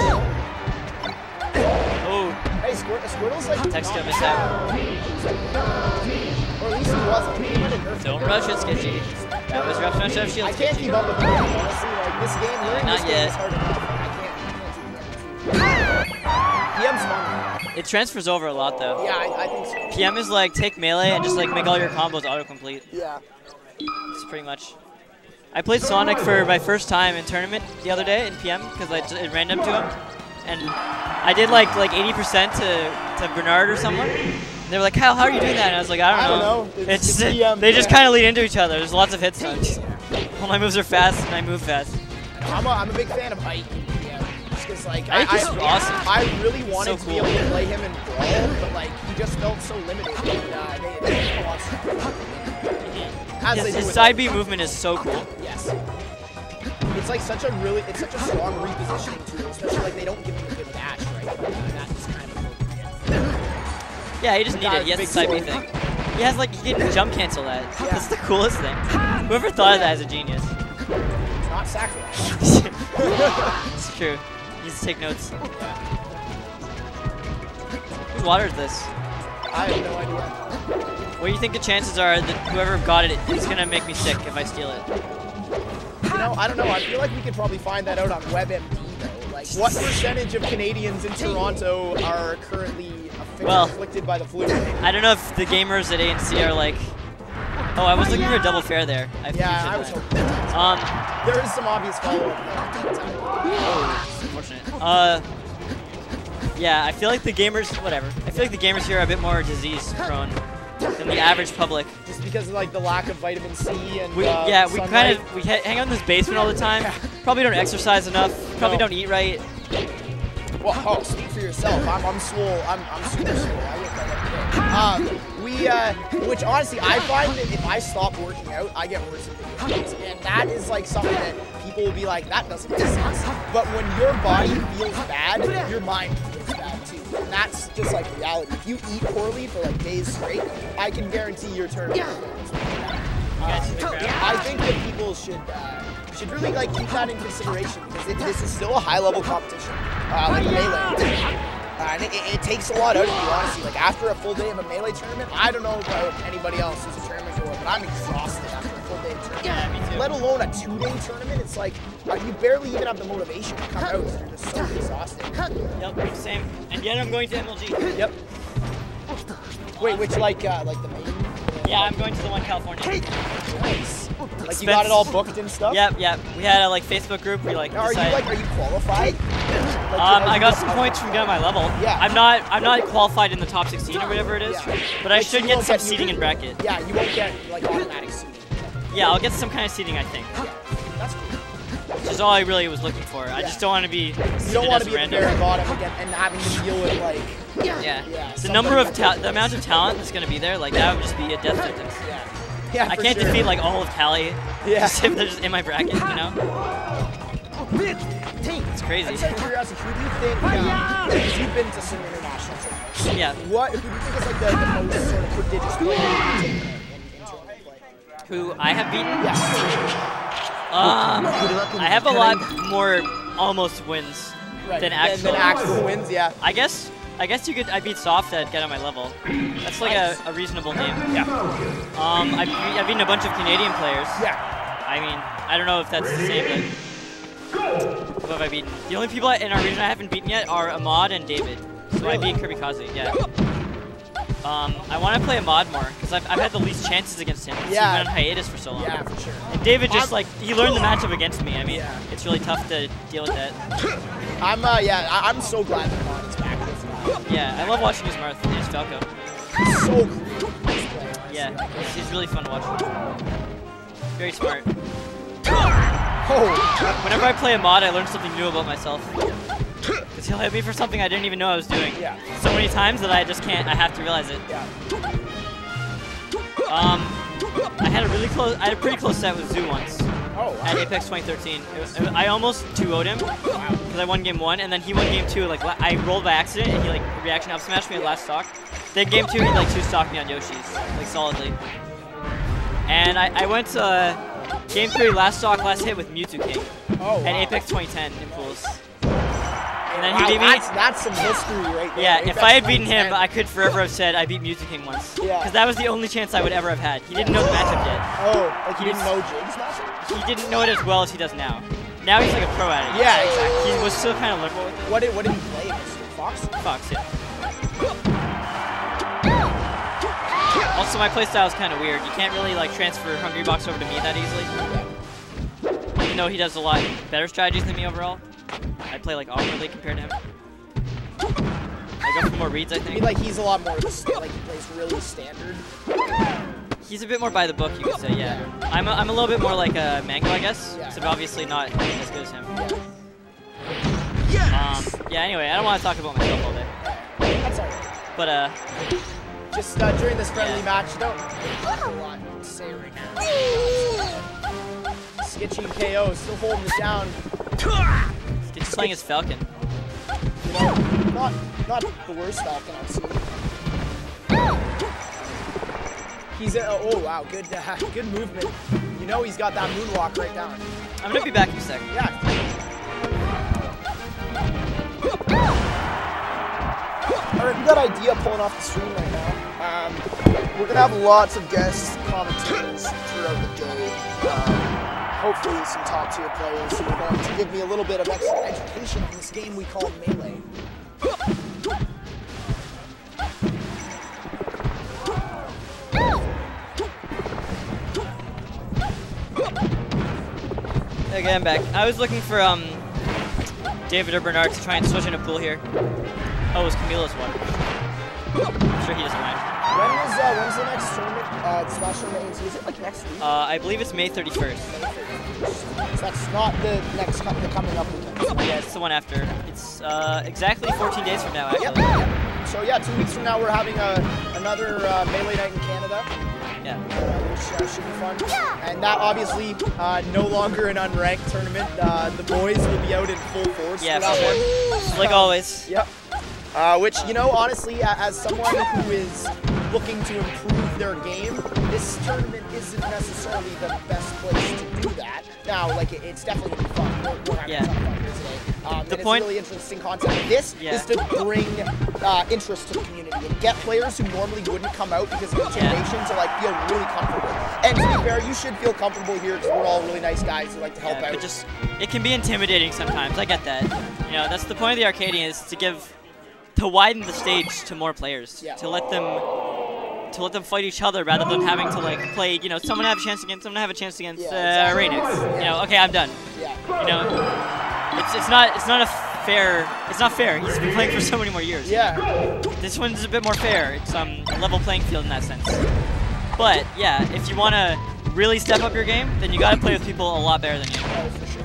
Oh, Hey, Squirtle's like Text not got missed out. Or at least he wasn't. He might have nerfed Don't him. rush it, Sketchy. That was rough smash out of shield. I can't keep up with him, honestly. Like, this game, learning Not this game yet. is hard enough. I can't PM's fun. It transfers over a lot though. Yeah, I think so. PM is like take melee and just like make all your combos autocomplete. Yeah. It's pretty much. I played Sonic for my first time in tournament the other day in PM because it random to him, and I did like 80% to Bernard or someone. And they were like, how are you doing that? And I was like, I don't know. It's PM. They just kind of lead into each other. There's lots of hits on. All my moves are fast and I move fast. I'm a big fan of Ike in PM. Just because, like, Ike is awesome. I really wanted So to be able to play him in Brawl, but, like, he just felt so limited. And they didn't want stuff. As they do His with side Ike. B movement is so cool. Yes. It's like such a strong repositioning tool, especially like they don't give him a good dash, right? That's kind of Yeah, he just needs guy it. He has the with side B big thing. He has like, he can jump cancel that. Yeah. That's the coolest thing. Whoever thought of that is a genius. it's not sacrilege. It's true. He needs to take notes. Whose water is this? I have no idea. What do you think the chances are that whoever got it is going to make me sick if I steal it? You know, I don't know. I feel like we could probably find that out on WebMD though. Like, what percentage of Canadians in Toronto are currently afflicted by the flu? I don't know if the gamers at ANC are like... Oh, I was looking for a double fair there. Yeah, I was hoping. There is some obvious follow-up. Unfortunate. Yeah, I feel like the gamers, whatever. I feel like the gamers here are a bit more disease-prone than the average public. Just because of like the lack of vitamin C and We sunlight. hang out in this basement all the time. Probably don't exercise enough. Probably don't eat right. Well, speak for yourself. I'm swole. I'm super swole. I look right every day. Which honestly, I find that if I stop working out, I get worse at video games, and that is like something that people will be like, that doesn't make sense. But when your body feels bad, your mind feels bad too, and that's just like reality. If you eat poorly for like days straight, I can guarantee your tournament. I think that people should really like keep that in consideration because this is still a high-level competition, like a melee. And it takes a lot out of you, honestly. Like after a full day of a melee tournament, I don't know about anybody else who's a tournament goer, but I'm exhausted after a full day of tournament. Yeah, me too. Let alone a 2-day tournament. It's like you barely even have the motivation to come out because you're just so exhausted. Yep, same. And yet I'm going to MLG. Yep. Wait, which like the main? Yeah, I'm going to the one in California. Nice. Like you got it all booked and stuff? Yep. We had a like Facebook group. We like Now, decided. are you qualified? I got some points from getting my level. Yeah. I'm not qualified in the top 16 or whatever it is, Yeah. but I Like, should you get won't some get- seating in bracket. Yeah, you won't get like automatic seating. Yeah, I'll get some kind of seating, I think. Yeah, that's cool. Which is all I really was looking for. I just don't want to be. You don't want to be at the very bottom again and having to deal with like Yeah. The somebody number of like the amount of talent that's gonna be there, like that would just be a death sentence. Yeah, I for can't sure. defeat like all of Cali. Yeah. Just if they're just in my bracket, you know. It's crazy. I'm just out of curiosity, who do you think, because you've been to some international tournaments, Yeah. who do you think is like the most sort of prodigious player you've taken in tournament play? Who I have beaten? Yeah. I have a lot more almost wins than actual wins. Yeah. I guess I beat Soft at Get On My Level. That's like a reasonable name. Yeah. I've beaten a bunch of Canadian players. Yeah. I mean, I don't know if that's the same, but who have I beaten? The only people in our region I haven't beaten yet are Ahmad and David. So I beat KirbyKaze, yeah. I want to play Ahmad more, because I've had the least chances against him. He's been on hiatus for so long. Yeah, for sure. And David just, like, he learned the matchup against me. I mean, it's really tough to deal with that. I'm so glad that Ahmad is back. Yeah, I love watching his Marth and his Falco. He's so cool. Yeah, he's really fun to watch. Very smart. Oh. Whenever I play Ahmad, I learn something new about myself. Because he'll hit me for something I didn't even know I was doing. Yeah. So many times that I just can't, I have to realize it. Yeah. I had a pretty close set with Zoo once. Oh, wow. At Apex 2013. I almost 2-0'd him because I won game 1, and then he won game 2. Like I rolled by accident, and he like reaction up smashed me at last stock. Then game 2, he like 2-stocked me on Yoshi's, like solidly. And I went to game 3 last stock, last hit with Mewtwo King at Apex 2010 in pools. And then he beat me. That's some history right there. Yeah, Apex if I had beaten 2010. him, I could forever have said I beat Mewtwo King once. Yeah. Because that was the only chance I would ever have had. He didn't know the matchup yet. Oh, like he didn't know Jig's matchup? He didn't know it as well as he does now. Now he's like a pro at it. Yeah, exactly. He was still kind of liberal with it. What did he play against? Fox? Fox, yeah. Also, my playstyle is kind of weird. You can't really like transfer Hungry Box over to me that easily. Even though he does a lot better strategies than me overall. I play like awkwardly compared to him. I go for more reads, I I think. mean, like he's a lot more like he plays really standard. He's a bit more by the book, you could say, yeah. I'm a little bit more like a Mango, I guess. Yeah. So obviously not as good as him. Yeah. Yeah, anyway, I don't want to talk about myself all day. That's alright. But, just during this friendly match, don't have a lot to say right now. Skitchy and KO still holding this down. he's playing as Falcon. You know, not the worst Falcon I've seen. He's oh wow, good movement. You know he's got that moonwalk right down. I'm gonna be back in a second. Yeah. Alright, we got idea pulling off the stream right now. We're gonna have lots of guest commentators throughout the day. Hopefully some top tier players who are going to give me a little bit of extra education on this game we call Melee. Okay, I'm back. I was looking for David or Bernard to try and switch in a pool here. Oh, it was Camilo's one. I'm sure he doesn't mind. When's the next tournament? Smash Tournament? Is it like next week? I believe it's May 31st. So that's not the coming up weekend. Yeah, it's the one after. It's exactly 14 days from now, actually. Yep. So yeah, 2 weeks from now we're having another Melee night in Canada. Yeah. Which should be fun. And that obviously no longer an unranked tournament. The boys will be out in full force Yeah, for that one. like always. Yep. Which, you know, honestly, as someone who is looking to improve their game, this tournament isn't necessarily the best place to do that. Now, like, it's definitely going to be fun. We're having a ton of fun here today. The and point, it's a really interesting concept. This is to bring interest to the community and get players who normally wouldn't come out because of intimidation to, like, feel really comfortable. And to be fair, you should feel comfortable here because we're all really nice guys who like to help out. But just, it can be intimidating sometimes. I get that. You know, that's the point of the Arcadian, is to widen the stage to more players, to let them fight each other rather than having to like play. You know, someone have a chance against Raynex. You know, okay, I'm done. You know, it's not fair. It's not fair. He's been playing for so many more years. This one's a bit more fair. It's a level playing field in that sense. But yeah, if you want to really step up your game, then you got to play with people a lot better than you.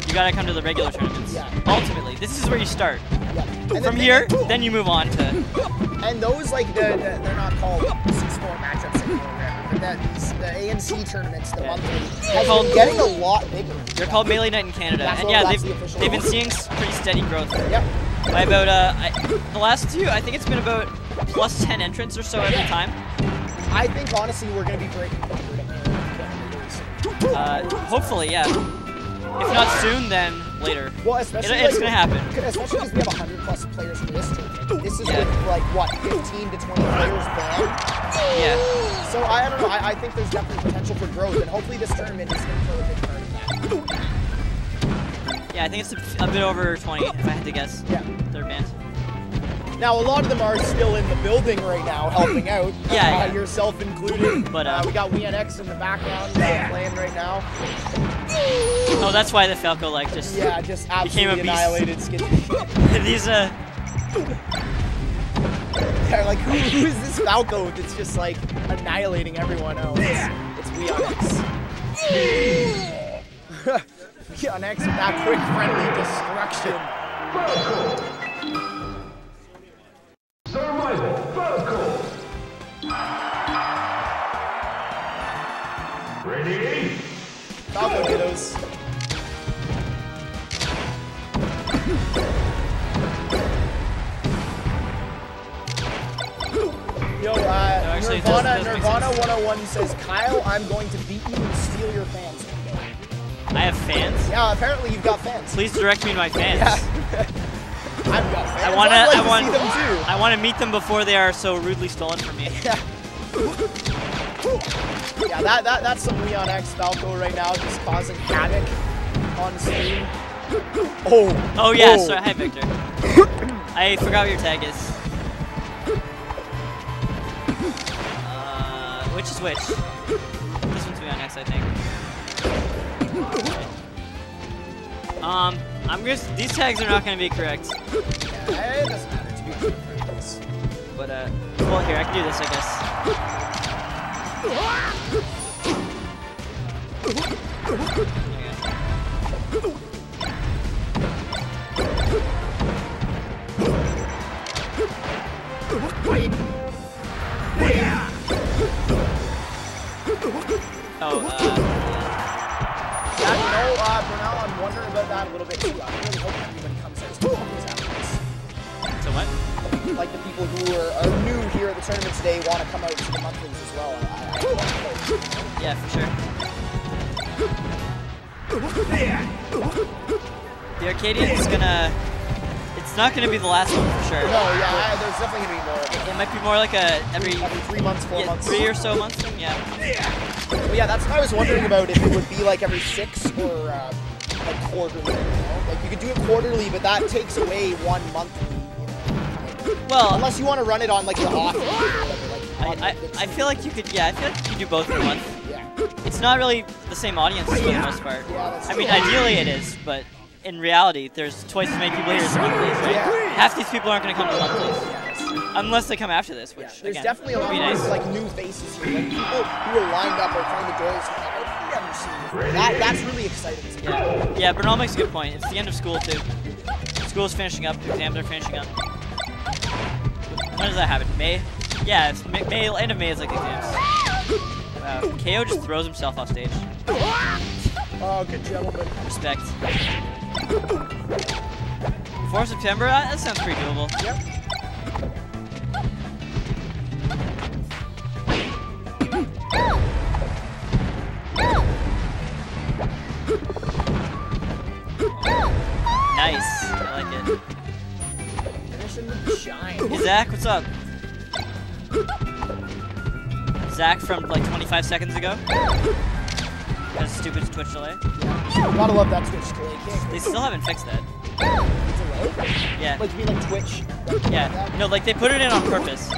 You got to come to the regular tournaments. Ultimately, this is where you start. From here, then you move on to. And those, like, they're not called C-Sport matchups anymore, but the ANC tournaments, the monthly, have been getting a lot bigger. They're called Melee Night in Canada, and yeah, they've been seeing pretty steady growth. By about the last two, I think it's been about plus 10 entrants or so every time. I think honestly we're gonna be breaking 100 in Canada. Hopefully, yeah. If not soon, then later. Well, especially It's like, gonna happen. Especially because we have 100+ players for this tournament. This is with like what 15 to 20 players banned. Yeah. So I don't know. I think there's definitely potential for growth, and hopefully this tournament is going to play a big part in that. Yeah, I think it's a bit over 20, if I had to guess. Yeah. They're banned. Now, a lot of them are still in the building right now, helping out. Yeah. Yourself included. But we got Raynex in the background playing right now. Oh, that's why the Falco like just just became a absolutely beast. annihilated Skid. These Yeah, like who is this Falco that's just like annihilating everyone else? It's Raynex. Raynex with that quick friendly destruction. Survival Falco. Ready? Falco kiddos. Yo, actually, Nirvana does make Nirvana sense. 101 says, Kyle, I'm going to beat you and steal your fans one day. I have fans. Yeah, apparently you've got fans. Please direct me to my fans. Yeah. I've got fans. I wanna, I'd like I to want, see them too. I want to meet them before they are so rudely stolen from me. Yeah. Yeah, that's some Raynex Falco right now, just causing havoc on stream. Oh yeah, sorry. Hi Victor. I forgot what your tag is. Which is which? This one's Raynex, I think. I'm just these tags are not going to be correct. Yeah, it doesn't matter to be friends. But well here I can do this I guess. Yeah, you know, Brunel, I'm wondering about that a little bit too. I really hope everybody comes out to monthlies after this. So what? Like the people who are new here at the tournament today want to come out to the monthlies as well. I want to vote. Yeah, for sure. The Arcadian is gonna. It's not gonna be the last one for sure. No, yeah, there's definitely gonna be more. It might be more like a every 3 months, 4 months. 3 or so months thing. Yeah. Well, yeah, that's what I was wondering about, if it would be like every 6 or like quarterly. You know? Like you could do it quarterly, but that takes away 1 monthly. You know? Well, unless you want to run it on like the off. Or whatever, like, I feel like you could. Yeah, I feel like you could do both in a month. Yeah. It's not really the same audience for the most part. Yeah, that's I mean, true. ideally it is, but in reality, there's twice as many people here as monthlies, right? Yeah. Half these people aren't going to come to monthlies. Yeah, that's true. Unless they come after this, which, Yeah, there's again, definitely a would lot be of nice. like new faces here, like people who are lined up outside the doors who I've never seen before. That's really exciting to me. Yeah, Bernal makes a good point. It's the end of school, too. School's finishing up, exams are finishing up. When does that happen? May? Yeah, it's May, end of May is like exams. Wow, KO just throws himself off stage. Oh, good gentleman. Respect. 4th September? That sounds pretty doable. Yep. Nice. I like it. Finishing with the shine. Hey, Zach, what's up? Zach from like 25 seconds ago. Got a stupid Twitch delay. Gotta love that Twitch delay kick. They still haven't fixed that. Delay? Yeah. Like you mean like Twitch? Yeah. No, like they put it in on purpose.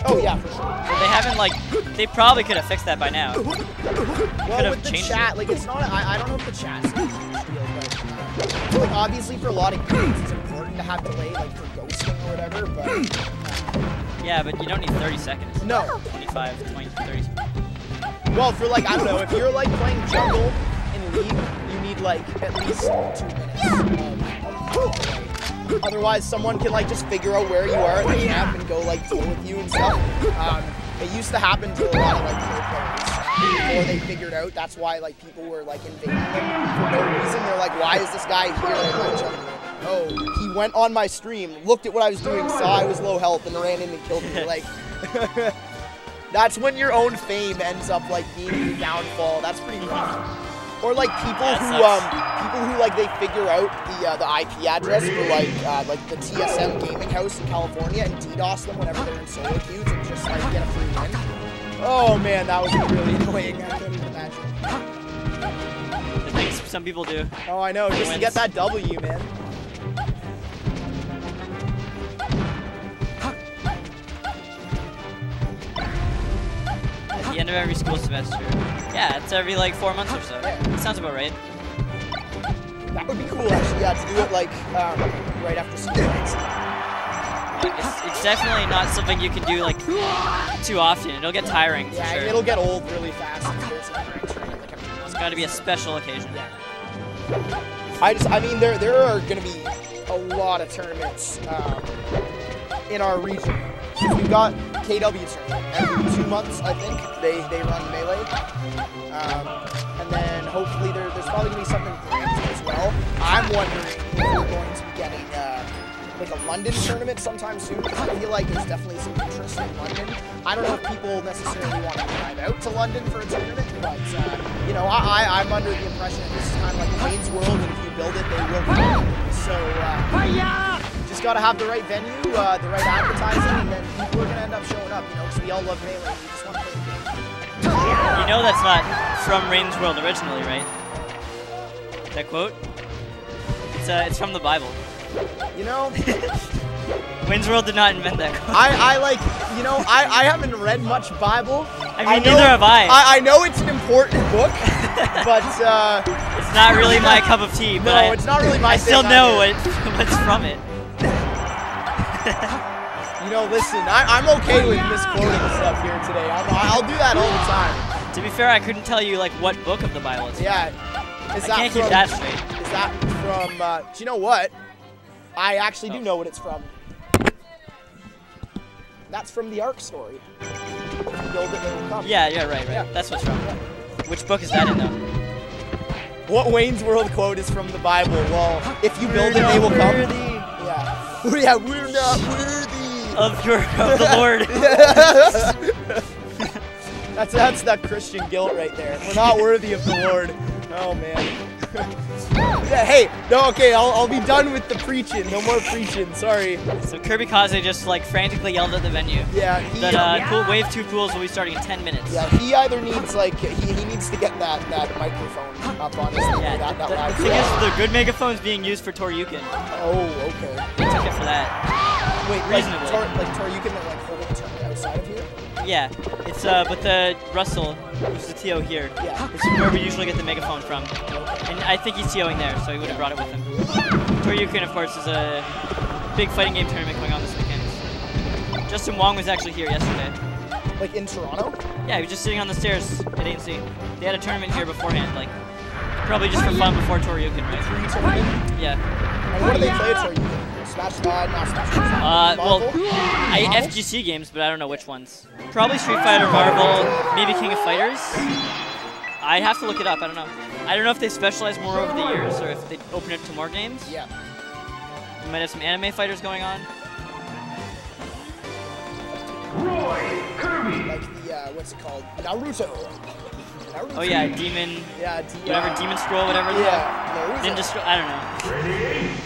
Oh yeah, for sure. They haven't like. They probably could have fixed that by now. Well, have with the changed chat, it. like it's not. I don't know if the chat's a huge deal, but like obviously for a lot of games it's important to have delay, like for ghosting or whatever. But Yeah, but you don't need 30 seconds. no. 25, 20, 30. Well, for like I don't know, if you're like playing jungle in League, you need like at least 2 minutes. Of delay. Otherwise, someone can like just figure out where you are at the camp and go like deal with you and stuff. It used to happen to a lot of like pro players before they figured out. That's why like people were like invading them for no reason. They're like, why is this guy here in my jungle? Oh, he went on my stream, looked at what I was doing, saw I was low health, and ran in and killed me. Like, that's when your own fame ends up like being your downfall. That's pretty rough. Or like people who like they figure out the IP address for like the TSM gaming house in California and DDoS them whenever they're in solo queues and just like get a free win. Oh man, that would be really annoying. I can't even imagine. The things some people do. Oh, I know, just to get that W, man. At the end of every school semester. Yeah, it's every like 4 months or so. Yeah. Sounds about right. That would be cool, actually. Yeah, to do it like right after school ends. It's definitely not something you can do like too often. It'll get tiring for Yeah, sure. it'll get old really fast. It's got to be a special occasion. Yeah. I mean, there are going to be a lot of tournaments in our region. We've got KW tournament every 2 months, I think. They run Melee, and then hopefully there's probably going to be something grand as well. I'm wondering if we're going to be getting like a London tournament sometime soon, because I feel like there's definitely some interest in London. I don't know if people necessarily want to drive out to London for a tournament, but you know, I'm under the impression that this is kind of like Wayne's World, and if you build it, they will come. So just got to have the right venue, the right advertising, and then people are going to end up showing up, you know, because we all love Melee. We just want to play the game. You know that's not from Rayne's World originally, right? That quote? It's from the Bible. You know, Wayne's World did not invent that quote. I like, you know, I haven't read much Bible. I mean, neither have I. I know it's an important book, but it's not really my cup of tea. But no, it's not really my. I still know what's from it. You know, listen, I'm okay with misquoting stuff here today. I'll do that all the time. To be fair, I couldn't tell you like what book of the Bible it's from. Yeah, is I that can't from, keep that straight. Is that from? Do you know what? I actually do know what it's from. That's from the Ark story. Build it, they will come. Yeah, right. Yeah. That's what's from. Yeah. Which book is that in, though? What Wayne's World quote is from the Bible? Well, if you build it, they will come. Yeah. Yeah, we're not worthy Of the Lord. That's that Christian guilt right there. We're not worthy of the Lord. Oh man. Yeah, hey, no, okay, I'll be done with the preaching. No more preaching. Sorry. So KirbyKaze just like frantically yelled at the venue. Yeah. That Wave 2 pools will be starting in 10 minutes. Yeah, he either needs like he needs to get that microphone up on his thing. Yeah. That The loud. thing is, the good megaphone's being used for Toryuken. Oh, okay. They took it for that. Wait, Reasonably. like Toryuken that like holding a tournament outside of here? Yeah, it's but the Russell, who's the TO here, Yeah. is where we usually get the megaphone from. And I think he's TOing there, so he would have brought it with him. Toryuken, of course, is a big fighting game tournament going on this weekend. Justin Wong was actually here yesterday. Like in Toronto? Yeah, he was just sitting on the stairs at ANC. They had a tournament here beforehand, like probably just for fun before Toryuken, right? Tournament? Yeah. And what do they play at Toryuken? Smash God, not Smash God. Well, Marvel? FGC games, but I don't know which ones. Probably Street Fighter, Marvel, maybe King of Fighters. I'd have to look it up, I don't know. I don't know if they specialize more over the years or if they open it to more games. Yeah. You might have some anime fighters going on. Roy Kirby. Like the, what's it called? Naruto. Oh yeah, Demon, Yeah, whatever, Demon Scroll, whatever. Yeah, Ninja Scroll, I don't know.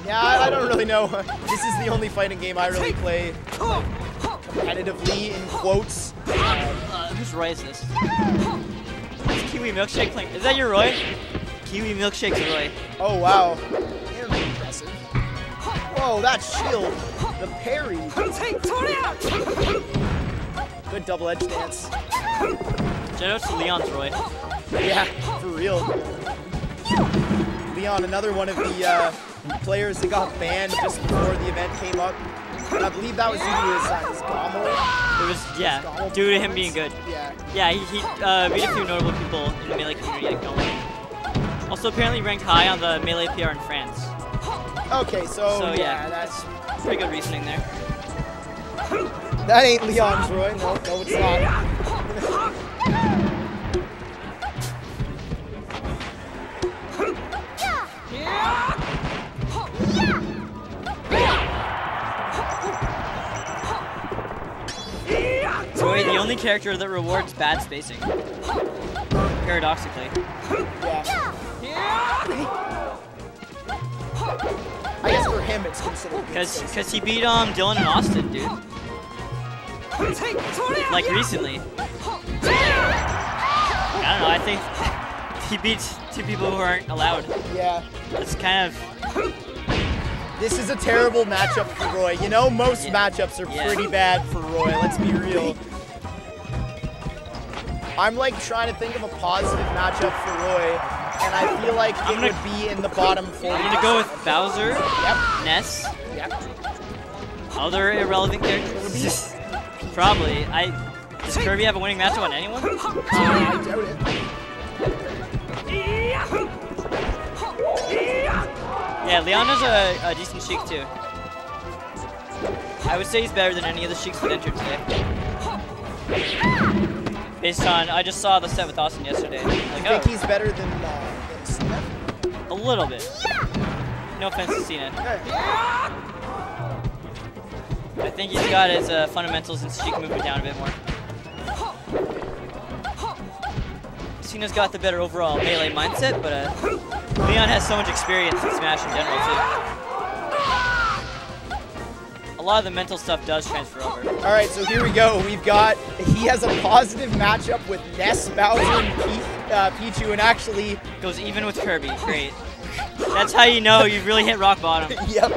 Yeah, I don't really know. This is the only fighting game I really play competitively, in quotes. Whose Roy is this? It's Kiwi Milkshake playing. Is that your Roy? Kiwi Milkshake's Roy. Oh, wow. Damn, impressive. Whoa, that shield. The parry. Good double-edged dance. Shout out to Leon's Roy. Yeah, for real. Leon, another one of the players that got banned just before the event came up. And I believe that was due to his Gommel. It was, yeah, due to him being good. Yeah. Yeah, he beat a few notable people in the Melee community at Gommel. Also apparently ranked high on the Melee PR in France. Okay, so yeah, that's pretty good reasoning there. that ain't Leon's Roy. No, it's not. Roy, the only character that rewards bad spacing. Paradoxically. Yeah. nice little good space. Because he beat Dylan and Austin, dude. Like recently. I don't know, I think he beats 2 people who aren't allowed. Yeah. That's kind of... This is a terrible matchup for Roy. You know, most matchups are pretty bad for Roy, let's be real. I'm like trying to think of a positive matchup for Roy, and I feel like it would be in the bottom 4. I'm gonna go with Bowser, Ness. Other irrelevant characters. Probably. Does Kirby have a winning matchup on anyone? I doubt it. Yeah, Leon has a decent Sheik too. I would say he's better than any of the Sheiks that entered today. Based on, I just saw the set with Austin yesterday. Like, You think he's better than Cena? a little bit. No offense to Cena. I think he's got his fundamentals and Sheik movement down a bit more. Cena's got the better overall melee mindset, but Leon has so much experience in Smash in general too. A lot of the mental stuff does transfer over. All right, so here we go. He has a positive matchup with Ness, Bowser, and Pichu, and actually goes even with Kirby. Great. That's how you know you've really hit rock bottom. Yep.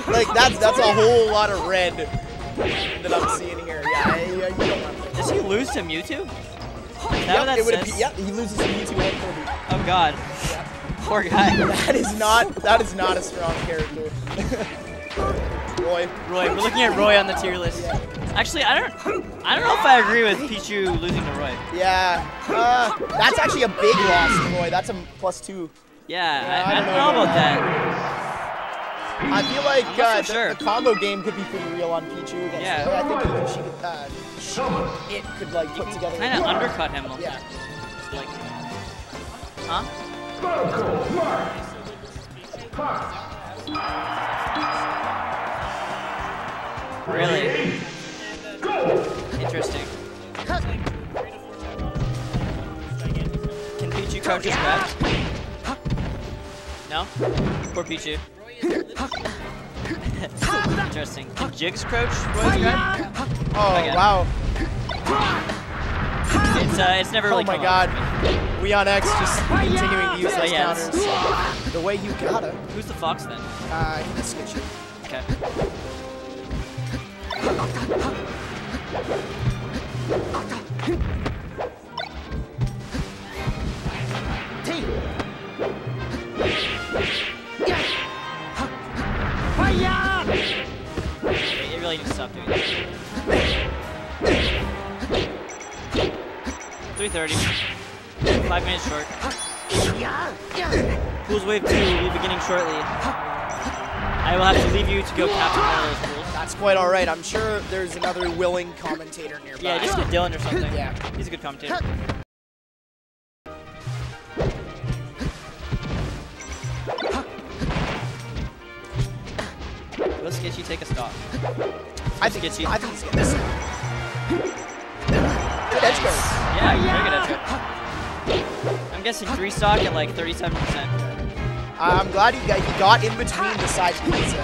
Like that's a whole lot of red that I'm seeing here. Yeah, you don't want to. Does he lose to Mewtwo? Is that what that says? Yep, he loses to Mewtwo and Kirby. Oh God. Yep. Poor guy. That is not a strong character. Roy, we're looking at Roy on the tier list. Yeah. Actually, I don't know if I agree with Pichu losing to Roy. Yeah, that's actually a big loss to Roy. That's a +2. Yeah, I don't know about that. I feel like sure. the combo game could be pretty real on Pichu against Yeah. Roy. I think it could like put together. Kind of undercut him. Yeah. Like, huh? Really? Interesting. Can Pichu crouch his grab? No? Poor Pichu. Interesting. Can Jigs crouch Roy's grab? Oh, wow. It's never really Oh my come God. up. We on X just continuing to use those yeah, counters. The way you gotta. Who's the fox then? I think it's Skitchy. Okay. You really need to stop doing that. 3:30. 5 minutes short. Pools Wave 2 will be beginning shortly. I will have to leave you to go captain one of those pools. That's quite all right. I'm sure there's another willing commentator nearby. Yeah, just get Dylan or something. Yeah. He's a good commentator. Will Skitchy take a stop? I think he's getting this. Good edge guard. Yeah, very good edge guard. I'm guessing 3 stock at like 37%. I'm glad he got in between the side pieces.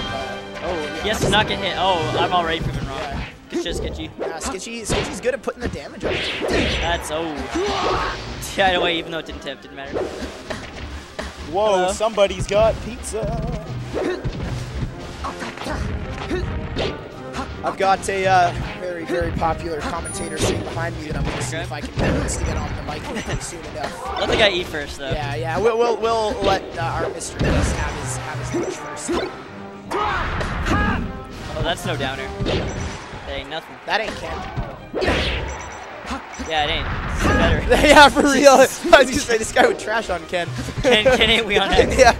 Oh, he has to not get hit. Oh, I'm already proven wrong. Good shit, Skitchy. Skitchy's good at putting the damage on. That's, yeah, no way, even though it didn't tip, didn't matter. Whoa, Hello? somebody's got pizza. I've got a very, very popular commentator sitting behind me that I'm going to see if I can convince to get on the mic with me soon enough. Let the guy eat first, though. Yeah, we'll let our Mr. Beast have his lunch first. Oh, that's no downer. That ain't nothing. That ain't Ken. Yeah, it ain't. It's better. Yeah, for real. I was going to say, this guy would trash on Ken. Ken ain't we on X. Yeah.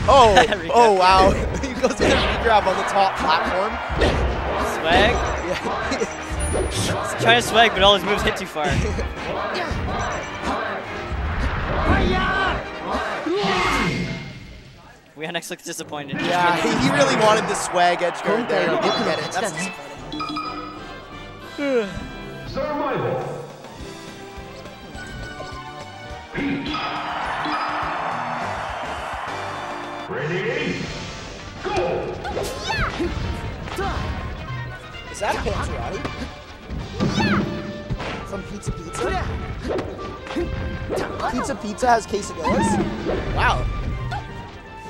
Oh, wow. He goes with a V-grab on the top platform. Swag? Yeah. He's trying to swag, but all his moves hit too far. We on X looks disappointed. Yeah, he really wanted the swag edge guard there. He didn't get it. That's disappointing. Survival. Peach. Ready? Go! Is that Panzerotti? From Pizza Pizza? Pizza Pizza has quesadillas? Wow.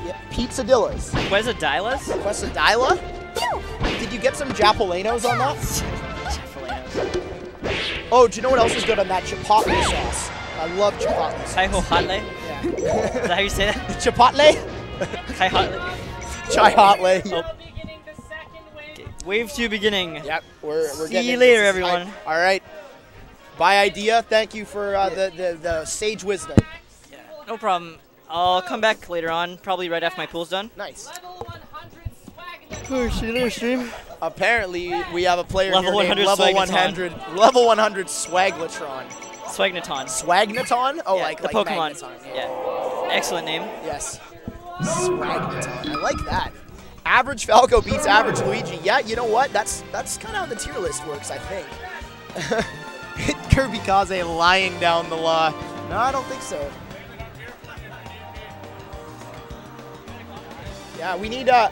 Yeah, pizzadillas. Quesadillas? Quesadilla? Did you get some Japolanos on that? Oh, do you know what else is good on that? Chipotle sauce. I love chipotle sauce. Chai Hotle? Yeah. Is that how you say that? Chipotle? Chai Hotle. Chai Hotle. Oh. Okay. Wave 2 beginning. Yep, we're See getting you into later, this. everyone. All right. By idea, thank you for the sage wisdom. Yeah, no problem. I'll come back later on, probably right after my pool's done. Nice. Oh, see you later, stream. Apparently, we have a player Level here named 100 Level 100 Swaglatron. Swagnaton. Swagnaton? Oh, Yeah, like the Pokemon. Magneton. Yeah. Excellent name. Yes. Swagnaton. I like that. Average Falco beats average Luigi. Yeah, you know what? That's kind of how the tier list works, I think. KirbyKaze lying down the law. No, I don't think so. Yeah, we need I'm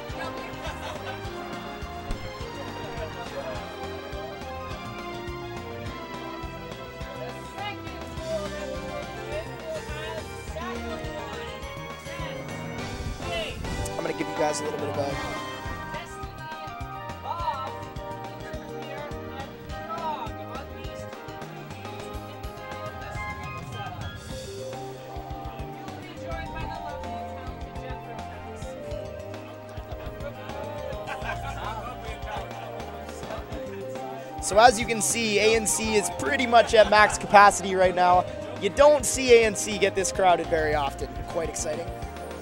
gonna give you guys a little bit of a. So as you can see, ANC is pretty much at max capacity right now. You don't see ANC get this crowded very often. Quite exciting.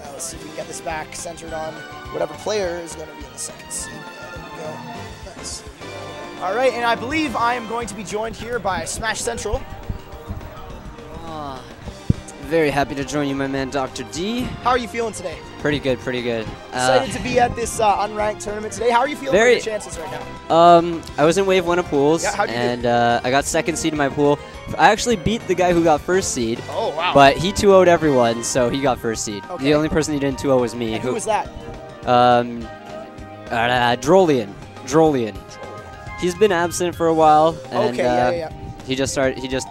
Let's see if we can get this back centered on whatever player is going to be in the second seat. There we go. Nice. All right, and I believe I am going to be joined here by Smash Central. Very happy to join you, my man, Dr. D. How are you feeling today? Pretty good, pretty good. Excited to be at this unranked tournament today. How are you feeling about your chances right now? I was in Wave 1 of pools, Yeah, how'd you do? and I got second seed in my pool. I actually beat the guy who got first seed. Oh, wow. But he 2-0'd everyone, so he got first seed. Okay. The only person he didn't 2-0 was me. And who was that? Drolian. He's been absent for a while, and Okay, yeah. he just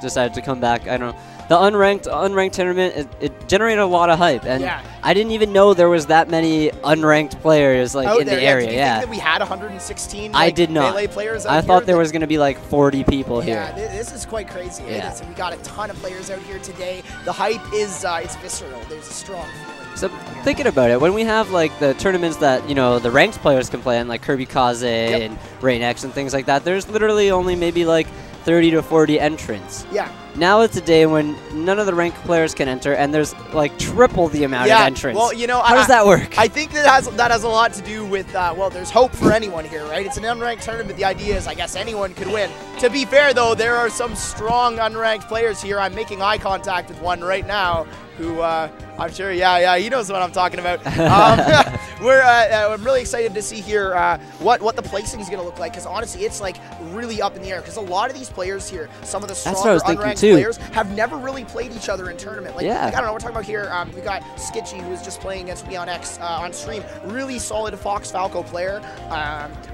decided to come back. I don't know. The unranked tournament, it generated a lot of hype, and Yeah. I didn't even know there was that many unranked players in Out the there, area. Did you think that we had 116 I did not. Melee players out I here thought there that- was going to be like 40 people Yeah, here. this is quite crazy. It Yeah. is. And we got a ton of players out here today. The hype is it's visceral. There's a strong feeling. So thinking about it, when we have like the tournaments that the ranked players can play in, like KirbyKaze and Raynex and things like that, there's literally only maybe like 30 to 40 entrants. Yeah. Now it's a day when none of the ranked players can enter, and there's like triple the amount of entrants. Well, how does that work? I think that has a lot to do with well, there's hope for anyone here, right? It's an unranked tournament. The idea is, I guess, anyone could win. To be fair, though, there are some strong unranked players here. I'm making eye contact with one right now, who I'm sure, he knows what I'm talking about. I'm really excited to see here what the placing is going to look like, because honestly, it's like really up in the air. Because a lot of these players here, some of the stronger unranked players, have never really played each other in tournament. Like, I don't know, we're talking about here. We got Skitchy, who was just playing against me on X on stream. Really solid Fox Falco player.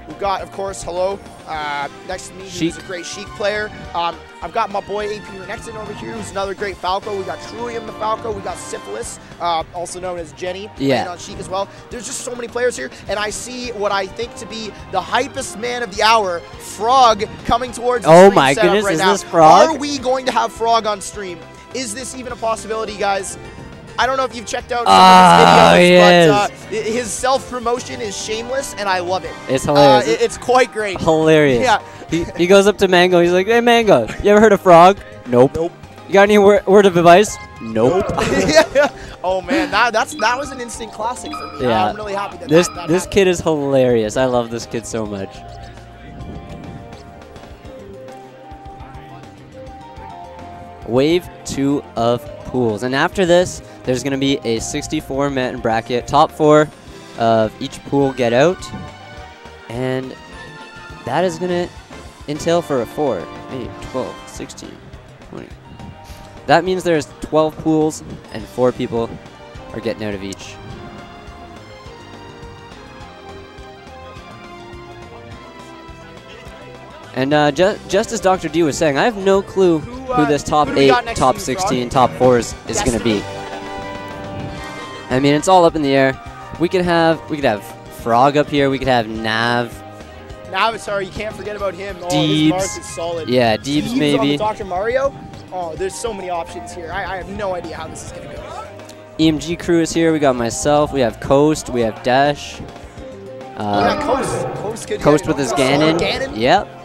We've got, of course, next to me, who's a great Sheik player. I've got my boy AP Raynex over here, who's another great Falco. We got Trillium the Falco. We got Syphilis, also known as Jenny, playing on Sheik as well. There's just so many players here, and I see what I think to be the hypest man of the hour, Frog, coming towards the stream my setup goodness, right is now. this Frog? Are we going to have Frog on stream? Is this even a possibility, guys? I don't know if you've checked out some of his videos, but his self-promotion is shameless, and I love it. It's hilarious. It's quite great. Hilarious. Yeah. He goes up to Mango. He's like, "Hey, Mango, you ever heard of Frog?" Nope. Nope. You got any word of advice? Nope. Oh man, that was an instant classic for me. Yeah. I'm really happy that this happened. kid is hilarious. I love this kid so much. Wave 2 of pools, and after this, there's going to be a 64-man bracket. Top 4 of each pool get out, and that is going to entail for a 4, 8, 12, 16, 20. That means there's 12 pools, and 4 people are getting out of each. And just as Dr. D was saying, I have no clue who this top who do we 8, got next top to you, 16, Frog? top 4 is going to be. I mean, it's all up in the air. We could have Frog up here. We could have Nav. Sorry, you can't forget about him. Oh, Deebs. his mark is solid. Yeah, Deebs on maybe. the Dr. Mario. Oh, there's so many options here. I have no idea how this is going to go. EMG crew is here. We got myself. We have Coast. We have Dash. Yeah, Coast could Coast get with his it. Ganon. Ganon? Yep.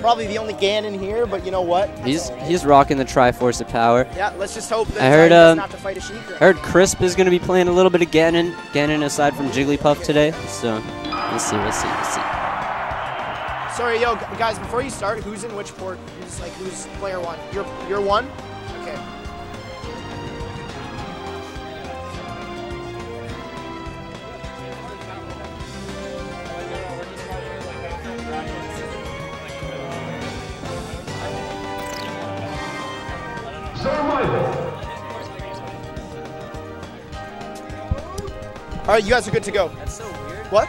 Probably the only Ganon here, but you know what? He's rocking the Triforce of Power. Yeah, let's just hope that I heard he doesn't have to fight a Sheikah. I heard Crisp is going to be playing a little bit of Ganon aside from Jigglypuff today. So we'll see. Sorry, yo, guys, before you start, who's in which port? Who's player 1? You're 1? Okay. All right, you guys are good to go. That's so weird. What?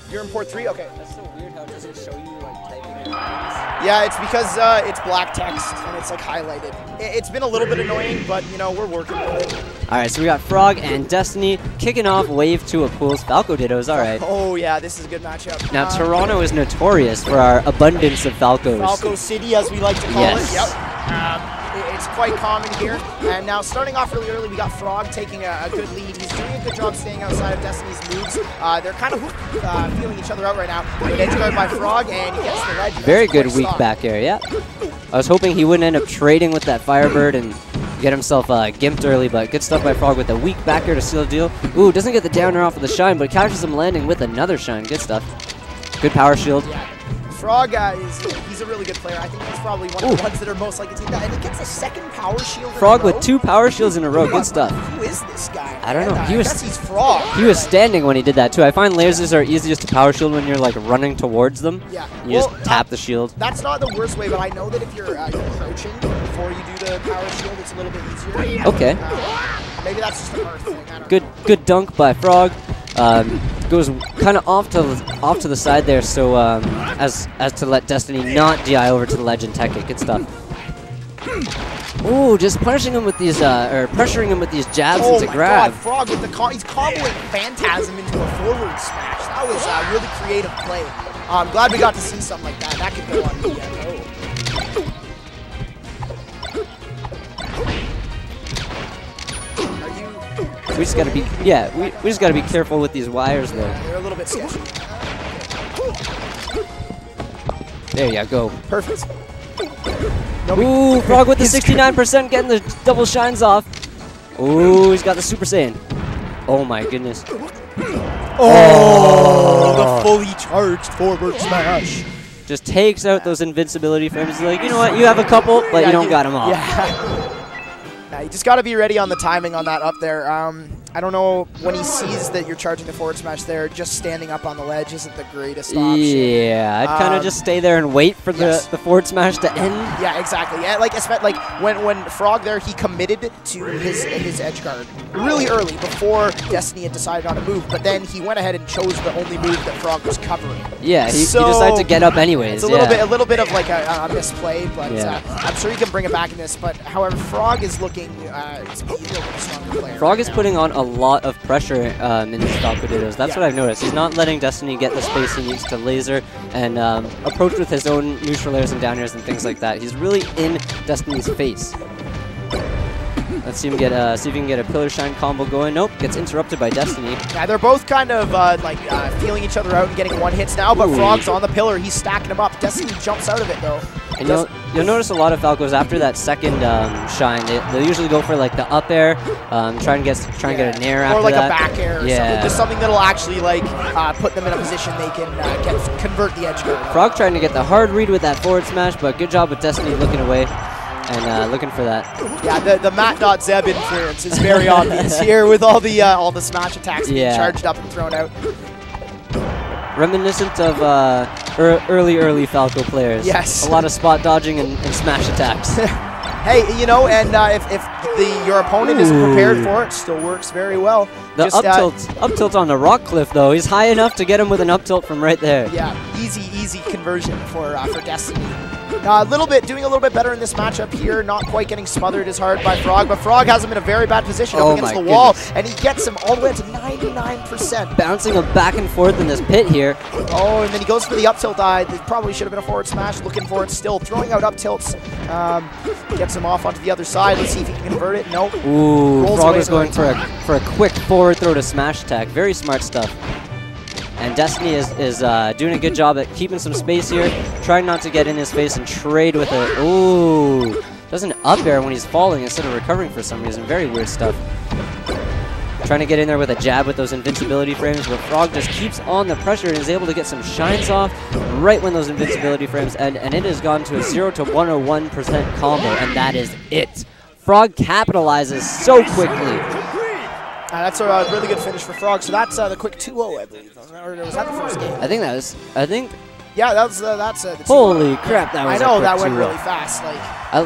You're in port 3? Okay. That's so weird how it doesn't show you like typing in. Yeah, it's because it's black text and it's like highlighted. It's been a little bit annoying, but you know, we're working with it. All right, so we got Frog and Destiny kicking off wave 2 of pools. Falco Dittos, all right. Oh yeah, this is a good matchup. Now, Toronto is notorious for our abundance of Falcos. Falco City, as we like to call Yes. it. Yep. It's quite common here. And now starting off really early, we got Frog taking a good lead. He's doing a good job staying outside of Destiny's moves. They're kind of feeling each other out right now. An edge guard by Frog, and he gets the ledge. Very good weak back air, yeah. I was hoping he wouldn't end up trading with that Firebird and get himself gimped early, but good stuff by Frog with a weak back air to seal the deal. Ooh, doesn't get the downer off of the Shine, but catches him landing with another Shine. Good stuff. Good power shield. Yeah. Frog he's a really good player. I think he's probably one of the ones that are most likely to take that. And he gets a second power shield. Frog with 2 power shields in a row. Good stuff. Who is this guy? I don't know. I guess he's Frog. He was standing when he did that too. I find lasers are easiest to power shield when you're like running towards them. Yeah. You just tap the shield. That's not the worst way, but I know that if you're crouching before you do the power shield, it's a little bit easier. Okay. Maybe that's just an Earth thing. I don't know. Good dunk by Frog. Goes kind of off to the side there, so as to let Destiny not DI over to the ledge and tech it. Good stuff. Ooh, just punishing him with these or pressuring him with these jabs into grab. God, Frog with the he's combling Phantasm into a forward smash. That was a really creative play. I'm glad we got to see something like that. That could go on the We just gotta be we just gotta be careful with these wires though. They're a little bit sketchy. There you go. Perfect. Ooh, Frog with the 69% getting the double shines off. Ooh, he's got the Super Saiyan. Oh my goodness. Oh, the fully charged forward smash. Just takes out those invincibility frames. He's like, you know what, you have a couple, but you don't got them all. Yeah. You just got to be ready on the timing on that up there. I don't know, when he sees that you're charging the forward smash there, just standing up on the ledge isn't the greatest option. Yeah, I'd kind of just stay there and wait for the forward smash to end. Yeah, exactly. Yeah, like when Frog there, he committed to his edge guard really early before Destiny had decided on a move, but then he went ahead and chose the only move that Frog was covering. Yeah, he decided to get up anyways. It's a little bit of like a misplay, but I'm sure he can bring it back in this. But however, Frog is looking to be a little bit stronger player. Frog is putting on a lot of pressure in these Falco Dittos. That's what I've noticed. He's not letting Destiny get the space he needs to laser and approach with his own neutral airs and down airs and things like that. He's really in Destiny's face. Let's see him get see if he can get a Pillar Shine combo going. Nope, gets interrupted by Destiny. Yeah, they're both kind of feeling each other out and getting one hits now, but Frog's on the pillar. He's stacking them up. Destiny jumps out of it though. And you'll notice a lot of Falcos after that second shine, they'll usually go for like the up air, try and get a nair after that. Or like a back air or something. Just something that'll actually like put them in a position they can convert the edge guard. Frog trying to get the hard read with that forward smash, but good job with Destiny looking away and looking for that. Yeah, the Matt.Zeb influence is very obvious here with all the smash attacks being charged up and thrown out. Reminiscent of early Falco players. Yes. A lot of spot dodging and smash attacks. Hey, you know, and if your opponent isn't prepared for it, still works very well. The up tilt on the rock cliff though, he's high enough to get him with an up tilt from right there. Yeah, easy easy conversion for Destiny. Doing a little bit better in this matchup here, not quite getting smothered as hard by Frog, but Frog has him in a very bad position up against the wall, and he gets him all the way to 99%. Bouncing him back and forth in this pit here. Oh, and then he goes for the up tilt die. It probably should have been a forward smash, looking for it still, throwing out up tilts. Gets him off onto the other side. Let's see if he can convert it. Nope. Ooh, Frog is going for a quick forward throw to smash attack. Very smart stuff. And Destiny is doing a good job at keeping some space here, trying not to get in his face and trade with it. Ooh, does an up air when he's falling instead of recovering for some reason. Very weird stuff. Trying to get in there with a jab with those invincibility frames, where Frog just keeps on the pressure and is able to get some shines off right when those invincibility frames end, and it has gone to a 0 to 101% combo, and that is it. Frog capitalizes so quickly. That's a really good finish for Frog. So that's the quick 2-0, I believe. Or was that the first game? Yeah, that's the Holy crap, that was I know, that went really fast.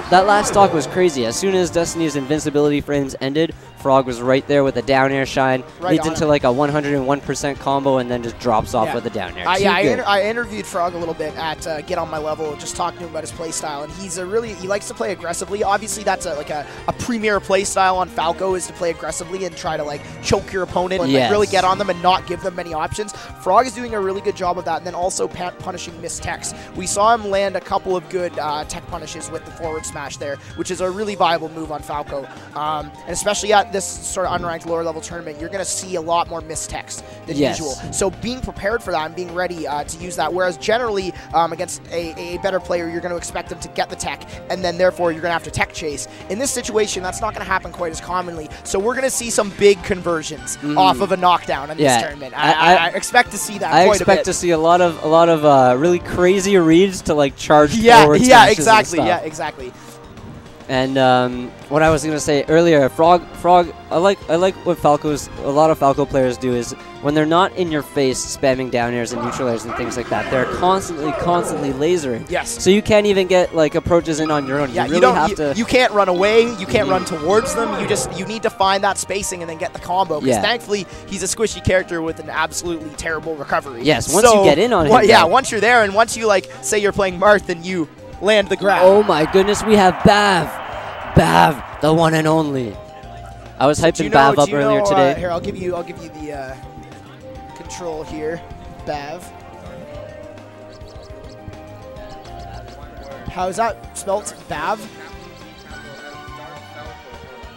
That last stock was crazy. As soon as Destiny's invincibility frames ended, Frog was right there with a down air shine, leads into like a 101% combo, and then just drops off with a down air. I interviewed Frog a little bit at Get On My Level, just talking to him about his play style, and he likes to play aggressively. Obviously, that's a premier play style on Falco, is to play aggressively and try to like choke your opponent and like, really get on them and not give them many options. Frog is doing a really good job of that, and then also punishing missed techs. We saw him land a couple of good tech punishes with the forward smash there, which is a really viable move on Falco, and especially at this sort of unranked lower level tournament, you're going to see a lot more missed techs than usual. So being prepared for that and being ready to use that, whereas generally against a better player, you're going to expect them to get the tech, and then therefore you're going to have to tech chase. In this situation, that's not going to happen quite as commonly, so we're going to see some big conversions off of a knockdown in this tournament. I expect to see that quite a bit. I expect to see a lot of really crazy reads to like charge forward. Yeah, exactly. And what I was gonna say earlier, Frog. I like what a lot of Falco players do is when they're not in your face spamming down airs and neutral airs and things like that, they're constantly lasering. Yes. So you can't even get like approaches in on your own. Yeah, you really have to. You can't run away. You can't run towards them. You need to find that spacing and then get the combo. Because thankfully he's a squishy character with an absolutely terrible recovery. Yes. Once you get in on him. Yeah. Once you're there, and once you like say you're playing Marth and you land the grab. Oh my goodness, we have Bav. Bav, the one and only. I was hyping Bav up earlier today. Here, I'll give you the control here, Bav. How is that spelled? Bav?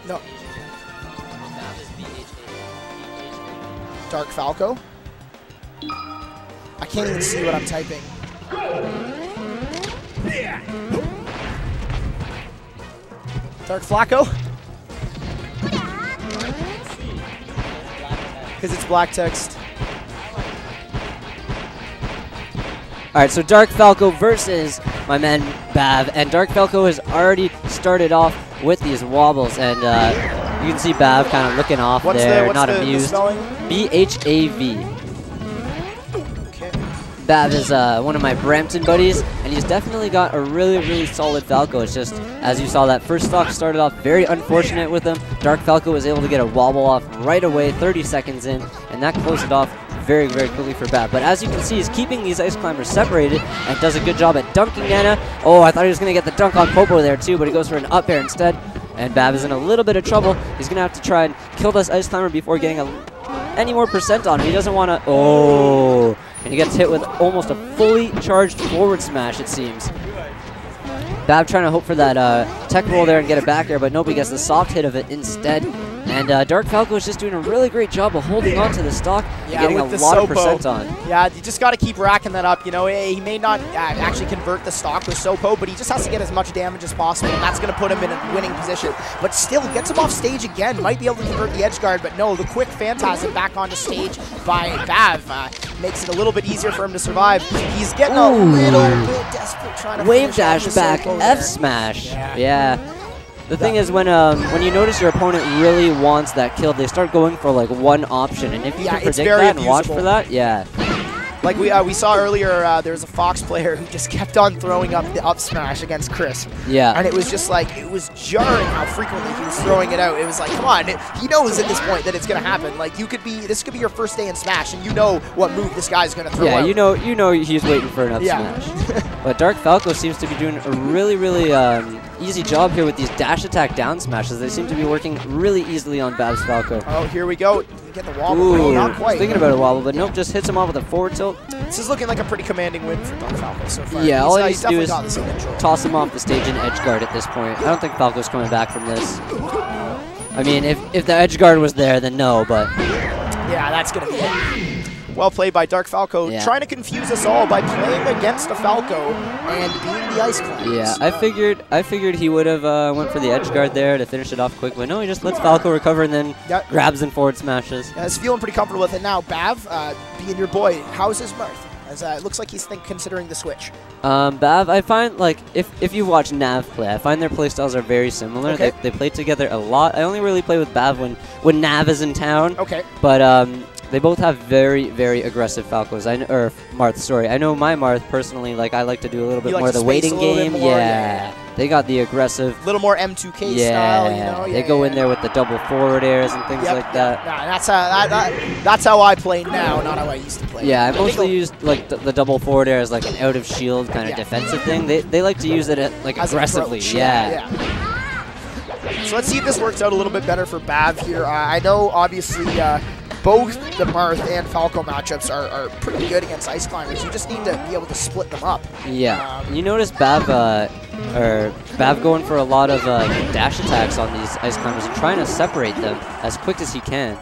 No. Dark Falco? I can't even see what I'm typing. Dark Flacco? Because it's black text. Alright, so Dark Falco versus my man Bav. And Dark Falco has already started off with these wobbles. And you can see Bav kind of looking off there, not amused. B-H-A-V. Bav is one of my Brampton buddies, and he's definitely got a really solid Falco. It's just, as you saw, that first stock started off very unfortunate with him. Dark Falco was able to get a wobble off right away, 30 seconds in, and that closed it off very quickly for Bav. But as you can see, he's keeping these Ice Climbers separated and does a good job at dunking Nana. Oh, I thought he was going to get the dunk on Popo there too, but he goes for an up air instead. And Bav is in a little bit of trouble. He's going to have to try and kill this Ice Climber before getting any more percent on him. He doesn't want to... Oh... And he gets hit with almost a fully charged forward smash, it seems. Bav trying to hope for that tech roll there and get it back there, but nobody gets the soft hit of it instead. And Dark Falco is just doing a really great job of holding on to the stock and getting a lot of percent on. Yeah, you just got to keep racking that up. You know, he may not actually convert the stock with Sopo, but he just has to get as much damage as possible, and that's going to put him in a winning position. But still, gets him off stage again. Might be able to convert the edge guard, but no, the quick Phantasm back onto stage by Bav makes it a little bit easier for him to survive. He's getting a little bit desperate trying to wave dash back, F smash. Yeah. The thing is, when you notice your opponent really wants that kill, they start going for like one option, and if you can predict that and watch for that, Like we saw earlier, there was a Fox player who just kept on throwing up the up smash against Crisp. Yeah. And it was just like, it was jarring how frequently he was throwing it out. It was like, come on, he knows at this point that it's going to happen. Like, this could be your first day in Smash, and you know what move this guy's going to throw out. Yeah, you know he's waiting for an up smash. But Dark Falco seems to be doing a really, really easy job here with these dash attack down smashes. They seem to be working really easily on Babs Falco. Oh, here we go. Get the wobble. Ooh, no, not quite. Thinking about a wobble, but nope, just hits him off with a forward tilt. This is looking like a pretty commanding win for Dark Falco so far. Yeah, all he needs to do is control. toss him off the stage and edge guard at this point. I don't think Falco's coming back from this. I mean, if the edge guard was there, then no, but... Yeah, that's going to be it. Well played by Dark Falco, trying to confuse us all by playing against a Falco and being the Ice Climbers. Yeah, I figured he would have went for the edge guard there to finish it off quick, but no, he just lets Falco recover and then grabs and forward smashes. Yeah, he's feeling pretty comfortable with it now. Bav, being your boy, how's his mirth? As it looks like he's considering the switch. Bav, I find, like, if you watch Nav play, I find their playstyles are very similar. Okay. They play together a lot. I only really play with Bav when Nav is in town. Okay. But they both have very, very aggressive Falcos. Or Marth, sorry. I know my Marth personally, like, I like to do a little bit more of the waiting game. Yeah. They got the aggressive. A little more M2K style, you know? They go in there with the double forward airs and things like that. Nah, that's how I play now, not how I used to play. Yeah, I mostly used like the double forward air as like an out of shield kind of defensive thing. They like to use it like as aggressively. Yeah. So let's see if this works out a little bit better for Bav here. I know obviously both the Marth and Falco matchups are pretty good against Ice Climbers. You just need to be able to split them up. Yeah. You notice Bav going for a lot of dash attacks on these Ice Climbers and trying to separate them as quick as he can.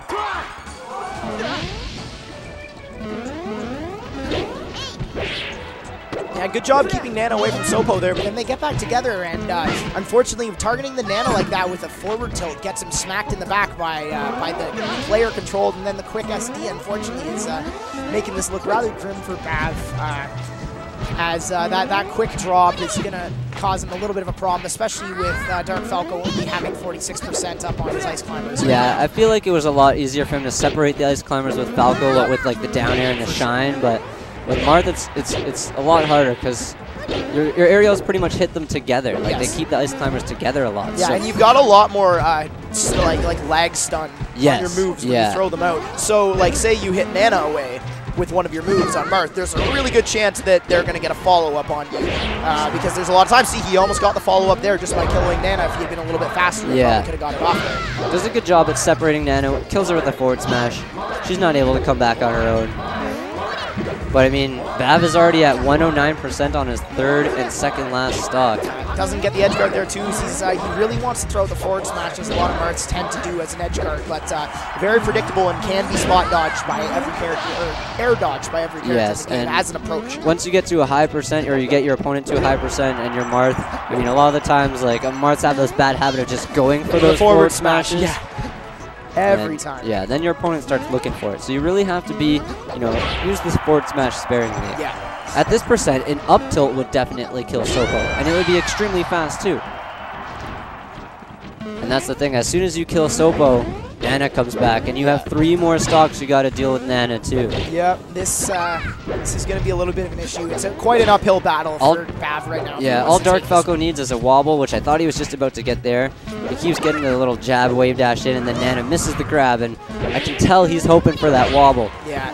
Yeah, good job keeping Nana away from Sopo there, but then they get back together, and unfortunately, targeting the Nana like that with a forward tilt gets him smacked in the back by the player controlled, and then the quick SD, unfortunately, is making this look rather grim for Bav, as that quick drop is going to cause him a little bit of a problem, especially with Dark Falco only having 46% up on his Ice Climbers. Yeah, I feel like it was a lot easier for him to separate the Ice Climbers with Falco with like the down air and the shine, but with Marth, it's a lot harder because your aerials pretty much hit them together. Like they keep the Ice Climbers together a lot. Yeah, and you've got a lot more like lag stun on your moves when you throw them out. So like say you hit Nana away with one of your moves on Marth, there's a really good chance that they're going to get a follow-up on you. Because there's a lot of times, see, he almost got the follow-up there just by killing Nana. If he had been a little bit faster, he probably could have got it off there. Does a good job at separating Nana, kills her with a forward smash. She's not able to come back on her own. But I mean, Bav is already at 109% on his third and second last stock. Doesn't get the edge guard there too. He really wants to throw the forward smash, as a lot of Marths tend to do as an edge guard, but very predictable and can be spot dodged by every character, or air dodged by every character in the game as an approach. Once you get to a high percent, or you get your opponent to a high percent, and your Marth, I mean, a lot of the times, like, Marths have this bad habit of just going for those forward smashes. Yeah. Every time. Yeah, then your opponent starts looking for it. So you really have to be, use this forward smash sparingly. Yeah. At this percent, an up tilt would definitely kill Sopo, and it would be extremely fast too. And that's the thing, as soon as you kill Sopo, Nana comes back, and you have 3 more stocks you got to deal with Nana too. Yep, this is going to be a little bit of an issue. It's quite an uphill battle for Bav right now. Yeah, all Dark Falco needs is a wobble, which I thought he was just about to get there. He keeps getting the little jab wave dash in, and then Nana misses the grab, and I can tell he's hoping for that wobble. Yeah.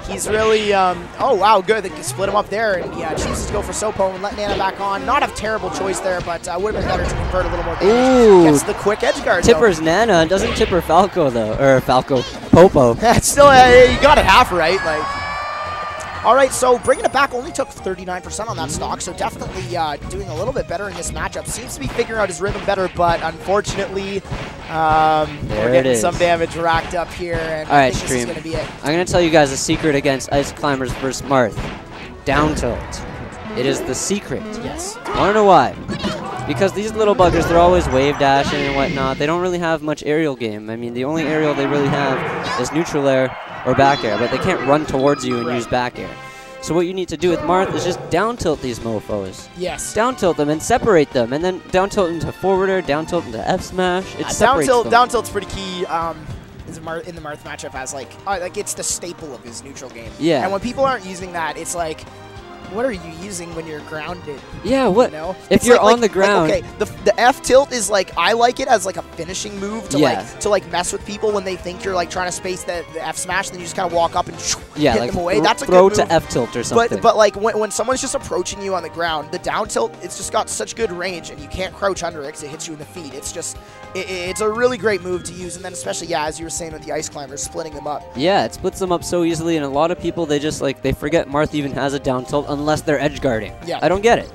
He's really, oh wow, good. They split him up there, and chooses to go for Sopo and let Nana back on. Not a terrible choice there, but would have been better to convert a little more damage. Ooh. Gets the quick edge guard. Tippers Nana, doesn't tipper Falco though, or Falco, Popo. That's still, you got it half right. All right, so bringing it back only took 39% on that stock, so definitely doing a little bit better in this matchup. Seems to be figuring out his rhythm better, but unfortunately, we're getting some damage racked up here, and I think this is going to be it. I'm going to tell you guys a secret against Ice Climbers versus Marth. Down tilt. It is the secret. Yes. Want to know why? Because these little buggers, they're always wave dashing and whatnot. They don't really have much aerial game. I mean, the only aerial they really have is neutral air or back air, but they can't run towards you and use back air. So what you need to do with Marth is just down tilt these mofos. Yes. Down tilt them and separate them, and then down tilt into forward air, down tilt into F smash. It separates them. Down tilt's pretty key. in the Marth matchup as like it's the staple of his neutral game. Yeah. And when people aren't using that, it's like, what are you using when you're grounded? Yeah, what? You know? If you're on the ground. okay, the F tilt is like, I like it as like a finishing move to Yeah. like mess with people when they think you're like trying to space the F smash, and then you just kind of walk up and Yeah, hit like them away. That's a throw good move. to F tilt or something. But like when someone's just approaching you on the ground, the down tilt, it's just got such good range, and you can't crouch under it because it hits you in the feet. It's just, it's a really great move to use, and then especially, yeah, as you were saying with the ice climbers, splitting them up. Yeah, it splits them up so easily, and a lot of people, they just like, they forget Marth even has a down tilt unless they're edge guarding. Yeah. I don't get it.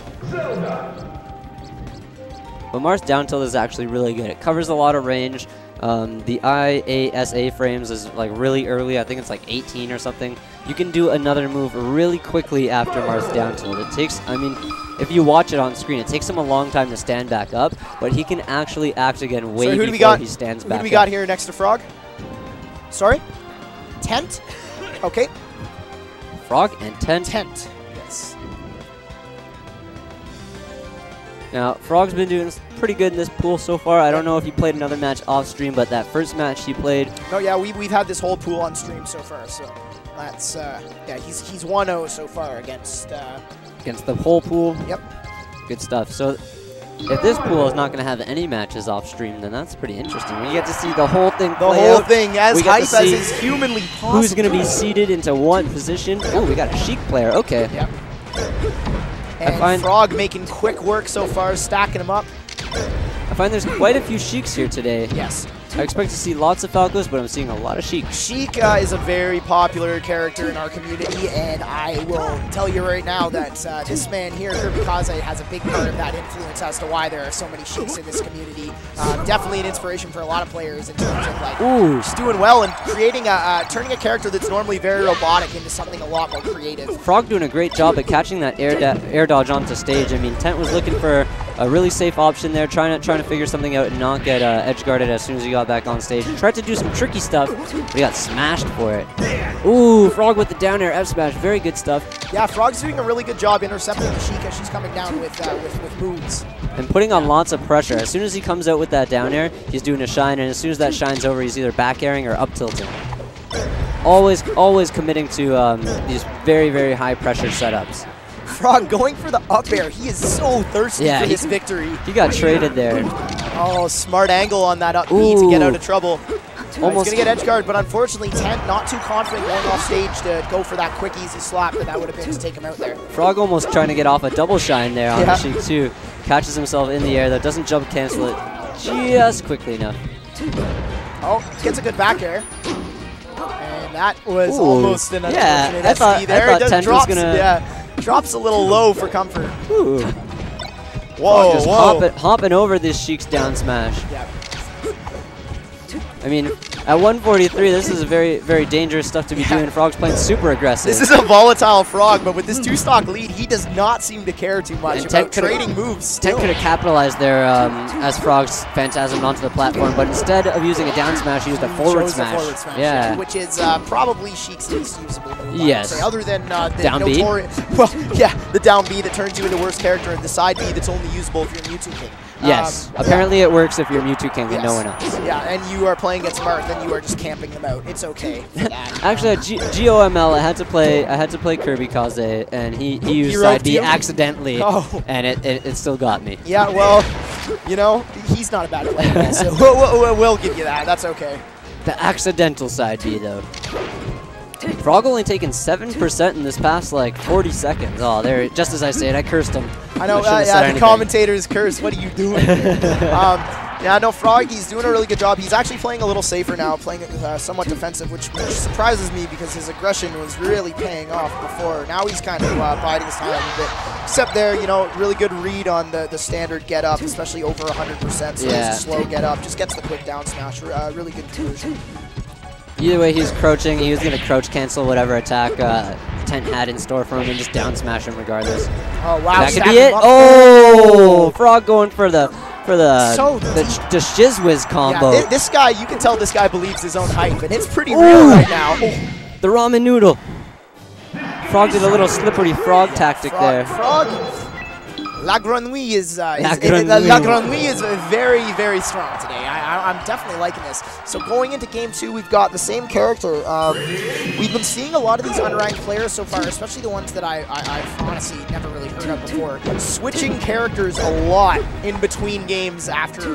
But Marth's down tilt is actually really good. It covers a lot of range. The IASA frames is like really early. I think it's like 18 or something. You can do another move really quickly after Marth's down tilt. It takes, I mean, if you watch it on screen, it takes him a long time to stand back up, but he can actually act again way before he stands back up. Who do we got here next to Frog? Sorry? Tent? Okay. Frog and Tent. Tent. Yes. Now, Frog's been doing pretty good in this pool so far. I don't know if he played another match off stream, but that first match he played. No, yeah, we've had this whole pool on stream so far, so that's yeah, he's 1-0 so far against the whole pool. Yep. Good stuff. So if this pool is not going to have any matches off stream, then that's pretty interesting. We get to see the whole thing play The whole out. thing as We hype get to see as is humanly possible. who's going to be seated into one position. Oh, we got a Sheik player. Okay. Yep. And Frog making quick work so far, stacking them up. I find there's quite a few Sheiks here today. Yes. I expect to see lots of Falcos, but I'm seeing a lot of Sheiks. Sheik is a very popular character in our community, and I will tell you right now that this man here, KirbyKaze, has a big part of that influence as to why there are so many Sheiks in this community. Definitely an inspiration for a lot of players in terms of like just doing well and creating turning a character that's normally very robotic into something a lot more creative. Frog doing a great job at catching that air dodge onto stage. I mean, Tent was looking for a really safe option there, trying to figure something out and not get edge guarded as soon as he got back on stage. He tried to do some tricky stuff, but he got smashed for it. Ooh, Frog with the down air F smash, very good stuff. Yeah, Frog's doing a really good job intercepting the Sheik as she's coming down with moves. And putting on lots of pressure. As soon as he comes out with that down air, he's doing a shine, and as soon as that shine's over, he's either back airing or up tilting. Always committing to these very, very high pressure setups. Frog going for the up air. He is so thirsty for this victory. He got traded there. Oh, smart angle on that up B to get out of trouble. He's going to get edge guard, but unfortunately, Tent not too confident going off stage to go for that quick, easy slap that would have been to take him out there. Frog almost trying to get off a double shine there on the Sheik too. Catches himself in the air, though, doesn't jump cancel it just quickly enough. Oh, gets a good back air. And that was almost an unfortunate SD there. I thought Tent was going to... Drops a little low for comfort. Ooh. Whoa, just hopping over this Sheik's down smash. Yeah. I mean, at 143, this is a very, very dangerous stuff to be doing. Frog's playing super aggressive. This is a volatile Frog, but with this 2-stock lead, he does not seem to care too much about trading moves. Tent could have capitalized there as Frog's Phantasm onto the platform, but instead of using a down smash, he used a forward smash. Yeah. Which is probably Sheik's least usable move. Yes. Other than the down B? Well, yeah, the down B that turns you into worst character, and the side B that's only usable if you're Mewtwo King. Yes, apparently it works if you're Mewtwo King and no one else. Yeah, and you are playing against Marth, and you are just camping them out. It's okay for that. Actually, at GOML, I had to play KirbyKaze, and he used side B accidentally, and it still got me. Yeah, well, you know, he's not a bad player, so we'll give you that. That's okay. The accidental side B, though. Frog only taken 7% in this past, like, 40 seconds. Oh, there, just as I say it, I cursed him. I know, the commentators curse. What are you doing? Yeah, no, Frog, he's doing a really good job. He's actually playing a little safer now, playing somewhat defensive, which surprises me because his aggression was really paying off before. Now he's kind of biding his time a little bit. Except there, you know, really good read on the standard get up, especially over 100%. So it's a slow get up, just gets the quick down smash. Really good conversion. Either way, he's crouching. He was going to crouch cancel whatever attack Tent had in store for him and just down smash him regardless. Oh, wow. That could be it. Oh, Frog going for the Shizwiz combo. Yeah, this guy, you can tell this guy believes his own hype, and it's pretty real right now. The ramen noodle. Frog did a little slippery frog tactic there. Frog La Grenouille is La Grenouille is very, very strong today. I'm definitely liking this. So going into game 2, we've got the same character. We've been seeing a lot of these unranked players so far, especially the ones that I've honestly never really heard of before, switching characters a lot in between games after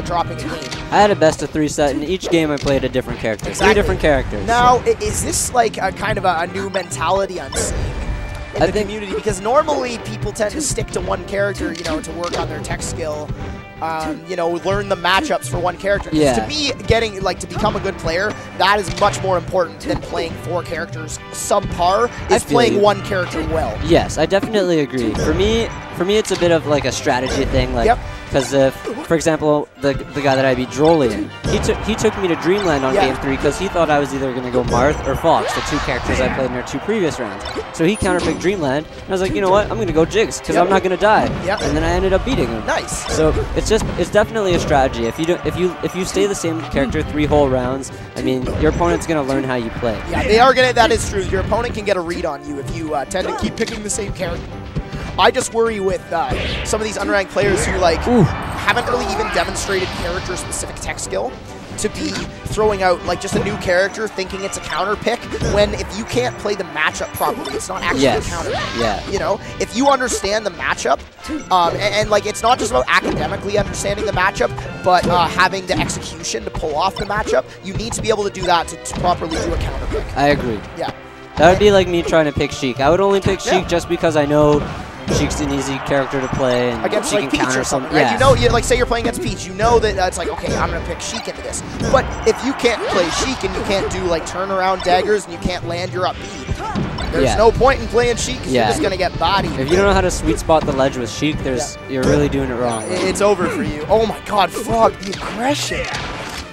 dropping a game. I had a best of 3 set, and each game I played a different character. Exactly. 3 different characters. Now, is this like a kind of a new mentality I'm seeing in the community? Because normally people tend to stick to one character, you know, to work on their tech skill, you know, learn the matchups for one character. Yeah. To me, to become a good player, that is much more important than playing 4 characters subpar, is playing one character well. Yes, I definitely agree. For me, it's a bit of like a strategy thing. Like, because if, for example, the guy that I beat, Drolian, he took me to Dreamland on game 3 because he thought I was either going to go Marth or Fox, the 2 characters I played in our 2 previous rounds. So he counterpicked Dreamland, and I was like, you know what, I'm going to go Jigs because I'm not going to die. And then I ended up beating him. Nice. So it's definitely a strategy. If you stay the same character 3 whole rounds, I mean, your opponent's going to learn how you play. Yeah, they are gonna. That is true. Your opponent can get a read on you if you tend to keep picking the same character. I just worry with some of these unranked players who haven't really even demonstrated character-specific tech skill to be throwing out like just a new character thinking it's a counter pick when if you can't play the matchup properly, it's not actually a counter pick. You know, if you understand the matchup, and like it's not just about academically understanding the matchup, but having the execution to pull off the matchup, you need to be able to do that to properly do a counter pick. I agree. Yeah. That would be like me trying to pick Sheik. I would only pick Sheik just because I know Sheik's an easy character to play, and against she like can Peach counter or something, something. right? You know, like say you're playing against Peach, you know that it's like, okay, I'm gonna pick Sheik into this. But if you can't play Sheik and you can't do like turnaround daggers and you can't land your up B, there's no point in playing Sheik because you're just gonna get bodied. If you don't know how to sweet spot the ledge with Sheik, you're really doing it wrong. It's over for you. Oh my God, Frog, the aggression.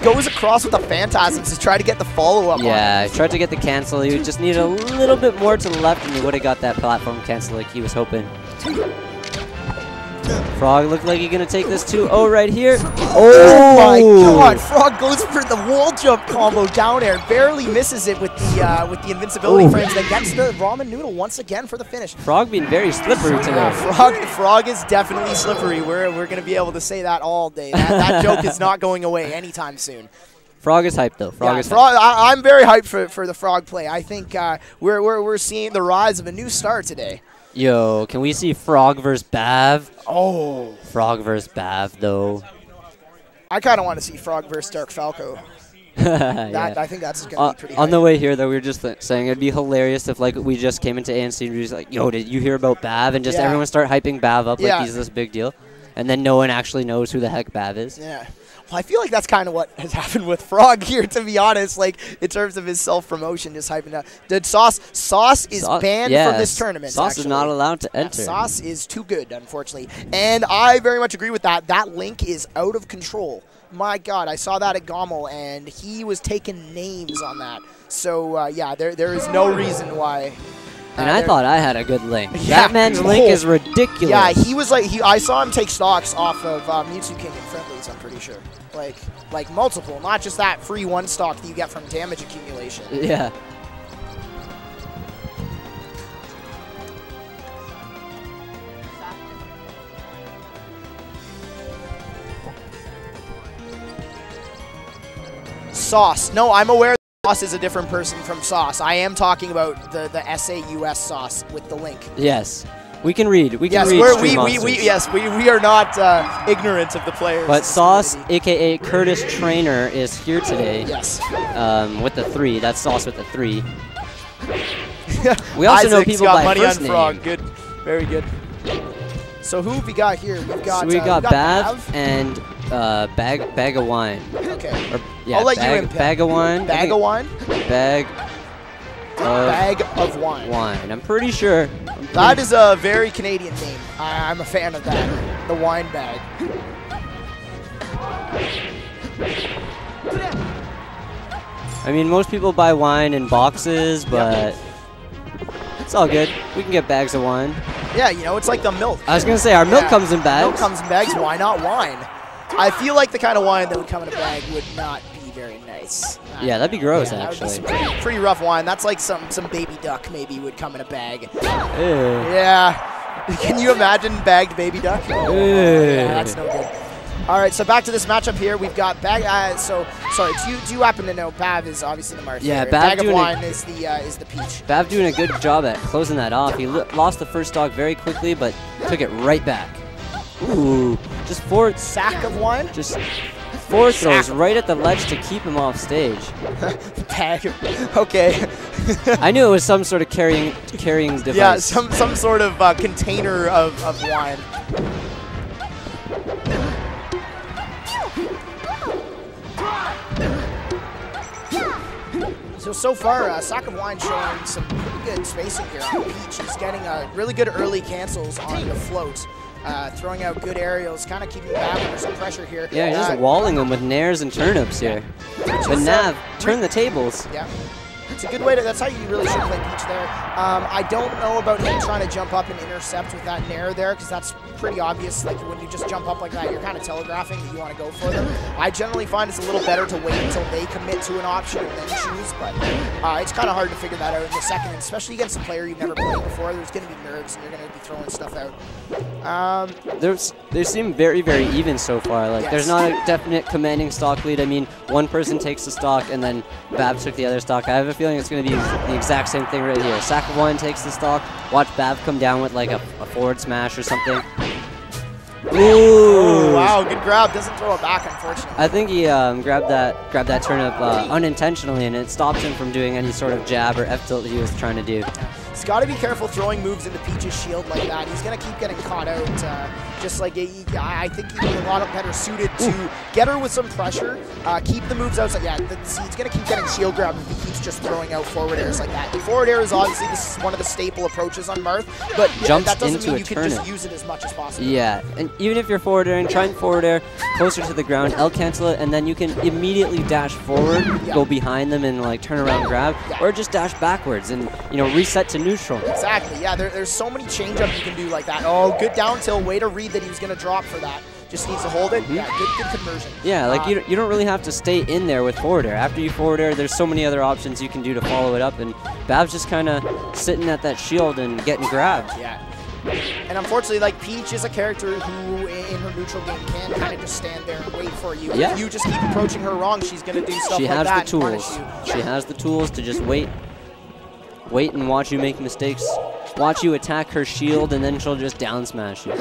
Goes across with the Phantasms to try to get the follow-up on I tried to get the cancel. He just needed a little bit more to the left, and he would have got that platform cancel like he was hoping. Frog looked like he's going to take this 2-0 right here. Oh my God, Frog goes for the wall jump combo down air, barely misses it with the invincibility frames, then gets the ramen noodle once again for the finish. Frog being very slippery today. Frog is definitely slippery. We're going to be able to say that all day. That joke is not going away anytime soon. Frog is hyped though. Frog is hyped. I'm very hyped for the Frog play. I think we're seeing the rise of a new star today. Yo, can we see Frog versus Bav? Oh. Frog versus Bav, though. I kind of want to see Frog versus Dark Falco. I think that's going to be pretty on the way here, though, we were just saying it'd be hilarious if, like, we just came into ANC and we was like, yo, did you hear about Bav? And just everyone start hyping Bav up like he's this big deal. And then no one actually knows who the heck Bav is. Yeah. Well, I feel like that's kind of what has happened with Frog here, to be honest, like, in terms of his self-promotion, just hyping up. Did Sauce is banned from this tournament, Sauce is not allowed to enter. Sauce is too good, unfortunately. And I very much agree with that. That Link is out of control. My God, I saw that at Gommel, and he was taking names on that. So, yeah, there is no reason why... And I thought I had a good Link. That man's Link is ridiculous. Yeah, he was like, I saw him take stocks off of Mewtwo King and friendlies, I'm pretty sure. Like multiple, not just that free 1 stock that you get from damage accumulation. Yeah. Sauce. No, I'm aware that Sauce is a different person from Sauce. I am talking about the SAUS Sauce with the Link. Yes. We can read. We can read. We are not ignorant of the players. But Sauce, a.k.a. Curtis Trainer, is here today. Yes. With the 3. That's Sauce with the 3. We also know people by money first on name. Frog. Good. Very good. So who have we got here? We got Bav and Bag of Wine. Okay. I'll let you input. Bag of Wine. Bag of Wine? Bag of Wine. I'm pretty sure. That is a very Canadian name. I'm a fan of that. The Wine Bag. I mean, most people buy wine in boxes, but it's all good. We can get bags of wine. Yeah, you know, it's like the milk. I was going to say, our milk comes in bags. Milk comes in bags. Why not wine? I feel like the kind of wine that would come in a bag would not be very nice. Yeah, that'd be gross, actually. That would be pretty rough wine. That's like some baby duck maybe would come in a bag. Ew. Yeah. Can you imagine bagged baby duck? Oh, yeah, that's no good. All right, so back to this matchup here. We've got Bag. Sorry, do you happen to know Bav is obviously the Marth? Yeah, here. Bav Bag of doing Wine is the Peach. Bav doing a good job at closing that off. He lost the first stock very quickly, but took it right back. Ooh, just four Sack of Wine? Just four throws right at the ledge to keep him off stage. Bag. Okay. I knew it was some sort of carrying device. Yeah, some sort of container of wine. So far, Sack of Wine showing some pretty good spacing here on Peach. He's getting really good early cancels on the float, throwing out good aerials, kind of keeping Bav under some pressure here. Yeah, he's just walling them with nairs and turnips here. But Nav, turn the tables. Yeah. It's a good way to, that's how you really should play Peach there. I don't know about him trying to jump up and intercept with that nair there, because that's pretty obvious. Like when you just jump up like that, you're kind of telegraphing that you want to go for them. I generally find it's a little better to wait until they commit to an option and then choose, but it's kind of hard to figure that out in the second, especially against a player you've never played before. There's going to be nerves and you're going to be throwing stuff out. They seem very, very even so far. Like there's not a definite commanding stock lead. I mean, one person takes the stock and then Bab took the other stock. I have a feeling it's going to be the exact same thing right here. Sack of Wine takes the stock. Watch Bab come down with like a forward smash or something. Ooh! Oh, wow, good grab. Doesn't throw it back, unfortunately. I think he grabbed that turnip unintentionally, and it stopped him from doing any sort of jab or F tilt that he was trying to do. He's got to be careful throwing moves into Peach's shield like that. He's going to keep getting caught out. Just like I think he's a lot better suited to get her with some pressure, keep the moves outside. Yeah, see, he's going to keep getting shield grabbed if he keeps just throwing out forward airs like that. The forward air is obviously this is one of the staple approaches on Marth, but that doesn't mean you can just use it as much as possible. Yeah, and even if you're forward airing, try and forward air closer to the ground, L cancel it, and then you can immediately dash forward, go behind them and like turn around grab, or just dash backwards and reset to neutral. Exactly, yeah, there's so many change-up you can do like that. Oh, good down tilt, way to read that he was going to drop for that. Just needs to hold it. Yeah, good conversion. Yeah, like you don't really have to stay in there with forward air. After you forward air, there's so many other options you can do to follow it up, and Bab's just kind of sitting at that shield and getting grabbed. Yeah. And unfortunately, like, Peach is a character who, in her neutral game, can kind of just stand there and wait for you. Yeah. If you just keep approaching her wrong, she's going to do stuff like that and punish you. She has the tools to just wait and watch you make mistakes. Watch you attack her shield, and then she'll just down smash you.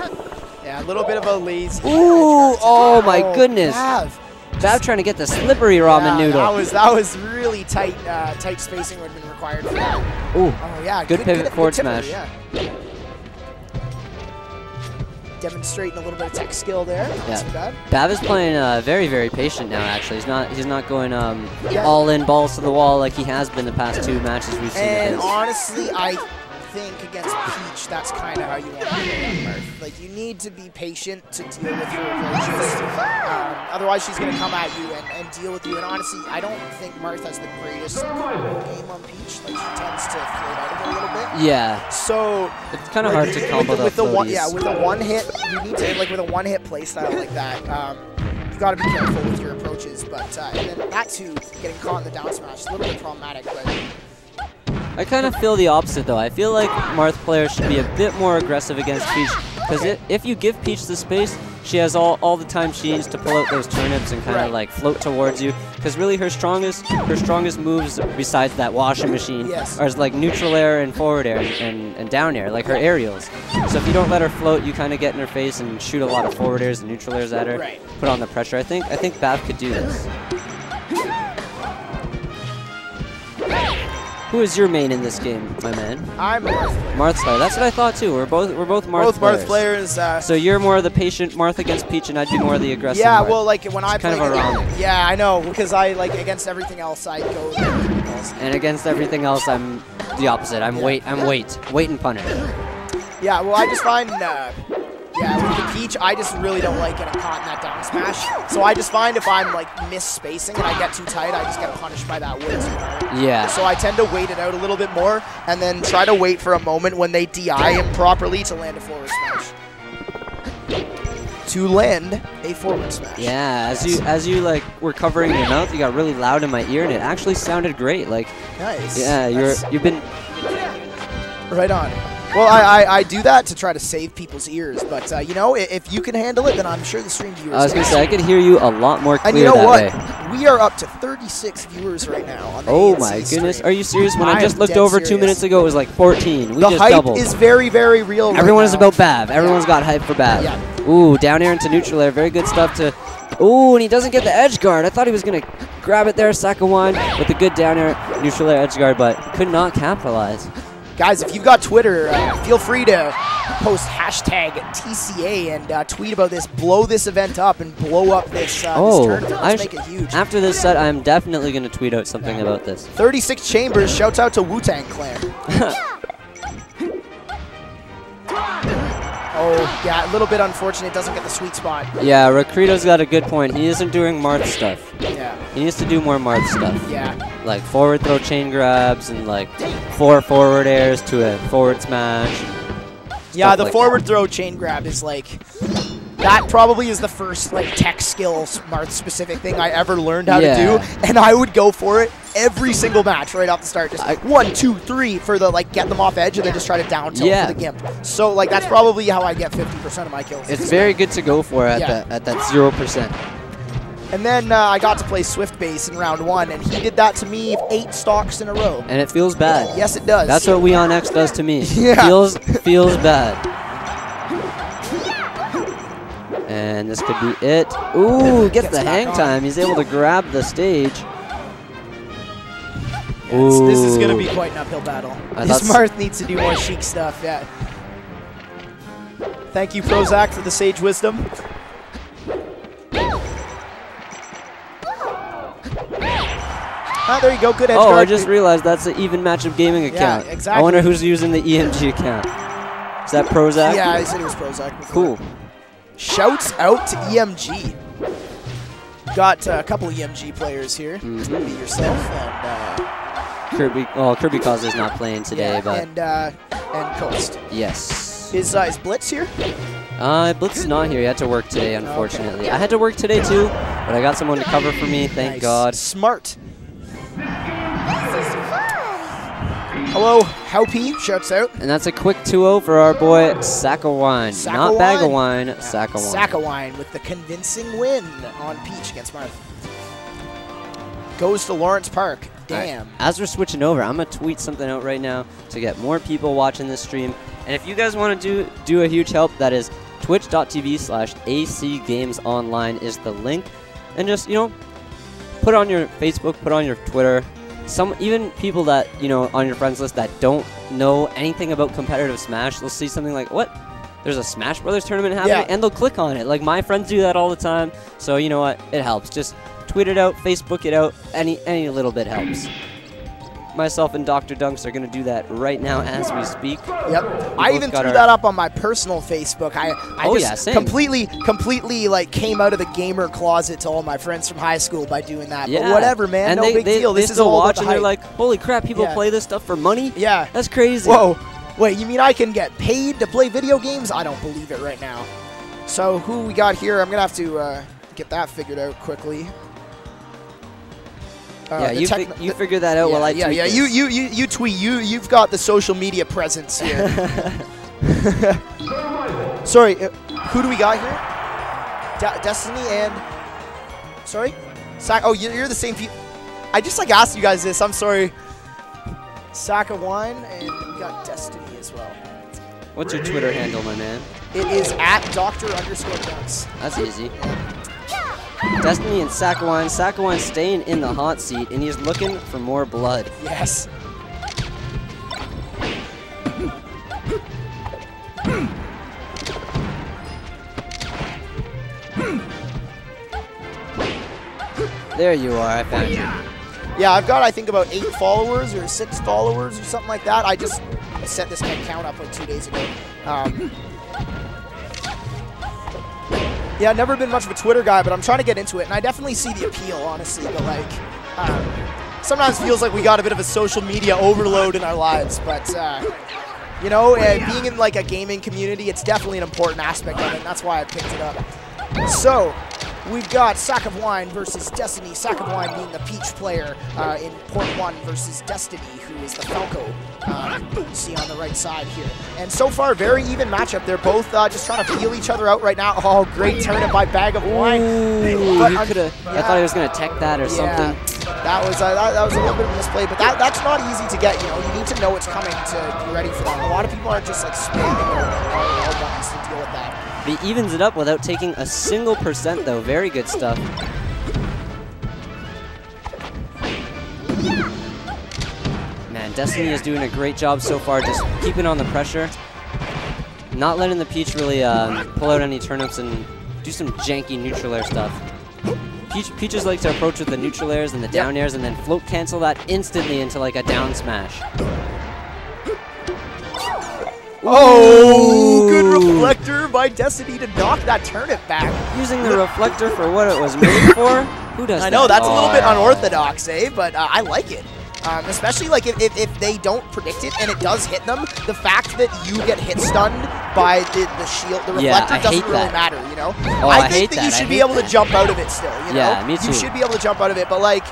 Yeah, a little bit of a lazy. Ooh! Oh my goodness! Bav trying to get the slippery ramen noodle. That was really tight. Tight spacing would have been required for that. Ooh! Oh yeah, good pivot forward smash. Yeah. Demonstrating a little bit of tech skill there. Yeah. Bav is playing very, very patient now. Actually, he's not going all in, balls to the wall like he has been the past two matches we've seen. And honestly, I think against Peach, that's kind of how you want to play Marth. Like, you need to be patient to deal with your approaches. Otherwise, she's going to come at you and deal with you. And honestly, I don't think Marth has the greatest game on Peach. Like, she tends to float out a little bit. Yeah. So it's kind of hard to combo with the one. Yeah, with a one hit, you need to with a one hit play style like that. You've got to be careful with your approaches. But and then that too, getting caught in the down smash, is a little bit problematic. But I kind of feel the opposite, though. I feel like Marth players should be a bit more aggressive against Peach, because if you give Peach the space, she has all the time she needs to pull out those turnips and kind of like float towards you. Because really, her strongest moves besides that washing machine are like neutral air and forward air and down air, like her aerials. So if you don't let her float, you kind of get in her face and shoot a lot of forward airs and neutral airs at her, put on the pressure. I think Bav could do this. Who is your main in this game, my man? I'm a Marth player. Marth player. That's what I thought too. We're both Marth players. Both Marth players. So you're more of the patient Marth against Peach, and I'd be more of the aggressive. Yeah, Marth. well, like when I play, kind of around. Yeah, I know, because I like against everything else, I go. And against everything else, I'm the opposite. I'm wait and punish. Yeah, well, I just find. Yeah, with the Peach, I just really don't like getting caught in that down smash. So I just find if I'm like miss-spacing and I get too tight, I just get punished by that way too hard. Yeah. So I tend to wait it out a little bit more and then try to wait for a moment when they DI him properly to land a forward smash. To land a forward smash. Yeah, as you like were covering your mouth, you got really loud in my ear, and it actually sounded great. Like, nice. Yeah, you've been right on. Well, I do that to try to save people's ears, but you know, if you can handle it, then I'm sure the stream viewers. I was gonna say I could hear you a lot more clear and you know that what? way. We are up to 36 viewers right now on the Oh ANC my goodness! stream. Are you serious? When I just looked dead over 2 serious. minutes ago, it was like 14. We The just hype doubled. is very, very real. Everyone right is now. about Bav. Everyone's got hype for Bav. Yeah. Ooh, down air into neutral air. Very good stuff to. Ooh, and he doesn't get the edge guard. I thought he was gonna grab it there. Sakawan with a good down air neutral air edge guard, but could not capitalize. Guys, if you've got Twitter, feel free to post hashtag TCA and tweet about this. Blow this event up and blow up this, this tournament. Let's make it huge. After this set, I'm definitely going to tweet out something about this. 36 Chambers, shouts out to Wu-Tang Clan. Oh, yeah, a little bit unfortunate. Doesn't get the sweet spot. Yeah, Rakrito's got a good point. He isn't doing Marth stuff. Yeah. He needs to do more Marth stuff. Yeah. Like forward throw chain grabs and like 4 forward airs to a forward smash. Yeah, the like forward throw chain grab is like, that probably is the first like tech skills Marth specific thing I ever learned how to do, and I would go for it every single match right off the start. Just 1, 2, 3 for the like get them off edge and then just try to down tilt for the gimp. So like that's probably how I get 50% of my kills. It's very good to go for at that 0%. And then I got to play Swift Base in round 1, and he did that to me 8 stocks in a row. And it feels bad. Yes, it does. That's what We on X does to me. Yeah. Feels bad. And this could be it. Ooh, gets the hang time. He's able to grab the stage. Yes, this is going to be quite an uphill battle. This Marth needs to do more chic stuff, yeah. Thank you, Prozac, for the sage wisdom. Ah, there you go, good edge guard. I just realized that's an even matchup gaming account. Yeah, exactly. I wonder who's using the EMG account. Is that Prozac? Yeah, I said it was Prozac before. Cool. Shouts out to EMG. Got a couple EMG players here. Me, yourself, and KirbyKaze is not playing today, but and Coast. Yes. Is Blitz here? Blitz is not here. He had to work today, unfortunately. Okay. I had to work today too, but I got someone to cover for me. Thank God. Smart. Hello, Howpy, shouts out. And that's a quick 2-0 for our boy Sakawan. Not Bag of Wine, Sakawan. Sakawan with the convincing win on Peach against Marth. Goes to Lawrence Park. Damn. Right. As we're switching over, I'm going to tweet something out right now to get more people watching this stream. And if you guys want to do a huge help, that is twitch.tv/acgamesonline is the link. And just, you know, put on your Facebook, put on your Twitter. Even people that, you know, on your friends list that don't know anything about competitive Smash, they'll see something like, what? There's a Smash Brothers tournament happening? And they'll click on it. Like, my friends do that all the time. So, you know what? It helps. Just tweet it out, Facebook it out. Any little bit helps. Myself and Dr. Dunks are going to do that right now as we speak. Yep. I even threw that up on my personal Facebook. I just completely like came out of the gamer closet to all my friends from high school by doing that. Yeah. But whatever, man. And no big deal. They this is still all watch about the and they're hype. like, holy crap, people play this stuff for money? Yeah. That's crazy. Whoa. Wait, you mean I can get paid to play video games? I don't believe it right now. So who we got here? I'm going to have to get that figured out quickly. Yeah, you figure that out while I tweet this. You tweet. You've got the social media presence here. Sorry, who do we got here? Destiny and sorry, oh you're the same people. I just like asked you guys this. I'm sorry. Sakawan and we got Destiny as well. What's your Twitter handle, my man? It is @Dr_Dunks. That's easy. Destiny and Sakawan. Sakawan staying in the hot seat, and he's looking for more blood. Yes. There you are. I found you. Yeah, I've got, I think, about 8 followers or 6 followers or something like that. I just set this count up like 2 days ago. Yeah, I've never been much of a Twitter guy, but I'm trying to get into it, and I definitely see the appeal, honestly. But like, sometimes feels like we got a bit of a social media overload in our lives. But you know, being in like a gaming community, it's definitely an important aspect of it, and that's why I picked it up. So, we've got Sack of Wine versus Destiny. Sack of Wine being the Peach player in Port 1 versus Destiny, who is the Falco. See on the right side here. And so far, very even matchup. They're both just trying to feel each other out right now. Oh, great turnip by Bag of Wine. Ooh, But he coulda, I thought he was going to tech that or something. That was a little bit of a misplay, but that's not easy to get. You know, you need to know what's coming to be ready for that. A lot of people aren't just like spamming all buttons to deal with that. He evens it up without taking a single percent, though. Very good stuff. Man, Destiny is doing a great job so far, just keeping on the pressure. Not letting the Peach really pull out any turnips and do some janky neutral air stuff. Peaches like to approach with the neutral airs and the down airs and then float cancel that instantly into like a down smash. Oh, good reflector by Destiny to knock that turnip back. Using the reflector for what it was made for? Who does that? I know, that's a little bit unorthodox, eh? But I like it. Especially like if they don't predict it and it does hit them, the fact that you get hit stunned by the shield, the reflector doesn't really matter, you know? Oh, I think that you should be able to jump out of it still, you know? Yeah, me too. You should be able to jump out of it, but like,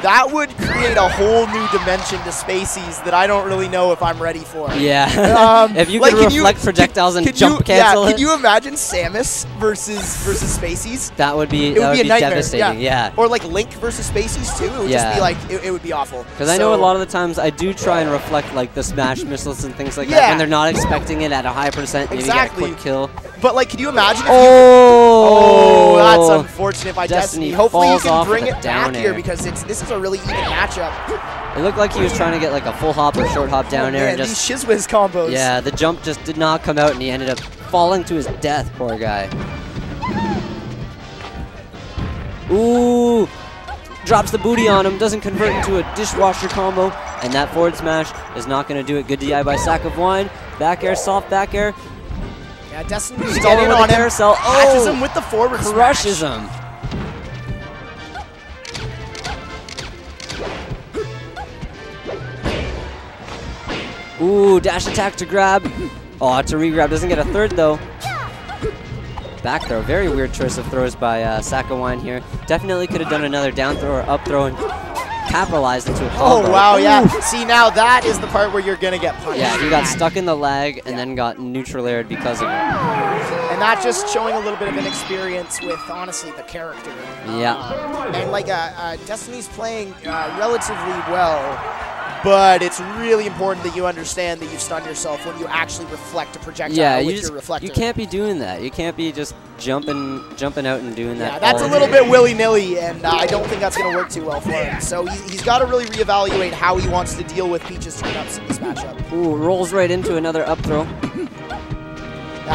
that would create a whole new dimension to Spaceys that I don't really know if I'm ready for. Yeah. If you like, could reflect projectiles and jump cancel it. Can you imagine Samus versus Spaceys? That would be, a nightmare. devastating, yeah. Or like Link versus Spaceys too. It would just be like, it would be awful. Because I know a lot of the times I do try and reflect like the smash missiles and things like that when they're not expecting it at a high percent. Maybe get a quick kill. But like, can you imagine if oh, that's unfortunate by Destiny. Hopefully you can bring it down back here because this is a really even matchup. It looked like he was trying to get like a full hop or short hop down air and just these shiz-whiz combos. Yeah, the jump just did not come out and he ended up falling to his death, poor guy. Ooh, drops the booty on him, doesn't convert into a dishwasher combo, and that forward smash is not going to do it. Good DI by Sack of Wine. Back air, soft back air. Yeah, Destiny's getting on him. Carousel. Catches him with the forward crushes smash. him. Ooh, dash attack to grab. Oh, to re-grab. Doesn't get a third, though. Back throw. Very weird choice of throws by Sack of Wine here. Definitely could have done another down throw or up throw and capitalized into a combo. Oh, wow, yeah. See, now that is the part where you're going to get punished. Yeah, he got stuck in the lag and then got neutral aired because of it. And that's just showing a little bit of inexperience with, honestly, the character. Yeah. And, like, Destiny's playing relatively well. But it's really important that you understand that you stun yourself when you actually reflect a projectile with your reflector. You can't be doing that. You can't be just jumping out and doing that. Yeah, that's a little bit willy-nilly, and I don't think that's going to work too well for him. So he's got to really reevaluate how he wants to deal with Peach's turn-ups in this matchup. Ooh, rolls right into another up throw.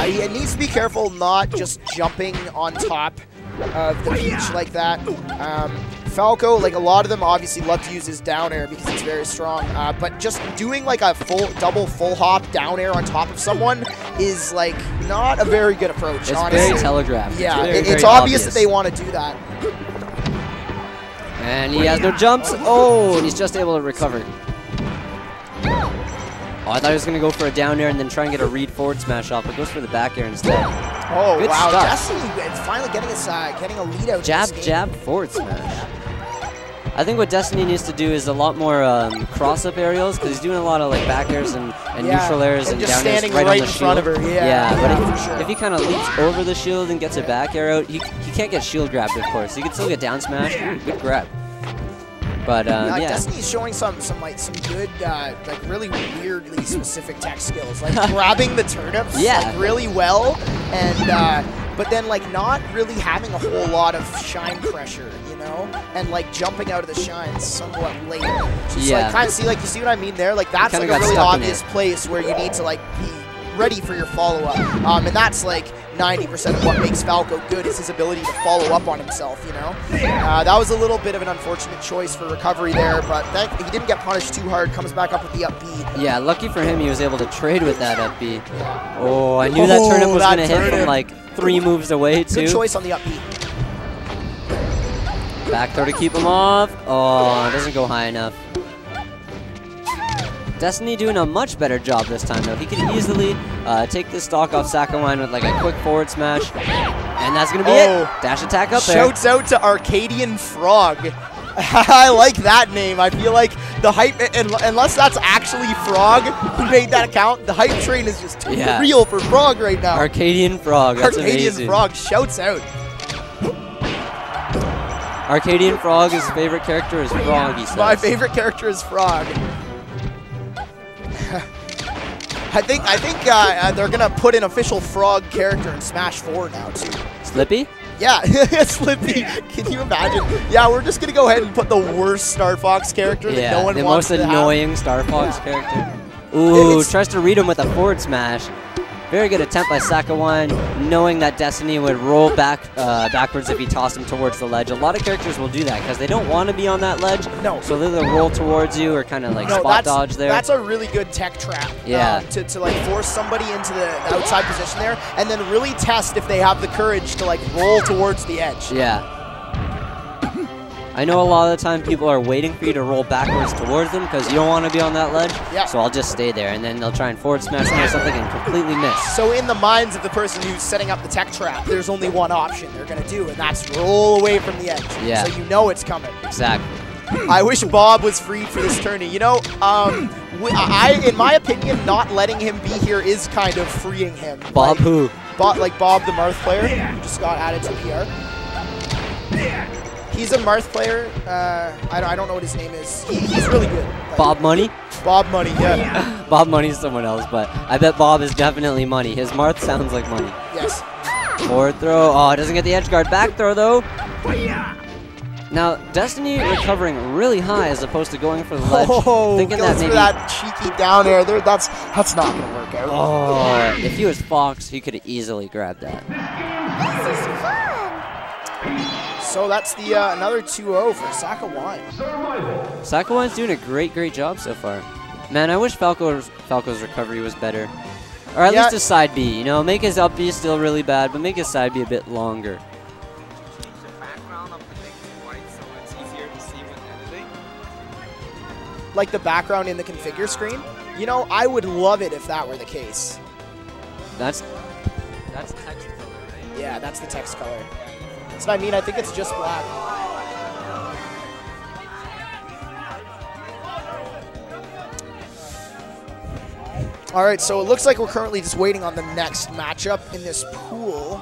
He needs to be careful not just jumping on top of the Peach like that. Falco, like a lot of them obviously love to use his down air because it's very strong, but just doing like a double full hop down air on top of someone is like not a very good approach, it's honestly. Very telegraphed. Yeah, it's very obvious that they want to do that. And he has no jumps. Oh, and he's just able to recover. Oh, I thought he was going to go for a down air and then try and get a read forward smash off, but goes for the back air instead. Oh, good wow. stuff. Destiny finally getting a lead out. Jab forward smash. I think what Destiny needs to do is a lot more cross-up aerials because he's doing a lot of like back airs and neutral airs and just down airs standing right on the in front of her. But if he kind of leaps over the shield and gets a back air out, he can't get shield grabbed, of course. He can still get down smash. Ooh, good grab. But yeah, Destiny's showing some good like really weirdly specific tech skills, like grabbing the turnips like really well, and but then like not really having a whole lot of shine pressure, you know, and like jumping out of the shine somewhat late. Just like kind of you see what I mean there? Like that's like a really obvious place where you need to like be ready for your follow-up, and that's like 90% of what makes Falco good is his ability to follow up on himself, you know? That was a little bit of an unfortunate choice for recovery there, but he didn't get punished too hard, comes back up with the up B. Yeah, lucky for him he was able to trade with that up B. Oh, I knew that turnip was going to hit from like 3 moves away too. Good choice on the up B. Back throw to keep him off. Oh, it doesn't go high enough. Destiny doing a much better job this time, though. He can easily take this stock off Sakawine with like a quick forward smash. And that's going to be it. Dash attack up there. Shouts out to Arcadian Frog. I like that name. I feel like the hype, unless that's actually Frog who made that account, the hype train is just too real for Frog right now. Arcadian Frog, that's Arcadian amazing. Frog, shouts out. Arcadian Frog, his favorite character is Frog, he says. My favorite character is Frog. I think they're gonna put an official Frog character in Smash 4 now too. Slippy? Yeah, Slippy. Can you imagine? Yeah, we're just gonna go ahead and put the worst Star Fox character that no one wants to have. The most annoying Star Fox character. Ooh, tries to read him with a forward smash. Very good attempt by Sakawine, knowing that Destiny would roll backwards if he tossed him towards the ledge. A lot of characters will do that because they don't want to be on that ledge. No. So they'll either roll towards you or kind of like spot dodge there. That's a really good tech trap. Yeah. To like force somebody into the outside position there, and then really test if they have the courage to like roll towards the edge. Yeah. I know a lot of the time people are waiting for you to roll backwards towards them because you don't want to be on that ledge. Yeah. So I'll just stay there, and then they'll try and forward smash me or something and completely miss. So in the minds of the person who's setting up the tech trap, there's only one option they're going to do, and that's roll away from the edge. Yeah. So you know it's coming. Exactly. I wish Bob was freed for this tourney. You know, in my opinion, not letting him be here is kind of freeing him. Bob who? Like Bob the Marth player, who just got added to PR. He's a Marth player. I don't know what his name is. He's really good. Bob Money? Bob Money, yeah. Bob Money's someone else, but I bet Bob is definitely Money. His Marth sounds like money. Yes. Forward throw. Oh, it doesn't get the edge guard. Back throw, though. Now, Destiny recovering really high as opposed to going for the ledge. Oh, thinking goes that maybe for that cheeky down air there. That's not going to work out. Oh, if he was Fox, he could have easily grabbed that. So that's the another 2-0 for Sakawine. Sakawine's doing a great job so far. Man, I wish Falco's recovery was better. Or at least his side B, you know, make his up B still really bad, but make his side B a bit longer. The background of the thing is white, so it's easier to see when editing. Like the background in the configure screen? You know, I would love it if that were the case. That's text color, right? Yeah, that's the text color. That's what I mean. I think it's just black. All right, so it looks like we're currently just waiting on the next matchup in this pool.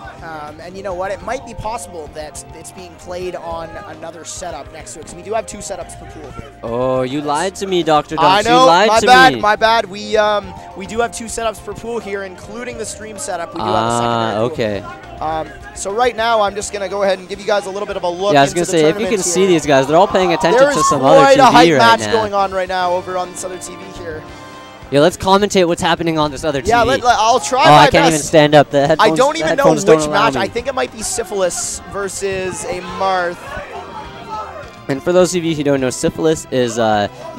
And you know what? It might be possible that it's being played on another setup next to it. Because we do have 2 setups per pool here. Oh, you lied to me, Dr. Dunks. I know, you lied to me. My bad. We do have 2 setups per pool here, including the stream setup. We do have a secondary okay. So right now, I'm just going to go ahead and give you guys a little bit of a look. Yeah, I was going to say, if you can see these guys, they're all paying attention to some other TV There is quite a hype right match going on right now over on this other TV here. Yeah, let's commentate what's happening on this other TV. Yeah, I'll try my I best. can't even stand up. The headphones, I don't even know which match. Me. I think it might be Syphilis versus a Marth. And for those of you who don't know, Syphilis is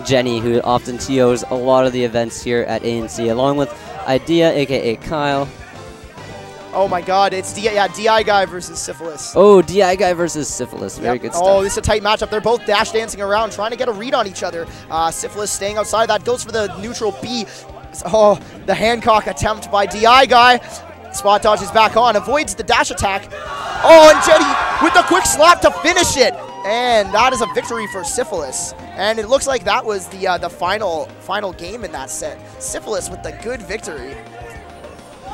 Jenny, who often TOs a lot of the events here at ANC, along with Idea, a.k.a. Kyle. Oh my god, it's DI Guy versus Syphilis. Oh, DI Guy versus Syphilis. Very good stuff. Oh, this is a tight matchup. They're both dash dancing around, trying to get a read on each other. Syphilis staying outside. That goes for the neutral B. Oh, the Hancock attempt by DI Guy. Spot dodge is back on, avoids the dash attack. Oh, and Jenny with the quick slap to finish it. And that is a victory for Syphilis. And it looks like that was the final game in that set. Syphilis with the good victory.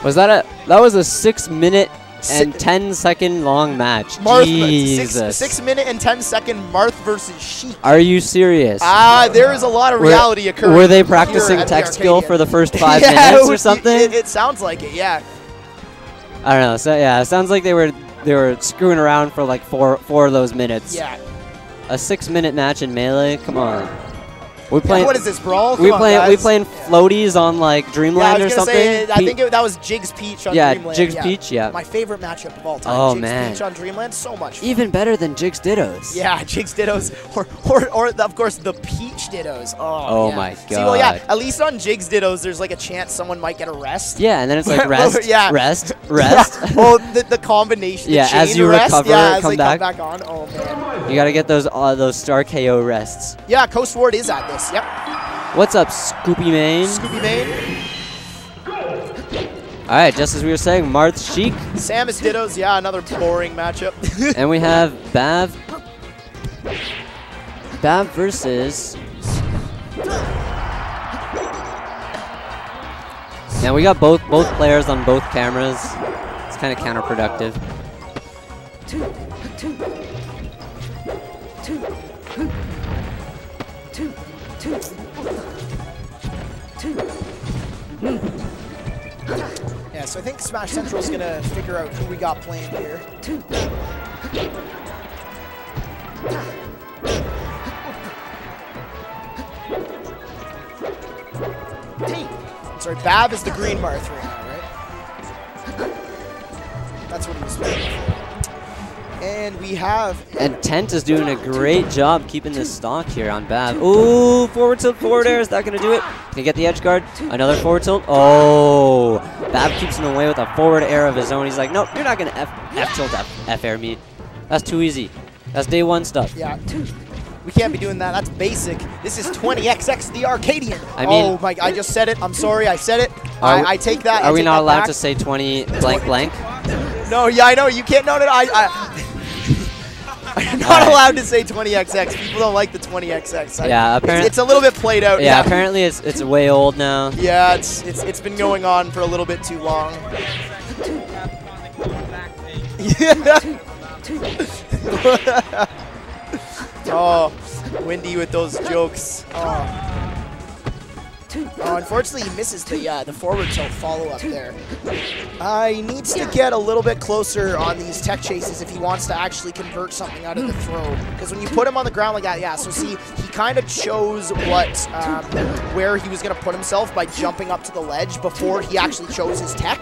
Was that was a 6-minute and 10-second long match. Marth, Jesus. 6 minute and 10-second Marth versus Sheik. Are you serious? There is a lot of reality occurring. Were they practicing text skill for the first 5 minutes or something? It sounds like it, yeah. I don't know. So yeah, it sounds like they were screwing around for like four of those minutes. Yeah. A 6-minute match in Melee? Come on. We playing. What is this, Brawl? We playing floaties on like Dreamland or something. I think that was Jigs Peach on Dreamland. Yeah, Jigs Peach. Yeah. My favorite matchup of all time. Oh Jigs man. Peach on Dreamland, so much fun. Even better than Jigs Dittos. Yeah, Jigs Dittos, or of course the Peach Dittos. Oh yeah. My god. See, well, yeah. At least on Jigs Dittos, there's like a chance someone might get a rest. Yeah, and then it's like rest, yeah. rest. Oh, the combination. Yeah, as you recover, as come they back. come back on. Oh man. You gotta get those star KO rests. Yeah, Coast Ward is at this. Yep. What's up, Scoopy Main? Scoopy Main. All right, just as we were saying, Marth Sheik. Samus Dittos, yeah, another boring matchup. And we have Bav. Bav versus. Now we got both players on both cameras. It's kind of counterproductive. Yeah, so I think Smash Central is going to figure out who we got playing here. Sorry, Bab is the green Marth right now, right? That's what he was playing for. And we have... And Tent is doing a great job keeping this stock here on Bav. Ooh, forward tilt, forward air. Is that going to do it? Can he get the edge guard? Another forward tilt. Oh, Bav keeps him away with a forward air of his own. He's like, nope, you're not going to F-tilt F-air me. That's too easy. That's day one stuff. Yeah, we can't be doing that. That's basic. This is 20XX the Arcadian. I mean, oh my! I just said it. I'm sorry. I said it. I take that. Are we not allowed to say 20 blank blank? No. Yeah, I know. You can't. No. I'm not allowed to say 20XX. People don't like the 20XX. Yeah, apparently it's a little bit played out. Yeah, apparently it's way old now. Yeah, it's been going on for a little bit too long. Yeah. Oh, Windy with those jokes. Oh, unfortunately, he misses the forward tilt follow-up there. He needs to get a little bit closer on these tech chases if he wants to actually convert something out of the throw. Because when you put him on the ground like that, yeah, so see, he kind of chose where he was going to put himself by jumping up to the ledge before he actually chose his tech.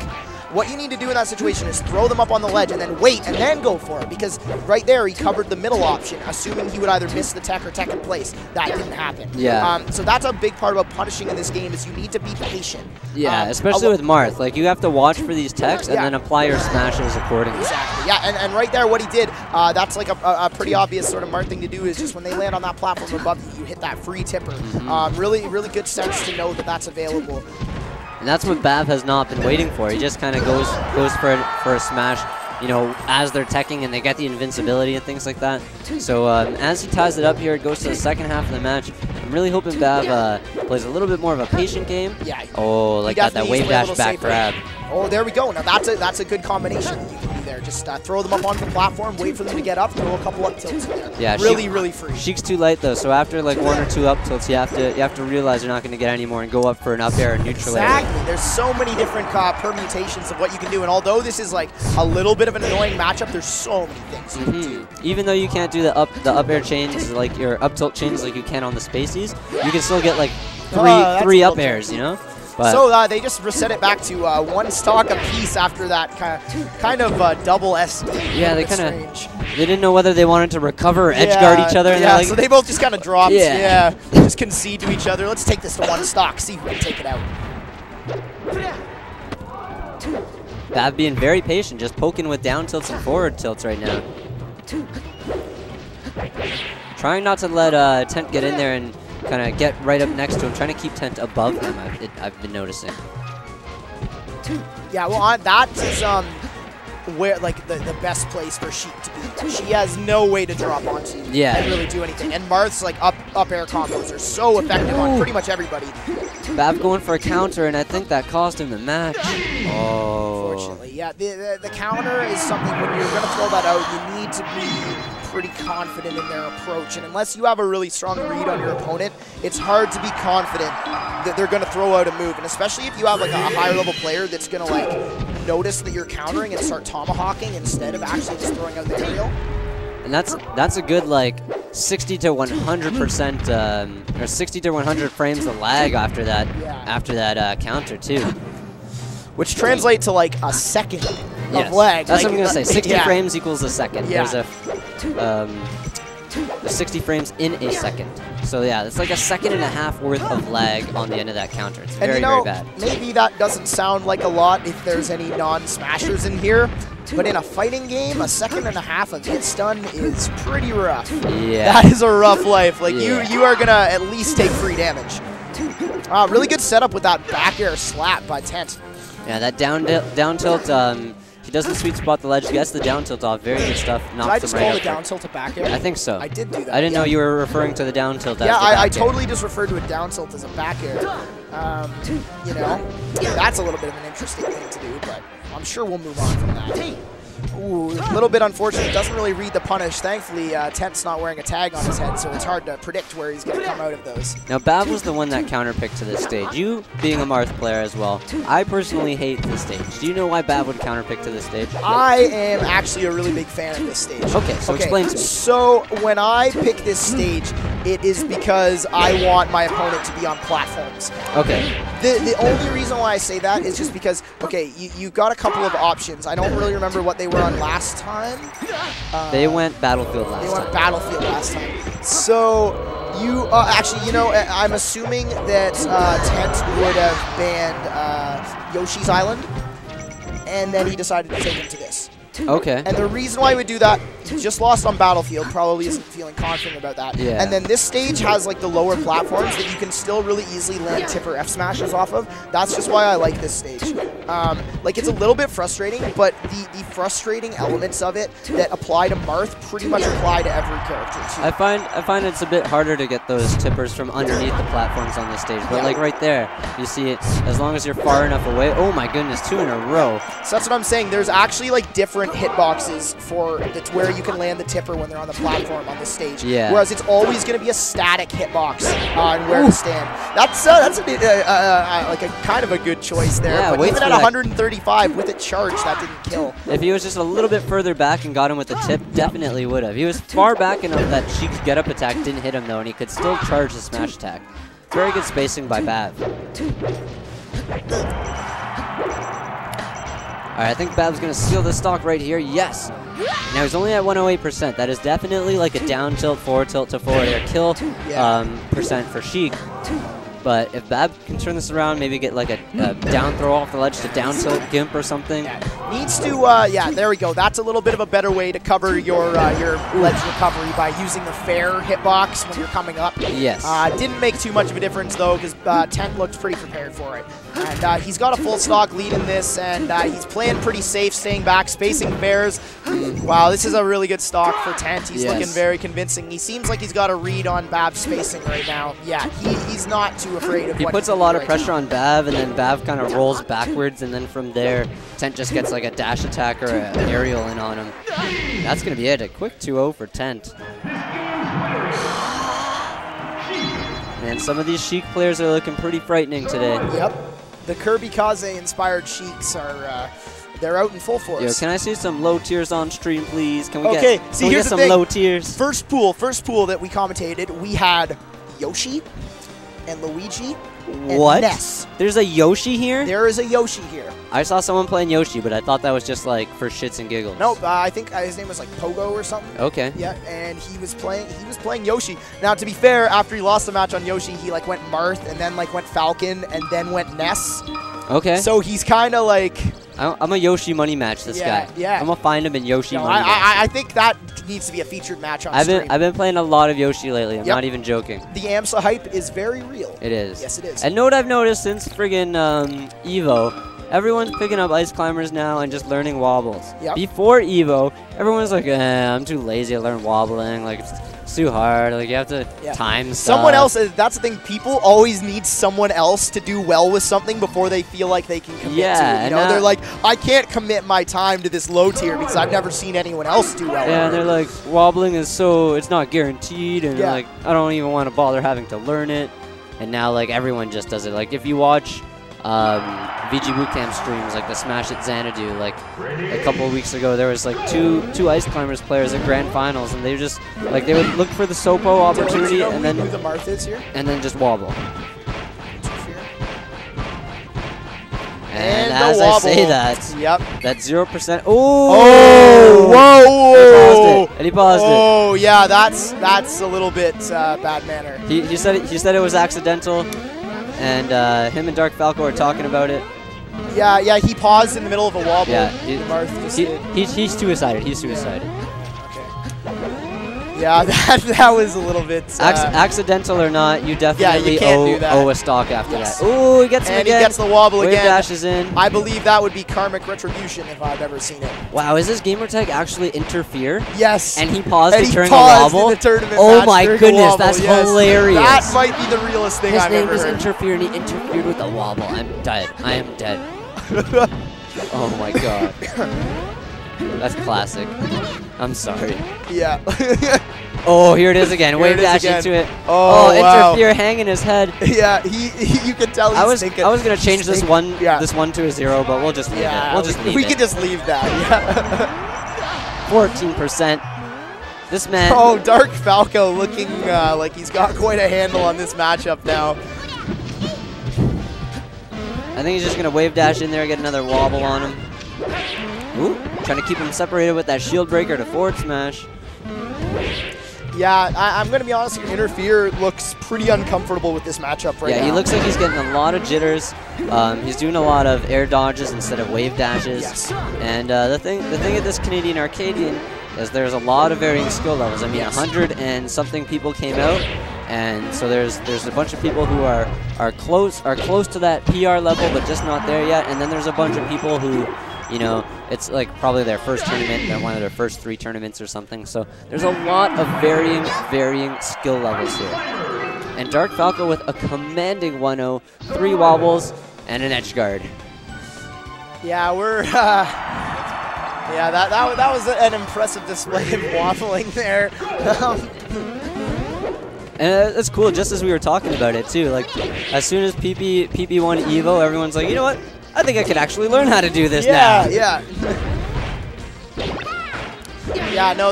What you need to do in that situation is throw them up on the ledge and then wait and then go for it, because right there he covered the middle option, assuming he would either miss the tech or tech in place. That didn't happen. Yeah. So that's a big part about punishing in this game, is you need to be patient. Yeah, especially with Marth. Like, you have to watch for these techs and then apply your smashes accordingly. Exactly. Yeah, and right there what he did, that's like a pretty obvious sort of Marth thing to do, is just when they land on that platform above you, you hit that free tipper. Really good sense to know that that's available. And that's what Bav has not been waiting for. He just kind of goes for a smash, you know, as they're teching and they get the invincibility and things like that. So as he ties it up here, it goes to the second half of the match. I'm really hoping Bav plays a little bit more of a patient game. Yeah. Oh, like that wave dash back grab. Oh, there we go. Now that's a good combination that you can do there. Just throw them up onto the platform, wait for them to get up, throw a couple up tilts in there. Yeah, really free. Sheik's too light though, so after like 1 or 2 up tilts, you have to realize you're not going to get any more and go up for an up air and neutral air. Exactly. There's so many different permutations of what you can do, and although this is like a little bit of an annoying matchup, there's so many things you can do. Even though you can't do the up air chains, like your up tilt chains like you can on the spacies, you can still get like three up airs, you know? But so they just reset it back to 1 stock apiece after that kind of double SD. Yeah, they didn't know whether they wanted to recover or edge guard each other. And yeah, like, so they both just kind of dropped. Yeah, they just concede to each other. Let's take this to 1 stock, see who can take it out. Bav being very patient, just poking with down tilts and forward tilts right now. Trying not to let Tent get in there and kind of get right up next to him, trying to keep Tent above him, I've been noticing. Yeah, well, that is where like the best place for Sheik to be. She has no way to drop onto and really do anything. And Marth's like up air combos are so effective on pretty much everybody. Bav going for a counter, and I think that cost him the match. Oh. Unfortunately, yeah. The counter is something, when you're going to throw that out, you need to be pretty confident in their approach, and unless you have a really strong read on your opponent, it's hard to be confident that they're going to throw out a move, and especially if you have like a higher level player that's going to like notice that you're countering and start tomahawking instead of actually just throwing out the aerial. And that's a good like 60 to 100% or 60 to 100 frames of lag after that counter too, which translates to like a second of lag. That's like, what I'm gonna say. 60 frames equals a second. Yeah. There's a 60 frames in a second. So yeah, it's like a 1.5 seconds worth of lag on the end of that counter. It's very, very bad. Maybe that doesn't sound like a lot if there's any non-smashers in here, but in a fighting game, 1.5 seconds of hit stun is pretty rough. Yeah. That is a rough life. Like you are gonna at least take free damage. Really good setup with that back air slap by Tent. Yeah, that down tilt, he doesn't sweet spot the ledge, gets the down tilt off. Very good stuff. Did I just call the down tilt a back air? I think so. I did do that. I didn't know you were referring to the down tilt as yeah, the back I air. totally just referred to a down tilt as a back air. You know, that's a little bit of an interesting thing to do, but I'm sure we'll move on from that. Ooh, a little bit unfortunate. Doesn't really read the punish. Thankfully, Tent's not wearing a tag on his head, so it's hard to predict where he's going to come out of those. Now, Bav was the one that counterpicked to this stage. You, being a Marth player as well, I personally hate this stage. Do you know why Bav would counterpick to this stage? I am actually a really big fan of this stage. Okay, so explain to me. So when I pick this stage, it is because I want my opponent to be on platforms. Okay. The only reason why I say that is just because, okay, you got a couple of options. I don't really remember what they were on last time. They went Battlefield last time. They went Battlefield last time. So you, actually, you know, I'm assuming that Tent would have banned Yoshi's Island, and then he decided to take him to this. Okay. And the reason why he would do that, he just lost on Battlefield, probably isn't feeling confident about that. Yeah. And then this stage has like the lower platforms that you can still really easily land tipper F smashes off of. That's just why I like this stage. Like it's a little bit frustrating, but the frustrating elements of it that apply to Marth pretty much apply to every character too. I find it's a bit harder to get those tippers from underneath the platforms on this stage, but like right there, you see it. As long as you're far enough away. Oh my goodness, 2 in a row. So that's what I'm saying. There's actually like different hitboxes for that's where you can land the tipper when they're on the platform on this stage. Yeah. Whereas it's always going to be a static hitbox on where to stand. That's a bit, like a kind of a good choice there. Yeah, but wait even for at that. 135 with it charged, that didn't kill. If he was just a little bit further back and got him with the tip, definitely would have. He was far back enough that Sheik's get-up attack didn't hit him though, and he could still charge the smash attack. Very good spacing by Bav. Alright, I think Bav's going to steal the stock right here. Yes! Now he's only at 108%. That is definitely like a down tilt, forward tilt to forward air kill percent for Sheik. But if Bab can turn this around, maybe get like a down throw off the ledge to down tilt Gimp or something. Needs to, yeah, there we go. That's a little bit of a better way to cover your ledge recovery by using the fair hitbox when you're coming up. Yes. Didn't make too much of a difference though, because Tent looked pretty prepared for it. And he's got a full stock lead in this, and he's playing pretty safe, staying back, spacing fairs. Wow, this is a really good stock for Tent. He's looking very convincing. He seems like he's got a read on Bab's spacing right now. Yeah, he's not too afraid of He what puts a lot of pressure on Bav, and then Bav kind of rolls backwards, and then from there, Tent just gets like a dash attack or an aerial in on him. That's going to be it. A quick 2-0 for Tent. And some of these Sheik players are looking pretty frightening today. Yep. The KirbyKaze inspired Sheiks are they're out in full force. Yo, can I see some low tiers on stream, please? Can we get here's some low tiers? First pool that we commentated, we had Yoshi and Luigi and Ness. There's a Yoshi here? There is a Yoshi here. I saw someone playing Yoshi, but I thought that was just like for shits and giggles. No, I think his name was like Pogo or something. Okay. Yeah, and he was playing Yoshi. Now, to be fair, after he lost the match on Yoshi, he like went Marth and then like went Falcon and then went Ness. Okay. So he's kind of like... I'm a Yoshi money match this guy. Yeah. I'm going to find him in Yoshi money match. I think that needs to be a featured match on stream. I've been playing a lot of Yoshi lately. I'm not even joking. The AMSA hype is very real. It is. Yes, it is. And know what I've noticed since friggin' Evo? Everyone's picking up ice climbers now and just learning wobbles. Yep. Before Evo, everyone's like, I'm too lazy to learn wobbling. Like, it's too hard. Like, you have to time stuff. Someone else, that's the thing. People always need someone else to do well with something before they feel like they can commit to it. You know, they're like, I can't commit my time to this low tier because I've never seen anyone else do well. Yeah, and they're like, wobbling is it's not guaranteed. And like, I don't even want to bother having to learn it. And now, like, everyone just does it. Like, if you watch VG Bootcamp streams, like the Smash It Xanadu, like a couple of weeks ago, there was like two Ice Climbers players in grand finals, and they just like they would look for the Sopo opportunity and then who the Marth is here? And then just wobble. And as I say that, that 0%. Oh! Whoa! And he paused it. Oh yeah, that's a little bit bad manner. He said it was accidental. And him and Dark Falco are talking about it. Yeah, he paused in the middle of a wobble. Yeah, Marth just did. He's suicided. He's suicided. Okay. Yeah, that was a little bit... accidental or not, you definitely you can't do that. owe a stock after that. Ooh, he gets him and again. he gets the wobble Wave again. dashes in. I believe that would be karmic retribution if I've ever seen it. Wow, is this gamertag actually interfere? Yes. And he paused And to he turn paused the wobble? in the tournament Oh match my during goodness, the wobble, that's yes. hilarious. That might be the realest thing His I've name ever is heard. Interfere, and he interfered with the wobble. I'm dead. I am dead. Oh my god. That's classic. I'm sorry. Yeah. Oh, here it is again. Here Wave it is dash again. into it. Oh, wow. Interfere hanging his head. Yeah, you can tell he's thinking. I was gonna change this one yeah. this one to a 0, but we'll just leave it. We'll just leave we it. can just leave that. Yeah. 14%. This man. Oh, Dark Falco looking like he's got quite a handle on this matchup now. I think he's just gonna wave dash in there, get another wobble on him. Ooh, trying to keep him separated with that shield breaker to forward smash. Yeah, I'm going to be honest here. Interfere looks pretty uncomfortable with this matchup right now. Yeah, he looks like he's getting a lot of jitters. He's doing a lot of air dodges instead of wave dashes. Yes. And the thing at this Canadian Arcadian is there's a lot of varying skill levels. I mean, 100 and something people came out, and so there's a bunch of people who are close to that PR level, but just not there yet. And then there's a bunch of people who, you know, it's like probably their first tournament, one of their first 3 tournaments or something. So there's a lot of varying skill levels here. And Dark Falco with a commanding 1-0, 3 wobbles, and an edge guard. Yeah, we're... yeah, that was an impressive display of waffling there. And that's cool, just as we were talking about it too. Like, as soon as PP won Evo, everyone's like, you know what? I think I could actually learn how to do this now. Yeah. Yeah, no,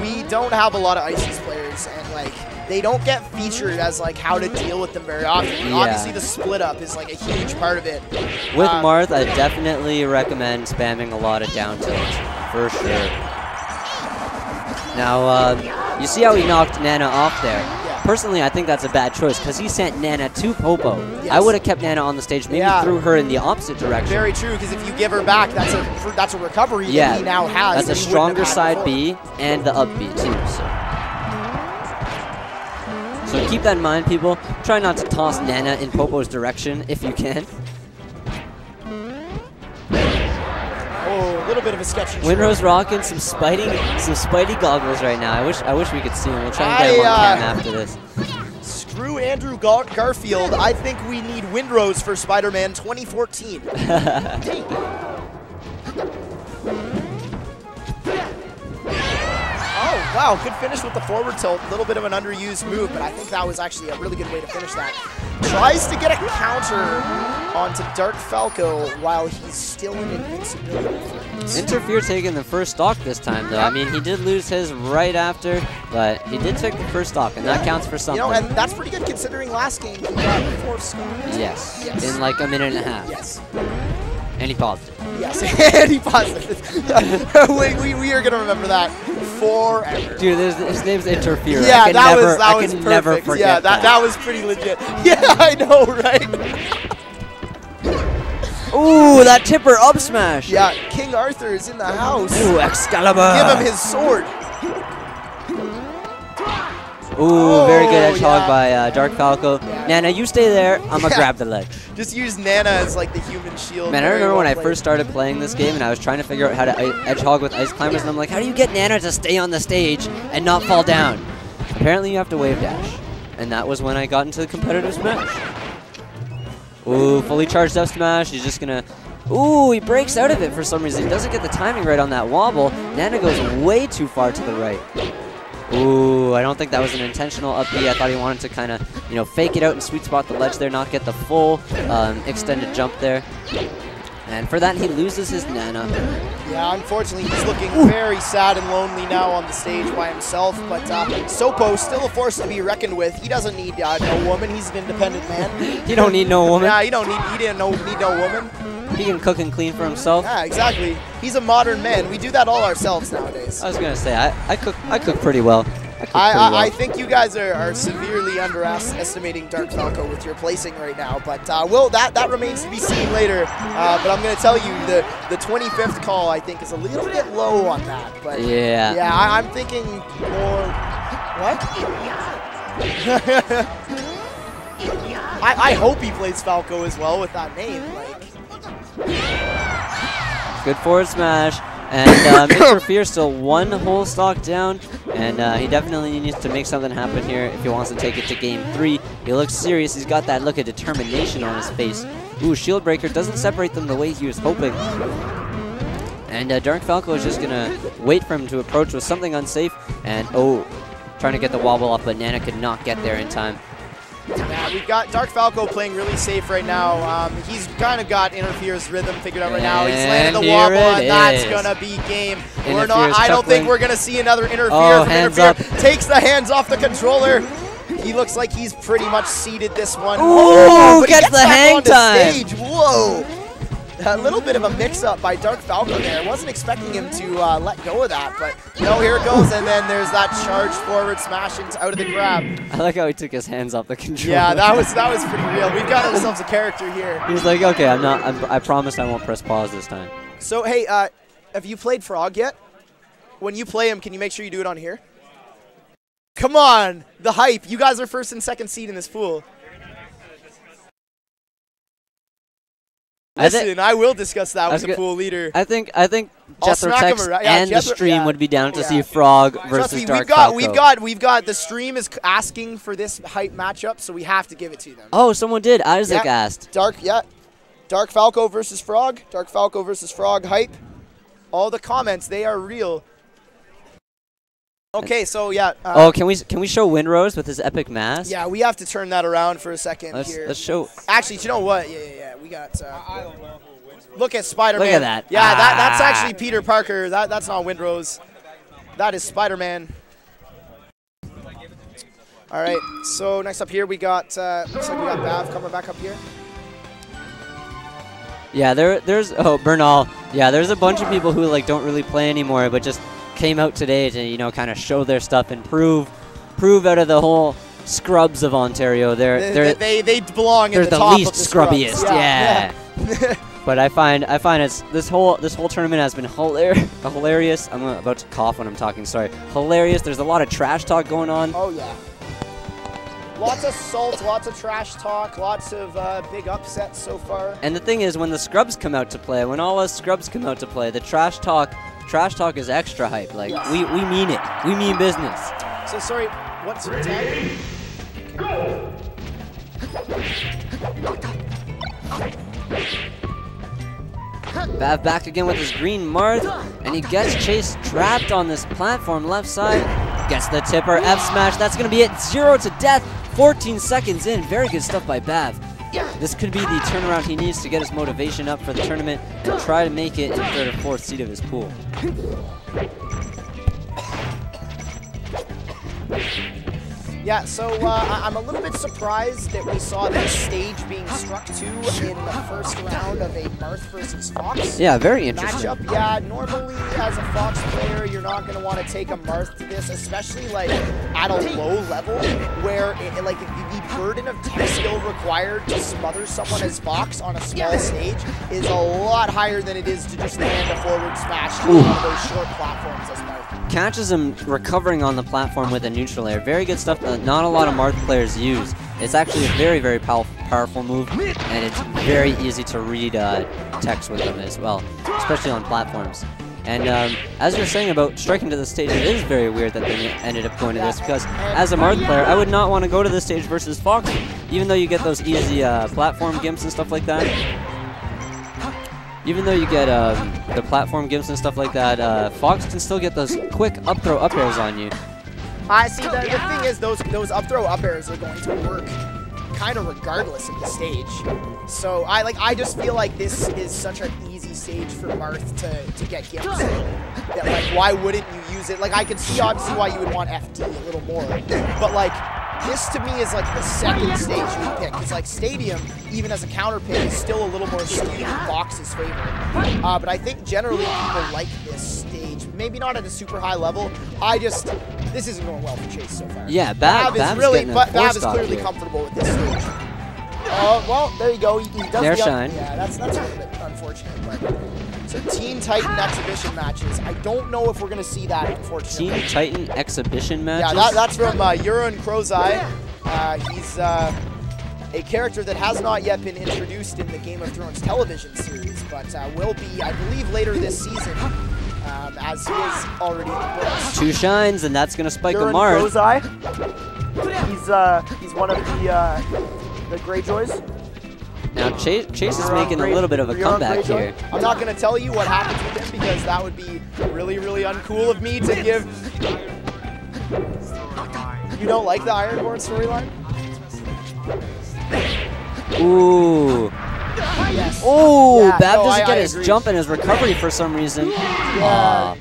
we don't have a lot of ICES players, and like they don't get featured as like how to deal with them very often. Yeah. Obviously, the split up is like a huge part of it. With Marth, I definitely recommend spamming a lot of down tilt, for sure. Now, you see how he knocked Nana off there? Personally, I think that's a bad choice because he sent Nana to Popo. Yes. I would have kept Nana on the stage, maybe threw her in the opposite direction. Very true, because if you give her back, that's a recovery that he now has. That's a stronger side B and the up B too. So keep that in mind, people. Try not to toss Nana in Popo's direction if you can. Oh, a little bit of a sketchy. Winrow's rocking some Spidey goggles right now. I wish we could see him. We'll try and get him on cam after this. Screw Andrew Garfield. I think we need Windrose for Spider-Man 2014. Oh, wow, good finish with the forward tilt. A little bit of an underused move, but I think that was actually a really good way to finish that. Tries to get a counter onto Dark Falco while he's still in invincibility. Interfere taking the first stock this time, though. I mean, he did lose his right after, but he did take the first stock, and that counts for something. You know, and that's pretty good considering last game he got 4 stocks. Yes, in like a minute and a half. Yes. And he paused it. Yes, and he paused it. we are going to remember that forever. Dude, his name's Interfere. Yeah, that was perfect. Never forget yeah, that was pretty legit. Yeah, I know, right? Ooh, that tipper up smash. Yeah, King Arthur is in the house. Ooh, Excalibur. Give him his sword. Ooh, very good edge hog by Dark Falco. Yeah. Nana, you stay there. I'm going to grab the ledge. Just use Nana as like the human shield. Man, I remember when I first started playing this game and I was trying to figure out how to edge hog with ice climbers, and I'm like, how do you get Nana to stay on the stage and not fall down? Apparently you have to wave dash. And that was when I got into the competitive smash. Ooh, fully charged up smash. He's just going to... Ooh, he breaks out of it for some reason. He doesn't get the timing right on that wobble. Nana goes way too far to the right. Ooh, I don't think that was an intentional up B. I thought he wanted to kind of, you know, fake it out and sweet spot the ledge there, not get the full extended jump there. And for that, he loses his Nana. Yeah, unfortunately, he's looking very sad and lonely now on the stage by himself. But Sopo, still a force to be reckoned with. He doesn't need no woman. He's an independent man. He don't need no woman. Yeah, he didn't need no woman. He can cook and clean for himself. Yeah, exactly. He's a modern man. We do that all ourselves nowadays. I was gonna say I cook pretty well. I think you guys are severely underestimating Dark Falco with your placing right now, but that remains to be seen later. But I'm going to tell you, the 25th call, I think, is a little bit low on that. But yeah, I'm thinking more. What? I hope he plays Falco as well with that name. Good forward smash. And Mr. Fear still one whole stock down, and he definitely needs to make something happen here if he wants to take it to game 3. He looks serious. He's got that look of determination on his face. Ooh, Shield Breaker doesn't separate them the way he was hoping. And Dark Falco is just going to wait for him to approach with something unsafe, and trying to get the wobble off, but Nana could not get there in time. Yeah, we've got Dark Falco playing really safe right now. He's kind of got Interfere's rhythm figured out right now. He's landed the wobble, and that's gonna be game. I don't think we're gonna see another Interfere. Interfere takes the hands off the controller. He looks like he's pretty much seeded this one. Ooh, gets the hang time. Stage. Whoa. A little bit of a mix-up by Dark Falco there. I wasn't expecting him to let go of that, but no, here it goes, and then there's that charge forward smash out of the grab. I like how he took his hands off the controller. Yeah, that was pretty real. We've got ourselves a character here. He's like, okay, I promised I won't press pause this time. So hey, have you played Frog yet? When you play him, can you make sure you do it on here? Come on, the hype. You guys are first and second seed in this pool. Listen, I will discuss that with the pool leader. I think Jethro Tex and the stream would be down to see Frog versus Dark Falco. We've got the stream is asking for this hype matchup, so we have to give it to them. Oh, someone did. Isaac asked. Dark Falco versus Frog. Dark Falco versus Frog hype. All the comments, they are real. Okay, so yeah. Can we show Windrose with his epic mask? Yeah, we have to turn that around for a second here. Let's show. Actually, you know what? Yeah. We got. Look at Spider-Man. Look at that. Yeah, that's actually Peter Parker. That's not Windrose. That is Spider-Man. All right. So next up here we got. Looks like we got Bav coming back up here. Yeah, there's Bernal. Yeah, there's a bunch of people who don't really play anymore, but just came out today to kind of show their stuff and prove out of the whole scrubs of Ontario. They belong in the top the least of the scrubbiest. Yeah. But I find this whole tournament has been hilarious. I'm about to cough when I'm talking. Sorry. Hilarious. There's a lot of trash talk going on. Oh yeah. Lots of salt, lots of trash talk, lots of big upsets so far. And the thing is, when the scrubs come out to play, when all us scrubs come out to play, the trash talk is extra hype. We mean it. We mean business. So sorry, what's your tag? Go! Bav back again with his green Marth, and he gets Chase trapped on this platform left side. Gets the tipper F smash. That's going to be it. 0 to death. 14 seconds in. Very good stuff by Bav. This could be the turnaround he needs to get his motivation up for the tournament and try to make it in 3rd or 4th seed of his pool. Yeah, so I'm a little bit surprised that we saw this stage being struck to in the first round of a Marth versus Fox. Yeah, very interesting. Matchup. Yeah, normally as a Fox player, you're not going to want to take a Marth to this, especially at a low level where the burden of tech skill required to smother someone as Fox on a small stage is a lot higher than it is to just land a forward smash on one of those short platforms as Marth. Catches him recovering on the platform with a neutral air. Very good stuff that not a lot of Marth players use. It's actually a very, very powerful move, and it's very easy to read text with them as well, especially on platforms. And as you're saying about striking to the stage, it is very weird that they ended up going to this, because as a Marth player, I would not want to go to this stage versus Fox, even though you get those easy platform gimps and stuff like that. Even though you get the platform gimps and stuff like that, Fox can still get those quick up throw up airs on you. I see. The thing is, those up throw up airs are going to work kind of regardless of the stage. So I just feel like this is such an easy stage for Marth to get gimps that why wouldn't you use it? I can see obviously why you would want FD a little more, but this to me is like the second stage you pick. Because like Stadium, even as a counter pick, is still a little more skewed in Fox's favor. But I think generally people like this stage. Maybe not at a super high level. This isn't going well for Chase so far. Yeah, Bav is clearly comfortable with this stage. Well, there you go. He does Their shine. Yeah, that's a little bit unfortunate. But so Teen Titan exhibition matches. I don't know if we're going to see that, unfortunately. Teen Titan exhibition matches? Yeah, that's from Euron Crozai. He's a character that has not yet been introduced in the Game of Thrones television series, but will be, I believe, later this season, as he is already in the books. 2 shines, and that's going to spike Euron a Marth. Crozai. He's one of the Greyjoys. Now Chase is making a little bit of a comeback here. I'm not going to tell you what happens with him because that would be really, really uncool of me to give. You don't like the Ironborn storyline? Ooh. Yes. Oh, Yeah, Bav no, doesn't I get his agree. jump and his recovery for some reason. Yeah.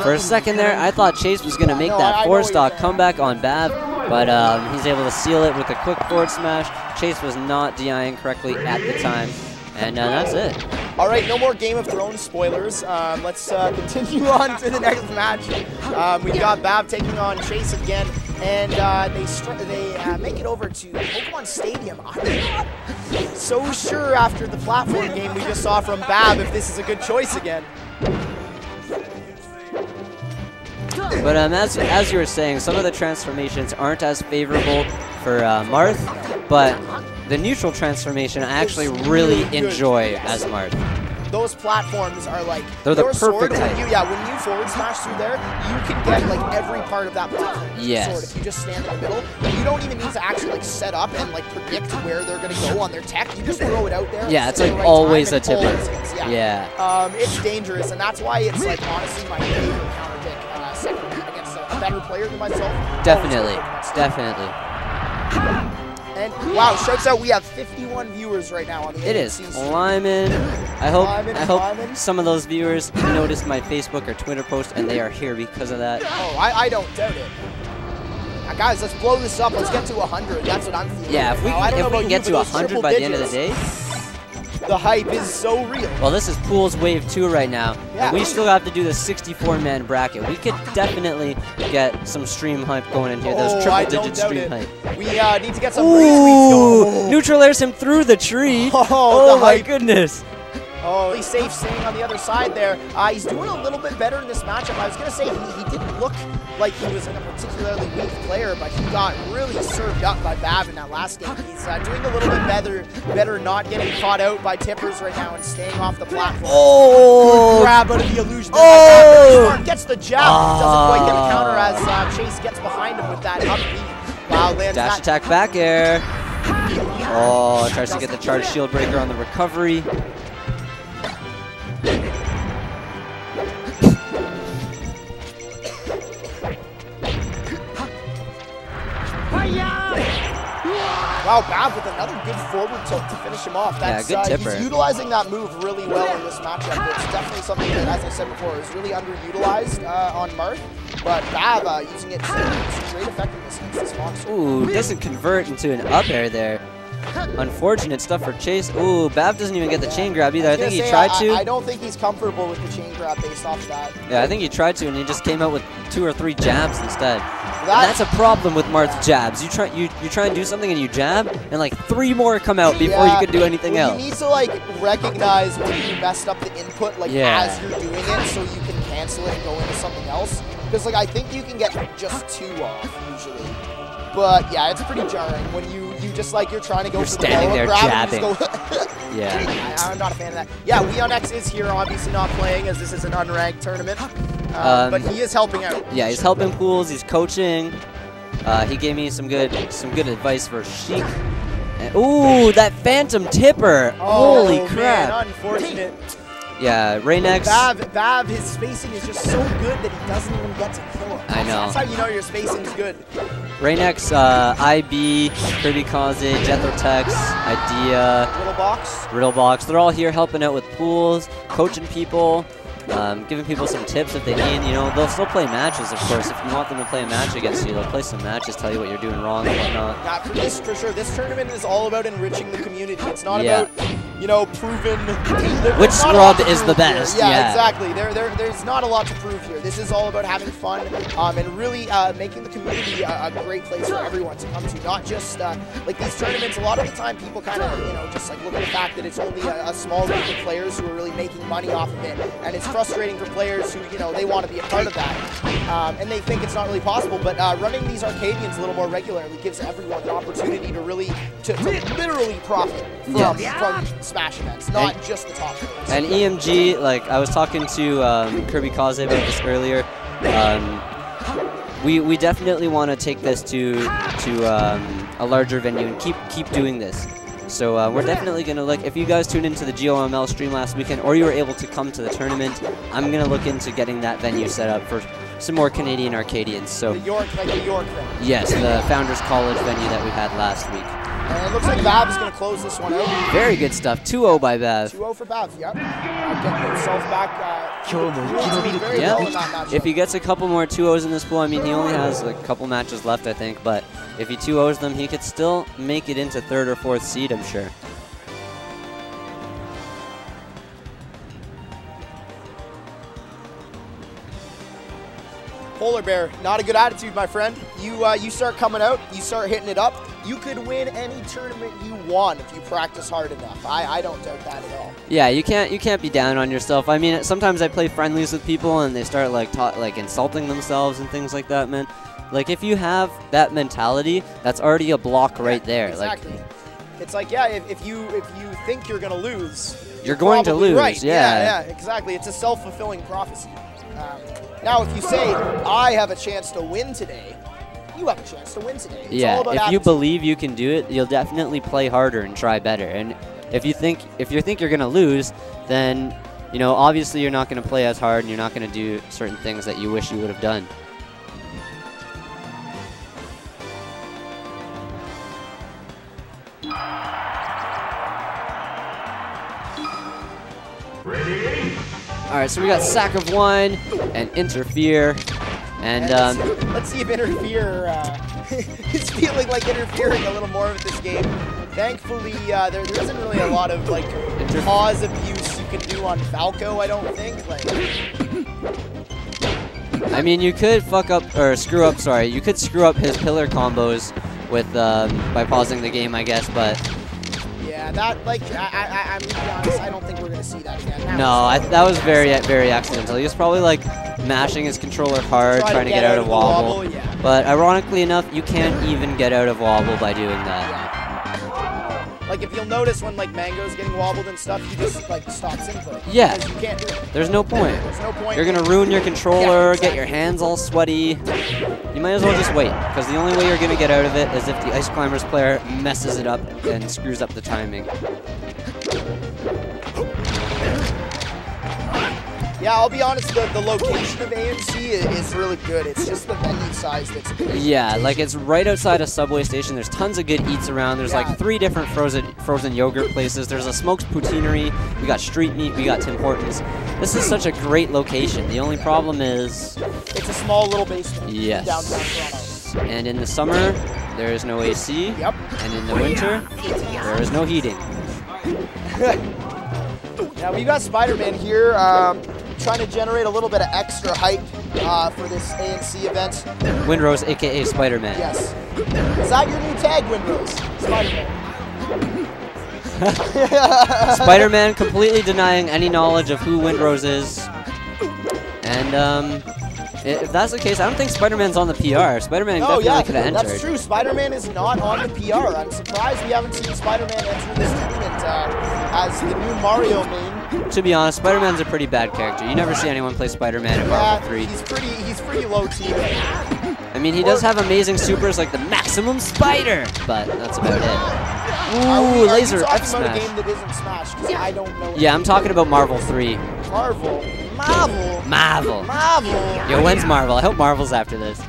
For a second there, I thought Chase was going to make that I know forward what stock you're comeback on Bav, but he's able to seal it with a quick forward smash. Chase was not DIing correctly at the time, and that's it. All right, no more Game of Thrones spoilers. Let's continue on to the next match. We've got Bav taking on Chase again, and they make it over to Pokemon Stadium. I'm not so sure after the platform game we just saw from Bav if this is a good choice again. But as you were saying, some of the transformations aren't as favorable for Marth, but the neutral transformation I actually really enjoy as Marth. Those platforms are like they're the your sword, perfect type. when you forward smash through there, you can get like every part of that platform with your sword if you just stand in the middle. You don't even need to actually like set up and like predict where they're gonna go on their tech. You just throw it out there. Yeah, it's like right always a time, and tipper. yeah. It's dangerous, and that's why it's like honestly my favorite counter pick second against a better player than myself. Definitely. And wow, shouts out, we have 51 viewers right now on the It is AMC. climbing. I hope some of those viewers noticed my Facebook or Twitter post and they are here because of that. Oh, I don't doubt it. Guys, let's blow this up. Let's get to 100. That's what I'm feeling. Yeah, if we can get to 100 by the end of the day. The hype is so real. Well, this is Pool's Wave 2 right now. Yeah. We still have to do the 64-man bracket. We could definitely get some stream hype going in here. Those triple-digit stream hype. We need to get some retweets going. Neutral airs him through the tree. Oh my goodness. Oh, he's safe staying on the other side there. He's doing a little bit better in this matchup. I was going to say he didn't look like he was a particularly weak player, but he got really served up by Bav in that last game. He's doing a little bit better not getting caught out by tippers right now and staying off the platform. Oh! Grab out of the illusion. Oh! Gets the jab. Doesn't quite get a counter as Chase gets behind him with that up B. Wow, lands dash that. attack back air. Oh, tries to get the charge shield breaker on the recovery. Wow, Bav with another good forward tilt to finish him off. That's, yeah, good tipper. He's utilizing that move really well in this matchup. It's definitely something that, as I said before, is really underutilized on Marth. But Bav using it to great effectiveness against this monster. Ooh, doesn't convert into an up air there. Unfortunate stuff for Chase. Ooh, Bav doesn't even get the chain grab either. I think he tried to. I don't think he's comfortable with the chain grab based off of that. Yeah, I think he tried to, and he just came out with 2 or 3 jabs instead. And that's a problem with Marth's jabs. You try and do something and you jab, and like 3 more come out before you can do anything else. You need to like recognize when you messed up the input like as you're doing it, so you can cancel it and go into something else. Because like I think you can get just 2 off usually. But yeah, it's pretty jarring when you just like you're trying to go for the follow-up grab and just go yeah. I'm not a fan of that. Yeah, Raynex is here, obviously not playing as this is an unranked tournament. But he is helping out. Yeah, he's helping Pools, he's coaching. He gave me some good advice for Sheik. And, ooh, that phantom tipper. Holy crap. Man, unfortunate. Yeah, Raynex. Bav, his spacing is just so good that he doesn't even get to kill him. I know. That's how you know your spacing's good. Raynex, IB, KirbyKaze, Jethotex, Idea, Riddlebox, they're all here helping out with Pools, coaching people. giving people some tips if they need. You know, they'll still play matches, of course. If you want them to play a match against you, they'll play some matches, tell you what you're doing wrong and whatnot. Yeah, for sure. This tournament is all about enriching the community. It's not about, you know, proving which scrub is the best. Yeah, exactly. There's not a lot to prove here. This is all about having fun and really making the community a great place for everyone to come to. Not just like these tournaments. A lot of the time, people kind of, you know, just like look at the fact that it's only a small group of players who are really making money off of it, and it's frustrating for players who, you know, they want to be a part of that, and they think it's not really possible. But running these Arcadians a little more regularly gives everyone an opportunity to really, to literally profit from Smash events, not just the top players. And EMG, like I was talking to KirbyKaze about this earlier. We definitely want to take this to a larger venue and keep doing this. So we're definitely going to look, if you guys tuned into the GOML stream last weekend or you were able to come to the tournament, I'm going to look into getting that venue set up for some more Canadian Arcadians. So the York venue. Yes, the Founders College venue that we had last week. And it looks like Bav is going to close this one out. Very good stuff. 2-0 by Bav. 2-0 for Bav, yep. Getting himself back. Very well in that matchup. If he gets a couple more 2-0s in this pool, I mean, he only has like a couple matches left, I think. But if he 2-0s them, he could still make it into 3rd or 4th seed, I'm sure. Polar Bear, not a good attitude, my friend. You start coming out, you start hitting it up. You could win any tournament you want if you practice hard enough. I don't doubt that at all. Yeah, you can't be down on yourself. I mean, sometimes I play friendlies with people and they start like insulting themselves and things like that, man. Like if you have that mentality, that's already a block right there. Exactly. Like, it's like, yeah, if you think you're gonna lose, you're going to lose. Right. Yeah, exactly. It's a self-fulfilling prophecy. Now, if you say, I have a chance to win today, you have a chance to win today. It's all about if attitude. you believe you can do it, you'll definitely play harder and try better. And if you think you're going to lose, then, you know, obviously you're not going to play as hard and you're not going to do certain things that you wish you would have done. All right, so we got Sack of One and Interfere, and let's see if Interfere is feeling like interfering a little more with this game. Thankfully, there isn't really a lot of like pause abuse you can do on Falco. I don't think. Like, I mean, you could screw up. Sorry, you could screw up his pillar combos with by pausing the game, I guess, but. Yeah, that, like, I'm to be honest, I don't think we're going to see that again. That was very accidental. He was probably, like, mashing his controller hard, trying to get out of wobble. Yeah. But ironically enough, you can't even get out of wobble by doing that. Yeah. Like, if you'll notice when, like, Mango's getting wobbled and stuff, he just, like, stops inputting. Yeah. Because you can't do it. There's no point. There's no point. You're going to ruin your controller, exactly. get your hands all sweaty. You might as well just wait, because the only way you're going to get out of it is if the Ice Climbers player messes it up and screws up the timing. Yeah, I'll be honest, the location of AMC is really good. It's just the venue size that's good. Yeah, like it's right outside a subway station. There's tons of good eats around. There's like 3 different frozen yogurt places. There's a smoked poutineery. We got street meat. We got Tim Hortons. This is such a great location. The only problem is... it's a small little basement yes. in downtown Toronto. And in the summer, there is no AC. Yep. And in the winter, there is no heating. Now, we got Spider-Man here. Trying to generate a little bit of extra hype for this ANC event. Windrose, a.k.a. Spider-Man. Yes. Is that your new tag, Windrose? Spider-Man. Spider-Man completely denying any knowledge of who Windrose is. And if that's the case, I don't think Spider-Man's on the PR. Spider-Man definitely could have entered. That's true. Spider-Man is not on the PR. I'm surprised we haven't seen Spider-Man enter this tournament as the new Mario main. To be honest, Spider-Man's a pretty bad character. You never see anyone play Spider-Man in Marvel 3. He's pretty low T. I mean, he does have amazing supers like the Maximum Spider, but that's about it. Ooh, laser F smash. Are you talking about a game that isn't Smash? Because I don't know. Yeah, I'm talking about Marvel 3. Marvel. Yo, when's Marvel? I hope Marvel's after this.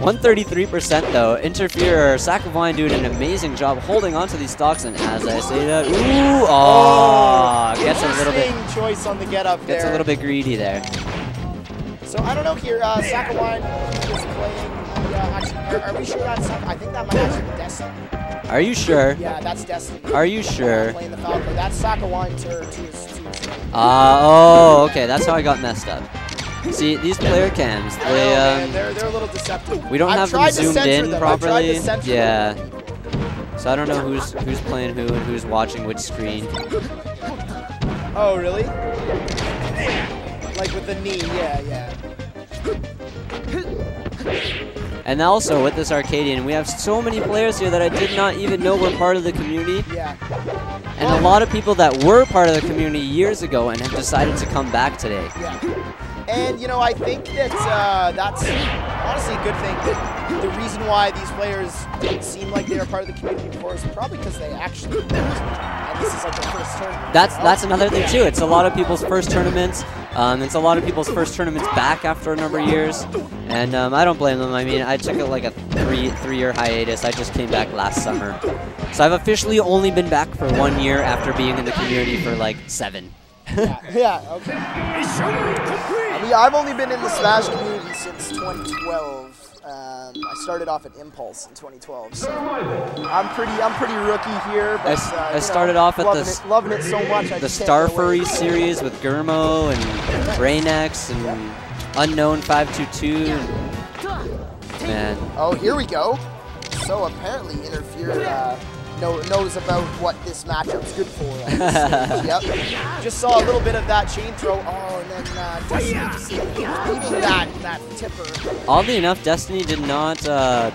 133% though. Interfere, Sack of Wine doing an amazing job holding onto these stocks, and as I say that, ooh, oh, gets a little bit. Choice on the get up there. Gets a little bit greedy there. So I don't know here. Sack of Wine is playing. Actually, are we sure that's? I think that might actually be Destiny. Are you sure? Yeah, that's Destiny. Are you sure? Playing the Falco. That's Sack of Wine to his. Oh, okay. That's how I got messed up. See, these player cams, they're a little deceptive. we don't have them zoomed in properly. Yeah. Them. So I don't know who's playing who and who's watching which screen. Oh, really? Like with the knee, yeah. And also with this Arcadian, we have so many players here that I did not even know were part of the community. Yeah. And a lot of people that were part of the community years ago and have decided to come back today. Yeah. And, you know, I think that that's honestly a good thing. That the reason why these players didn't seem like they were part of the community before is probably because they actually weren't. And this is like their first tournament. That's another thing too. It's a lot of people's first tournaments. It's a lot of people's first tournaments back after a number of years. And I don't blame them. I mean, I took like a three-year hiatus. I just came back last summer. So I've officially only been back for 1 year after being in the community for like 7. Yeah, okay. I mean, I've only been in the Smash community since 2012. I started off at Impulse in 2012, so I'm pretty rookie here. But I started off at loving it so much. The Star Furry series with Gurmo and Raynex and Unknown 522. Man. Oh, here we go. So apparently Interfere knows about what this matchup's good for. Yep. Just saw a little bit of that chain throw. Oh, and then Destiny beating that tipper. Oddly enough, Destiny did not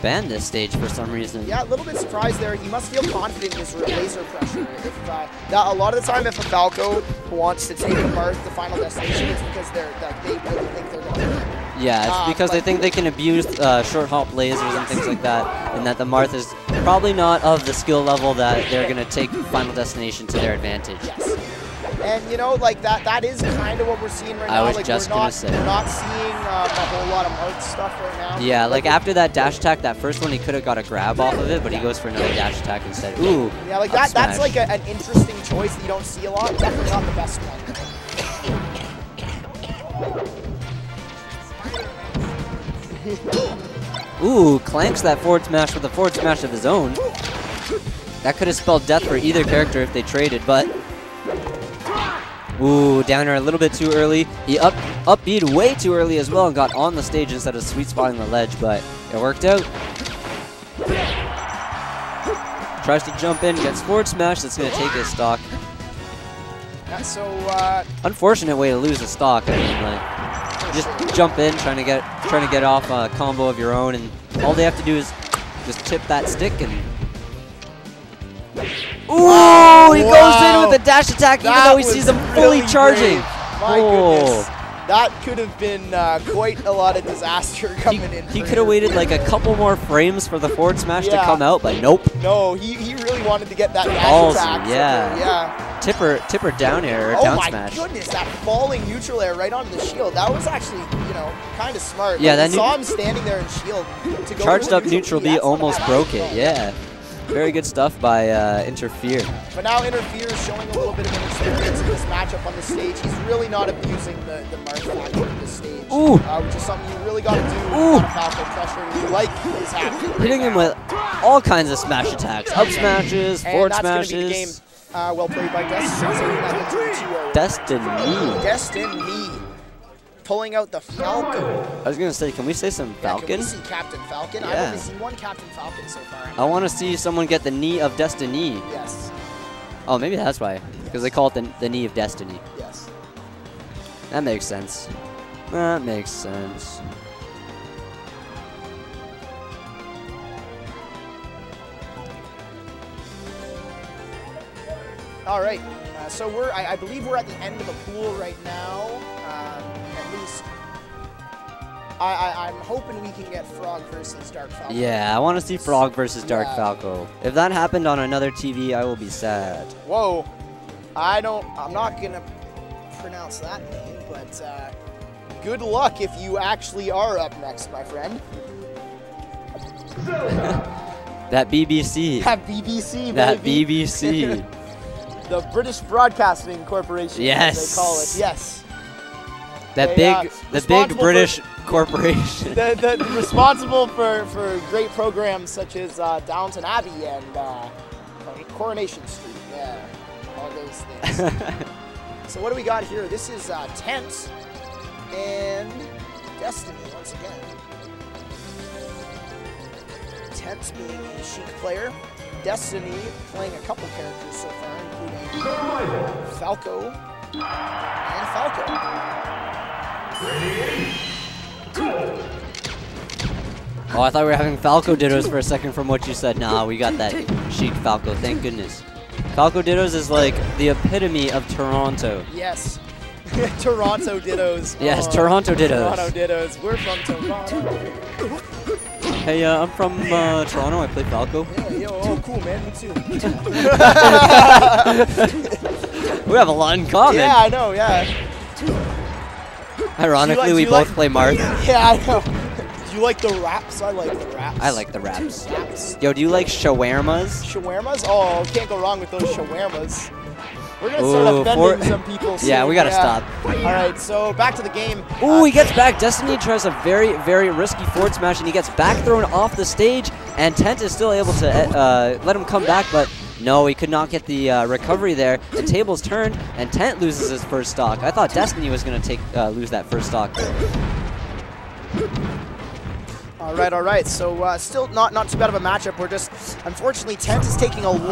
ban this stage for some reason. Yeah, a little bit surprised there. He must feel confident in his laser pressure. If, a lot of the time, if a Falco wants to take a Marth to final destination, it's because they really think they're going to win. Yeah, it's because they think they can abuse short hop lasers and things like that, and that the Marth is probably not of the skill level that they're going to take Final Destination to their advantage. Yes. And, you know, like, that is kind of what we're seeing right now. I was like, just going to say. We're not seeing a whole lot of Marth stuff right now. Yeah, like after that dash attack, that first one, he could have got a grab off of it, but he goes for another dash attack instead. Ooh. Yeah, like that's like an interesting choice that you don't see a lot. Definitely not the best one. Ooh, clanks that forward smash with a forward smash of his own. That could have spelled death for either character if they traded, but... Ooh, downer a little bit too early. He up-beat way too early as well and got on the stage instead of sweet spotting the ledge, but it worked out. Tries to jump in, gets forward smash, that's going to take his stock. Yeah, so, unfortunate way to lose a stock. I mean, like... Just jump in, trying to get off a combo of your own, and all they have to do is just tip that stick and. Ooh! He goes in with a dash attack, even though he sees him fully charging. My goodness. That could have been quite a lot of disaster coming in. He could have waited like a couple more frames for the forward smash to come out, but nope. No, he really wanted to get that dash attack. Yeah. Tipper down air or down smash. Oh my goodness, that falling neutral air right onto the shield. That was actually, you know, kind of smart. Yeah, that saw him standing there in shield. To go charged up neutral B almost broke it. Yeah. Very good stuff by Interfere. But now Interfere is showing a little bit of inexperience in this matchup on the stage. He's really not abusing the Marth factor on this stage. Ooh. Which is something you really got to do. Ooh. Falco pressure. You like his happening. Hitting him with all kinds of smash attacks. Up smashes, forward smashes. Be the game. Well played by Destiny. Destiny. Pulling out the Falcon. I was going to say, can we say some Falcon? Can we see Captain Falcon? Yeah. I've only seen one Captain Falcon so far. I want to see someone get the knee of Destiny. Yes. Oh, maybe that's why. Because they call it the knee of Destiny. Yes. That makes sense. That makes sense. All right. So I believe we're at the end of a pool right now. At least I'm hoping we can get Frog versus Dark Falco. Yeah, I want to see Frog versus Dark Falco. If that happened on another TV, I will be sad. Whoa. I'm not going to pronounce that name, but good luck if you actually are up next, my friend. That BBC. That BBC, That baby. BBC. The British Broadcasting Corporation, Yes. as they call it. Yes. That They, big, the big responsible British corporation. The responsible for great programs such as Downton Abbey and Coronation Street. Yeah, all those things. So what do we got here? This is Tent and Destiny once again. Tent being a Sheik player. Destiny playing a couple characters so far, including Falco and Falco. Oh, I thought we were having Falco Dittos for a second from what you said. Nah, we got that Sheik Falco, thank goodness. Falco Dittos is like the epitome of Toronto. Yes. Toronto Dittos. Yes, Oh, Toronto Dittos. Toronto Dittos. We're from Toronto. Hey, I'm from Toronto. I play Falco. Yeah, yo, oh, cool, man. Me too. We have a lot in common. Yeah, I know, yeah. Ironically, we both play Marth. Yeah, I know. Do you like the raps? I like the raps. I like the raps. Raps. Yo, do you like shawarmas? Shawarmas? Oh, can't go wrong with those shawarmas. We're going to start Ooh, offending some people soon. Yeah, we gotta stop. All right, so back to the game. Ooh, he gets back. Destiny tries a very, very risky forward smash, and he gets back thrown off the stage, and Tent is still able to let him come back, but no, he could not get the recovery there. The table's turned, and Tent loses his first stock. I thought Destiny was going to lose that first stock. All right. So still not too bad of a matchup. We're just, unfortunately, Tent is taking a lot.